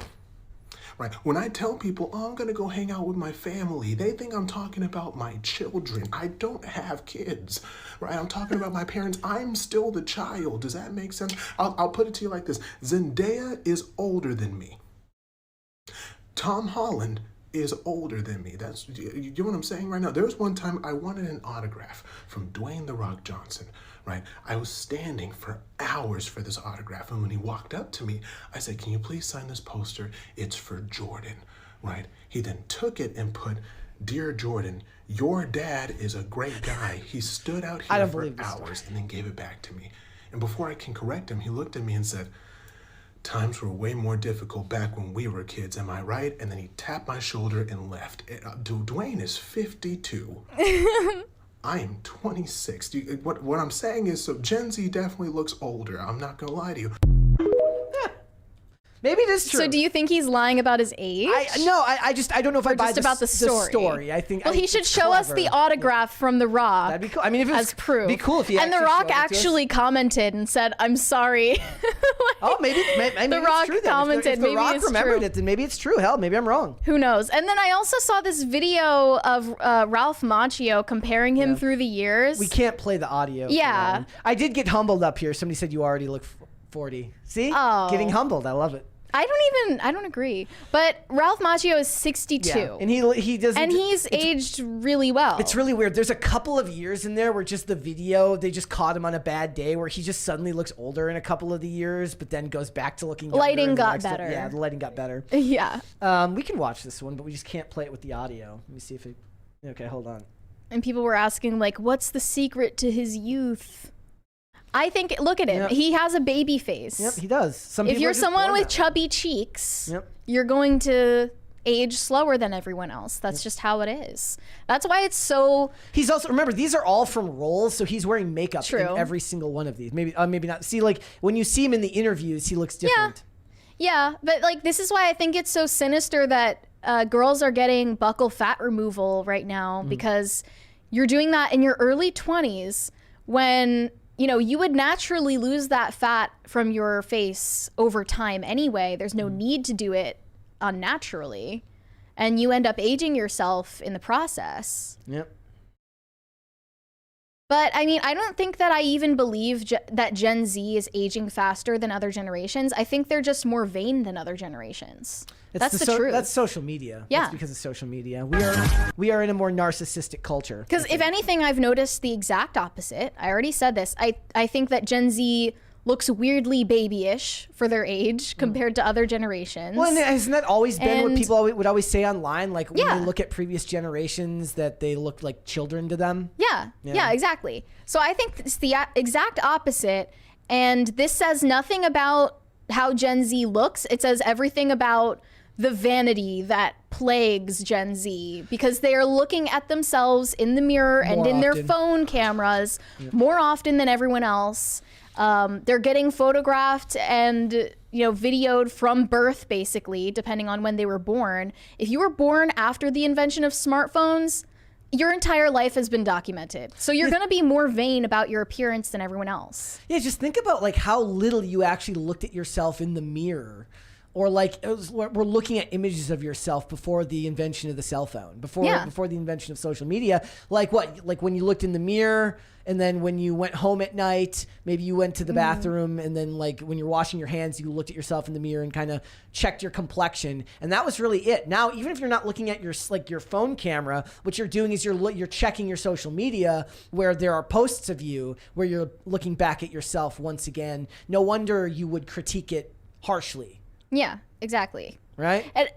S9: Right. When I tell people, oh, I'm going to go hang out with my family, they think I'm talking about my children. I don't have kids. Right. I'm talking about my parents. I'm still the child. Does that make sense? I'll put it to you like this. Zendaya is older than me. Tom Holland is older than me. That's, you know what I'm saying right now? There was one time I wanted an autograph from Dwayne "The Rock" Johnson, right? I was standing for hours for this autograph, and when he walked up to me, I said, can you please sign this poster? It's for Jordan, right? He then took it and put, Dear Jordan, your dad is a great guy. He stood out here for hours and then gave it back to me. And before I can correct him, he looked at me and said, times were way more difficult back when we were kids, am I right? And then he tapped my shoulder and left. Dwayne is 52. I am 26. What I'm saying is, so Gen Z definitely looks older. I'm not gonna lie to you.
S1: Maybe it is true.
S2: So do you think he's lying about his age?
S1: I don't know if I buy
S2: just about the story.
S1: I think.
S2: Well, he should show us the autograph from The Rock.
S1: That'd be cool. I mean, if it was,
S2: as proof.
S1: Be cool if he.
S2: And The Rock actually commented and said, "I'm sorry."
S1: Oh, maybe
S2: The Rock
S1: it's true,
S2: commented.
S1: If the Rock
S2: maybe it's
S1: remembered
S2: true.
S1: it, then maybe it's true. Hell, maybe I'm wrong.
S2: Who knows? And then I also saw this video of Ralph Macchio comparing him through the years.
S1: We can't play the audio.
S2: Yeah.
S1: I did get humbled up here. Somebody said you already look 40. See?
S2: Oh.
S1: Getting humbled. I love it.
S2: I don't agree. But Ralph Macchio is 62.
S1: Yeah. And he doesn't.
S2: And he's aged really well.
S1: It's really weird. There's a couple of years in there where just the video, they just caught him on a bad day where he just suddenly looks older in a couple of the years, but then goes back to looking younger.
S2: Lighting got better.
S1: Yeah, the lighting got better.
S2: Yeah.
S1: We can watch this one, but we just can't play it with the audio. Let me see if it. Okay, hold on.
S2: And people were asking, like, what's the secret to his youth? I think, look at him.
S1: Yep.
S2: He has a baby face.
S1: Yep, he does.
S2: If you're someone with chubby cheeks, you're going to age slower than everyone else. That's just how it is. That's why it's so...
S1: He's also, remember, these are all from roles, so he's wearing makeup in every single one of these. Maybe not. See, like, when you see him in the interviews, he looks different.
S2: Yeah, but, like, this is why I think it's so sinister that girls are getting buccal fat removal right now, because you're doing that in your early 20s when... You know, you would naturally lose that fat from your face over time anyway. There's no need to do it unnaturally. And you end up aging yourself in the process.
S1: Yep.
S2: But, I mean, I don't think that I even believe that Gen Z is aging faster than other generations. I think they're just more vain than other generations. That's the truth.
S1: That's social media.
S2: Yeah.
S1: That's because of social media. We are in a more narcissistic culture.
S2: Because if anything, I've noticed the exact opposite. I already said this. I think that Gen Z looks weirdly babyish for their age compared to other generations.
S1: Well, and hasn't that always been what people would always say online? Like when they look at previous generations, that they look like children to them?
S2: Yeah, exactly. So I think it's the exact opposite. And this says nothing about how Gen Z looks. It says everything about the vanity that plagues Gen Z, because they are looking at themselves in the mirror and in their phone cameras more often than everyone else. They're getting photographed and videoed from birth, basically, depending on when they were born. If you were born after the invention of smartphones, your entire life has been documented. So you're going to be more vain about your appearance than everyone else.
S1: Yeah, just think about like how little you actually looked at yourself in the mirror. Or like we're looking at images of yourself before the invention of the cell phone, before the invention of social media. Like what? Like when you looked in the mirror, and then when you went home at night, maybe you went to the bathroom, and then like when you're washing your hands, you looked at yourself in the mirror and kind of checked your complexion, and that was really it. Now, even if you're not looking at your phone camera, what you're doing is you're checking your social media where there are posts of you where you're looking back at yourself once again. No wonder you would critique it harshly.
S2: Yeah, exactly.
S1: Right?
S2: And,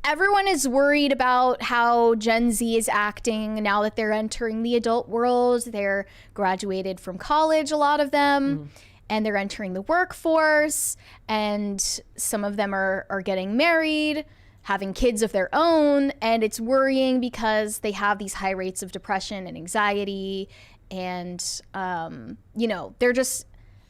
S2: everyone is worried about how Gen Z is acting now that they're entering the adult world. They're graduated from college, a lot of them, and they're entering the workforce, and some of them are getting married, having kids of their own, and it's worrying because they have these high rates of depression and anxiety, and,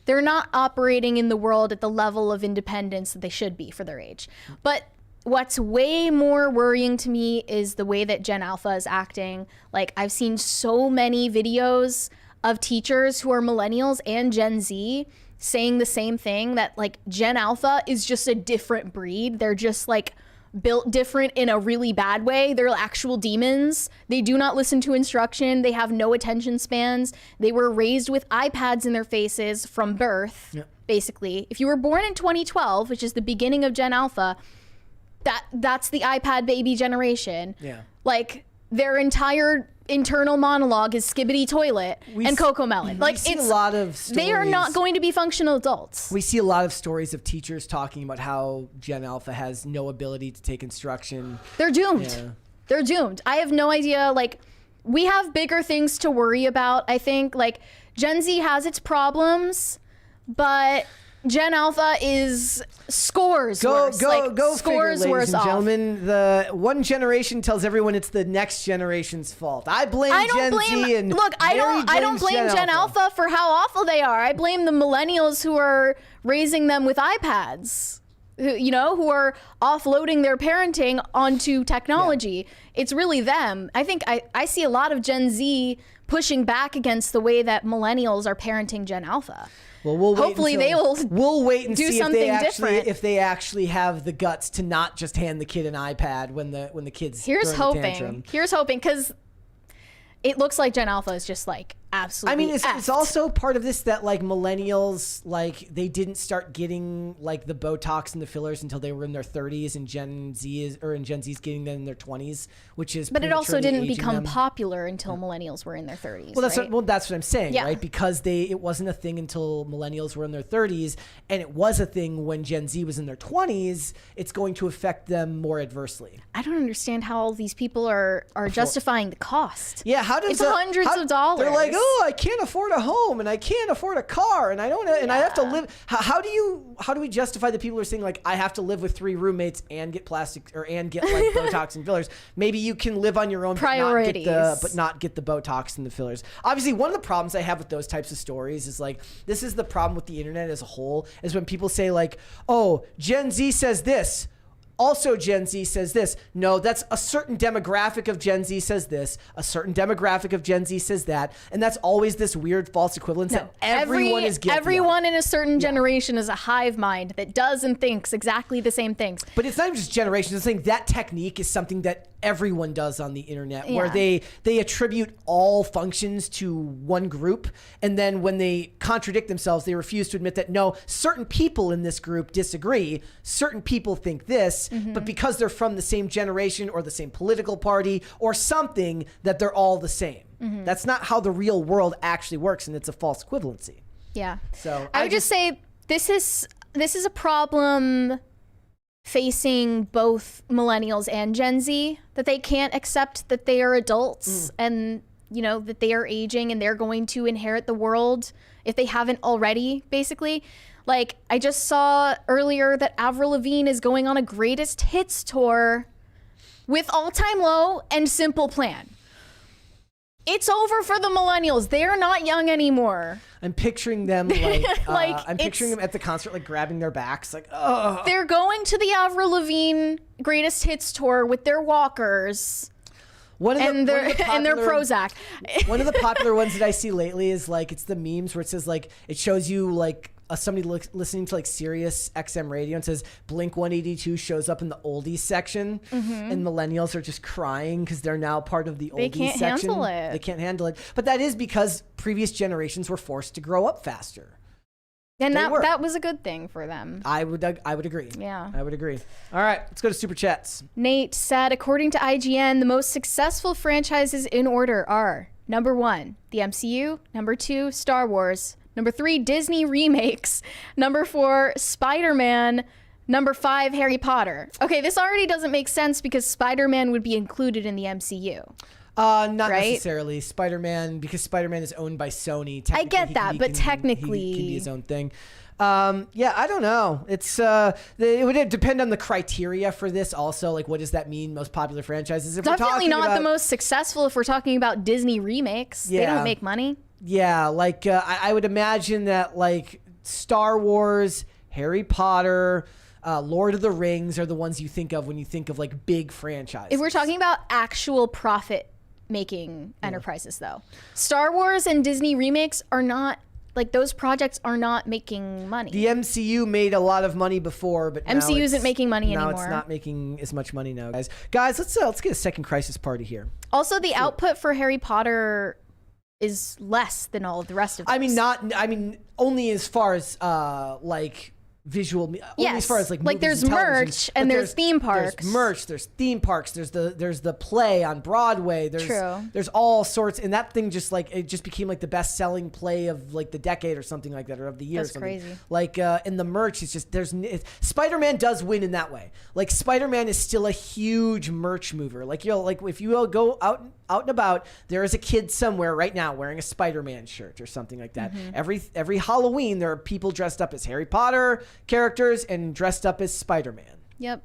S2: they're not operating in the world at the level of independence that they should be for their age. But what's way more worrying to me is the way that Gen Alpha is acting. Like, I've seen so many videos of teachers who are millennials and Gen Z saying the same thing, that like Gen Alpha is just a different breed. They're just like built different in a really bad way. They're actual demons. They do not listen to instruction. They have no attention spans. They were raised with iPads in their faces from birth, basically. If you were born in 2012, which is the beginning of Gen Alpha, that's the iPad baby generation. Yeah. Like, their entire internal monologue is Skibbity Toilet and Coco Melon. Like,
S1: it's a lot of stories.
S2: They are not going to be functional adults.
S1: We see a lot of stories of teachers talking about how Gen Alpha has no ability to take instruction.
S2: They're doomed.
S1: Yeah.
S2: They're doomed. I have no idea. Like, we have bigger things to worry about. I think like Gen Z has its problems, but Gen Alpha is scores worse.
S1: Go
S2: scores
S1: figure,
S2: worse
S1: ladies and gentlemen. The one generation tells everyone it's the next generation's fault. I blame Gen Z and
S2: look, I don't blame Gen Alpha for how awful they are. I blame the millennials who are raising them with iPads, who are offloading their parenting onto technology. Yeah. It's really them. I think I see a lot of Gen Z pushing back against the way that millennials are parenting Gen Alpha.
S1: Well, we'll wait and
S2: do
S1: see
S2: something different.
S1: if they actually have the guts to not just hand the kid an iPad when the kid's
S2: Here's
S1: throwing a tantrum.
S2: Here's hoping, because it looks like Gen Alpha is just like absolutely.
S1: I mean, it's also part of this that like millennials, like they didn't start getting like the Botox and the fillers until they were in their 30s, and Gen Z's getting them in their 20s, which is.
S2: But it also didn't become
S1: them.
S2: popular until millennials were in their 30s.
S1: Well, that's what I'm saying, right? Because it wasn't a thing until millennials were in their 30s, and it was a thing when Gen Z was in their 20s. It's going to affect them more adversely.
S2: I don't understand how all these people are justifying the cost.
S1: Yeah,
S2: it's hundreds of dollars.
S1: They're like, oh, I can't afford a home, and I can't afford a car, and I have to live. How do we justify the people who are saying like I have to live with 3 roommates and get plastic and get like Botox and fillers? Maybe you can live on your own,
S2: priorities,
S1: but not get the Botox and the fillers. Obviously, one of the problems I have with those types of stories is like this is the problem with the internet as a whole, is when people say like, oh, Gen Z says this. Also, Gen Z says this. No, that's a certain demographic of Gen Z says this. A certain demographic of Gen Z says that. And that's always this weird false equivalence that everyone is guilty of.
S2: Everyone in a certain generation is a hive mind that does and thinks exactly the same things.
S1: But it's not even just generations. It's saying that technique is something that everyone does on the internet, where they attribute all functions to one group. And then when they contradict themselves, they refuse to admit that, no, certain people in this group disagree. Certain people think this. But because they're from the same generation or the same political party or something, that they're all the same. That's not how the real world actually works, and it's a false equivalency.
S2: Yeah.
S1: So
S2: I would just say this is a problem facing both millennials and Gen Z, that they can't accept that they are adults and that they are aging and they're going to inherit the world if they haven't already, basically. Like, I just saw earlier that Avril Lavigne is going on a greatest hits tour with All Time Low and Simple Plan. It's over for the millennials. They're not young anymore.
S1: I'm picturing them like,
S2: Like,
S1: I'm picturing them at the concert, like grabbing their backs, like, oh.
S2: They're going to the Avril Lavigne greatest hits tour with their walkers. And their Prozac.
S1: One of the popular ones that I see lately is like, it's the memes where it says like, it shows you like somebody listening to like Sirius XM radio and says Blink 182 shows up in the oldies section, and millennials are just crying because they're now part of the oldies section. They can't handle it. They can't handle it. But that is because previous generations were forced to grow up faster.
S2: And that was a good thing for them.
S1: I would agree.
S2: Yeah.
S1: I would agree. All right, let's go to Super Chats.
S2: Nate said, according to IGN, the most successful franchises in order are number 1, the MCU, number 2, Star Wars, number 3, Disney remakes, number 4, Spider-Man, number 5, Harry Potter. Okay, this already doesn't make sense because Spider-Man would be included in the MCU.
S1: Not necessarily. Spider-Man, because Spider-Man is owned by Sony.
S2: I get that, but technically
S1: he can be his own thing. Yeah, I don't know. It's it would depend on the criteria for this also. Like, what does that mean? Most popular franchises? If
S2: definitely not the most successful if we're talking about Disney remakes. Yeah. They don't make money.
S1: Yeah, like I would imagine that like Star Wars, Harry Potter, Lord of the Rings are the ones you think of when you think of like big franchises.
S2: If we're talking about actual profit making enterprises though, Star Wars and Disney remakes are not, like, those projects are not making money.
S1: The MCU made a lot of money before, but
S2: MCU isn't making money anymore.
S1: Now it's not making as much money now, guys. Let's get a second Crisis Party here.
S2: Also, the output for Harry Potter is less than all of the rest of those.
S1: I mean only as far as like visual, only as far as like
S2: there's merch and there's theme parks.
S1: There's merch, there's theme parks, there's the play on Broadway, there's all sorts, and that thing just like, it just became like the best selling play of like the decade or something like that, or of the year.
S2: That's crazy.
S1: Like and the merch is just, Spider-Man does win in that way. Like, Spider-Man is still a huge merch mover. Like, like if you go out and about, there is a kid somewhere right now wearing a Spider-Man shirt or something like that. Every Halloween there are people dressed up as Harry Potter characters and dressed up as Spider-Man.
S2: Yep.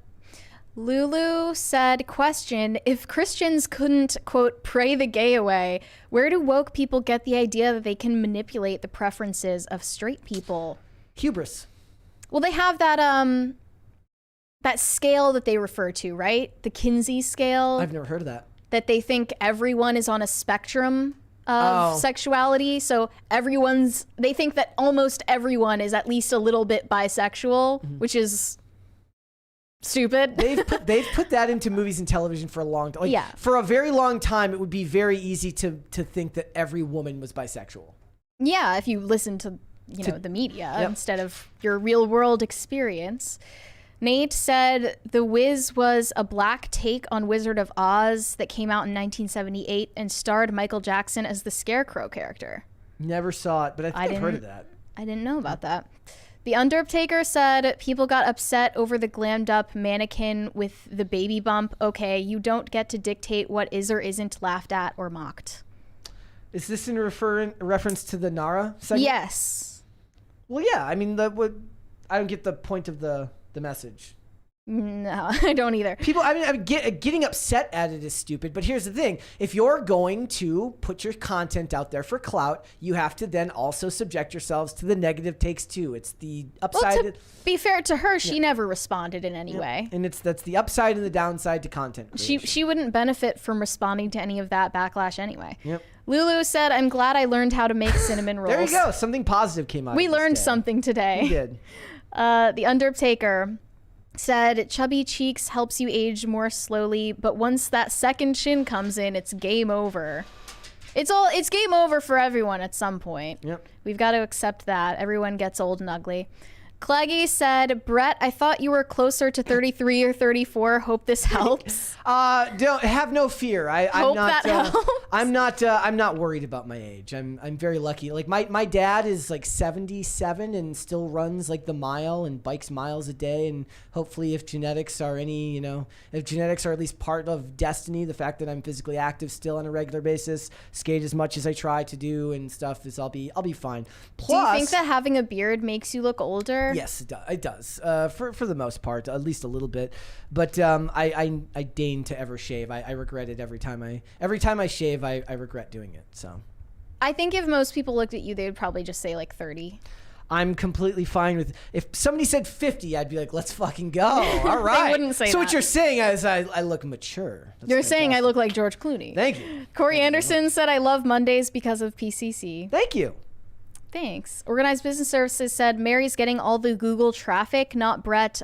S2: Lulu said, question, if Christians couldn't, quote, pray the gay away, where do woke people get the idea that they can manipulate the preferences of straight people?
S1: Hubris.
S2: Well, they have that that scale that they refer to, right? The Kinsey scale.
S1: I've never heard of that.
S2: That they think everyone is on a spectrum of sexuality. So they think that almost everyone is at least a little bit bisexual, which is stupid.
S1: They've put that into movies and television for a long time. Like, for a very long time, it would be very easy to think that every woman was bisexual.
S2: Yeah, if you listen to the media instead of your real world experience. Nate said The Wiz was a black take on Wizard of Oz that came out in 1978 and starred Michael Jackson as the Scarecrow character.
S1: Never saw it, but I think I've heard of that.
S2: I didn't know about that. The Undertaker said people got upset over the glammed up mannequin with the baby bump. Okay, you don't get to dictate what is or isn't laughed at or mocked.
S1: Is this in reference to the Nara segment?
S2: Yes.
S1: Well, yeah. I mean, I don't get the point of the message.
S2: No, I don't either.
S1: People, I mean, getting upset at it is stupid, but here's the thing. If you're going to put your content out there for clout, you have to then also subject yourselves to the negative takes too. It's the upside.
S2: Well, to be fair to her, she never responded in any way.
S1: And that's the upside and the downside to content creation.
S2: She wouldn't benefit from responding to any of that backlash anyway.
S1: Yep.
S2: Lulu said, I'm glad I learned how to make cinnamon rolls.
S1: There you go. Something positive came out.
S2: We learned something today.
S1: We did.
S2: The Undertaker said, chubby cheeks helps you age more slowly, but once that second chin comes in, it's game over. It's game over for everyone at some point.
S1: Yep.
S2: We've got to accept that. Everyone gets old and ugly. Claggy said, Brett, I thought you were closer to 33 or 34. Hope this helps.
S1: Don't have no fear.
S2: Hope that helps.
S1: I'm not worried about my age. I'm very lucky. Like my dad is like 77 and still runs like the mile and bikes miles a day. And hopefully, if genetics are if genetics are at least part of destiny, the fact that I'm physically active still on a regular basis, skate as much as I try to do and stuff, I'll be fine. Plus,
S2: do you think that having a beard makes you look older?
S1: Yes, it does. For the most part, at least a little bit. But I deign to ever shave. I regret it every time I shave. I regret doing it. So
S2: I think if most people looked at you, they would probably just say like 30.
S1: I'm completely fine with. If somebody said 50, I'd be like, let's fucking go. All right.
S2: They wouldn't say
S1: so
S2: that.
S1: what you're saying is I look mature. That's
S2: You're saying I
S1: fantastic.
S2: look like George Clooney.
S1: Thank you.
S2: Corey Anderson said, I love Mondays because of PCC.
S1: Thank you.
S2: Thanks. Organized Business Services said, Mary's getting all the Google traffic, not Brett.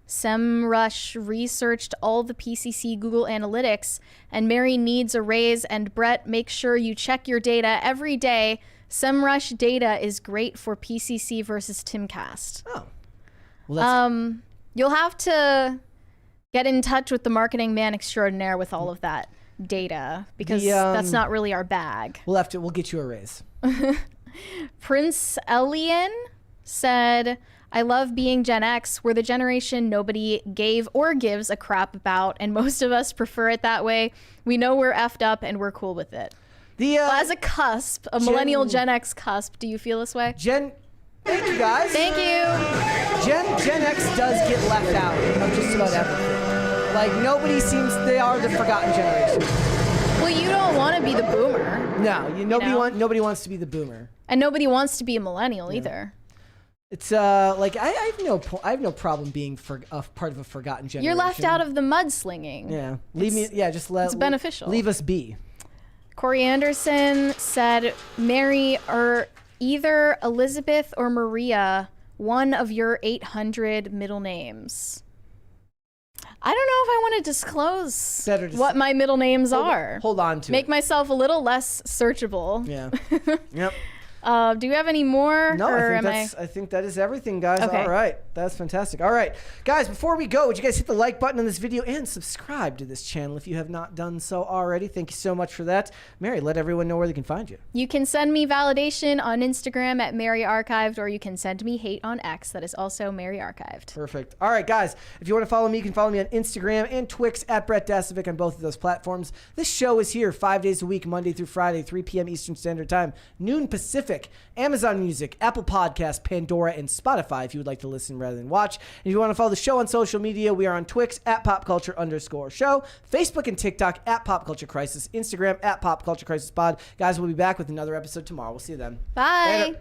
S2: SEMrush researched all the PCC Google Analytics, and Mary needs a raise. And Brett, make sure you check your data every day. SEMrush data is great for PCC versus Timcast.
S1: Oh. Well,
S2: You'll have to get in touch with the marketing man extraordinaire with all of that data, because that's not really our bag.
S1: We'll get you a raise.
S2: Prince Elian said, I love being Gen X. We're the generation nobody gave or gives a crap about, and most of us prefer it that way. We know we're effed up, and we're cool with it. As a cusp, a millennial Gen X cusp, do you feel this way?
S1: Thank you, guys.
S2: Thank you.
S1: Gen X does get left out of just about everything. Like, they are the forgotten generation.
S2: Well, you don't want to be the boomer.
S1: No, nobody wants to be the boomer.
S2: And nobody wants to be a millennial either.
S1: It's like I have no problem being part of a forgotten generation.
S2: You're left out of the mudslinging.
S1: Yeah, it's
S2: beneficial.
S1: Leave us be.
S2: Corey Anderson said, Mary, or either Elizabeth or Maria, one of your 800 middle names. I don't know if I want to disclose what my middle names are.
S1: Hold on to
S2: Make myself a little less searchable.
S1: Yeah. Yep.
S2: Do you have any more?
S1: No, I think that is everything, guys.
S2: Okay.
S1: All right. That's fantastic. All right. Guys, before we go, would you guys hit the like button on this video and subscribe to this channel if you have not done so already? Thank you so much for that. Mary, let everyone know where they can find you.
S2: You can send me validation on Instagram at Mary Archived, or you can send me hate on X. That is also Mary Archived.
S1: Perfect. All right, guys. If you want to follow me, you can follow me on Instagram and Twix at Brett Dasovic on both of those platforms. This show is here 5 days a week, Monday through Friday, 3 p.m. Eastern Standard Time, noon Pacific, Amazon Music, Apple Podcasts, Pandora, and Spotify if you would like to listen rather than watch. And if you want to follow the show on social media, we are on Twix at popculture_show, Facebook and TikTok at Pop Culture Crisis, Instagram at Pop Culture Crisis Pod. Guys, we'll be back with another episode tomorrow. We'll see you then.
S2: Bye.
S1: Later.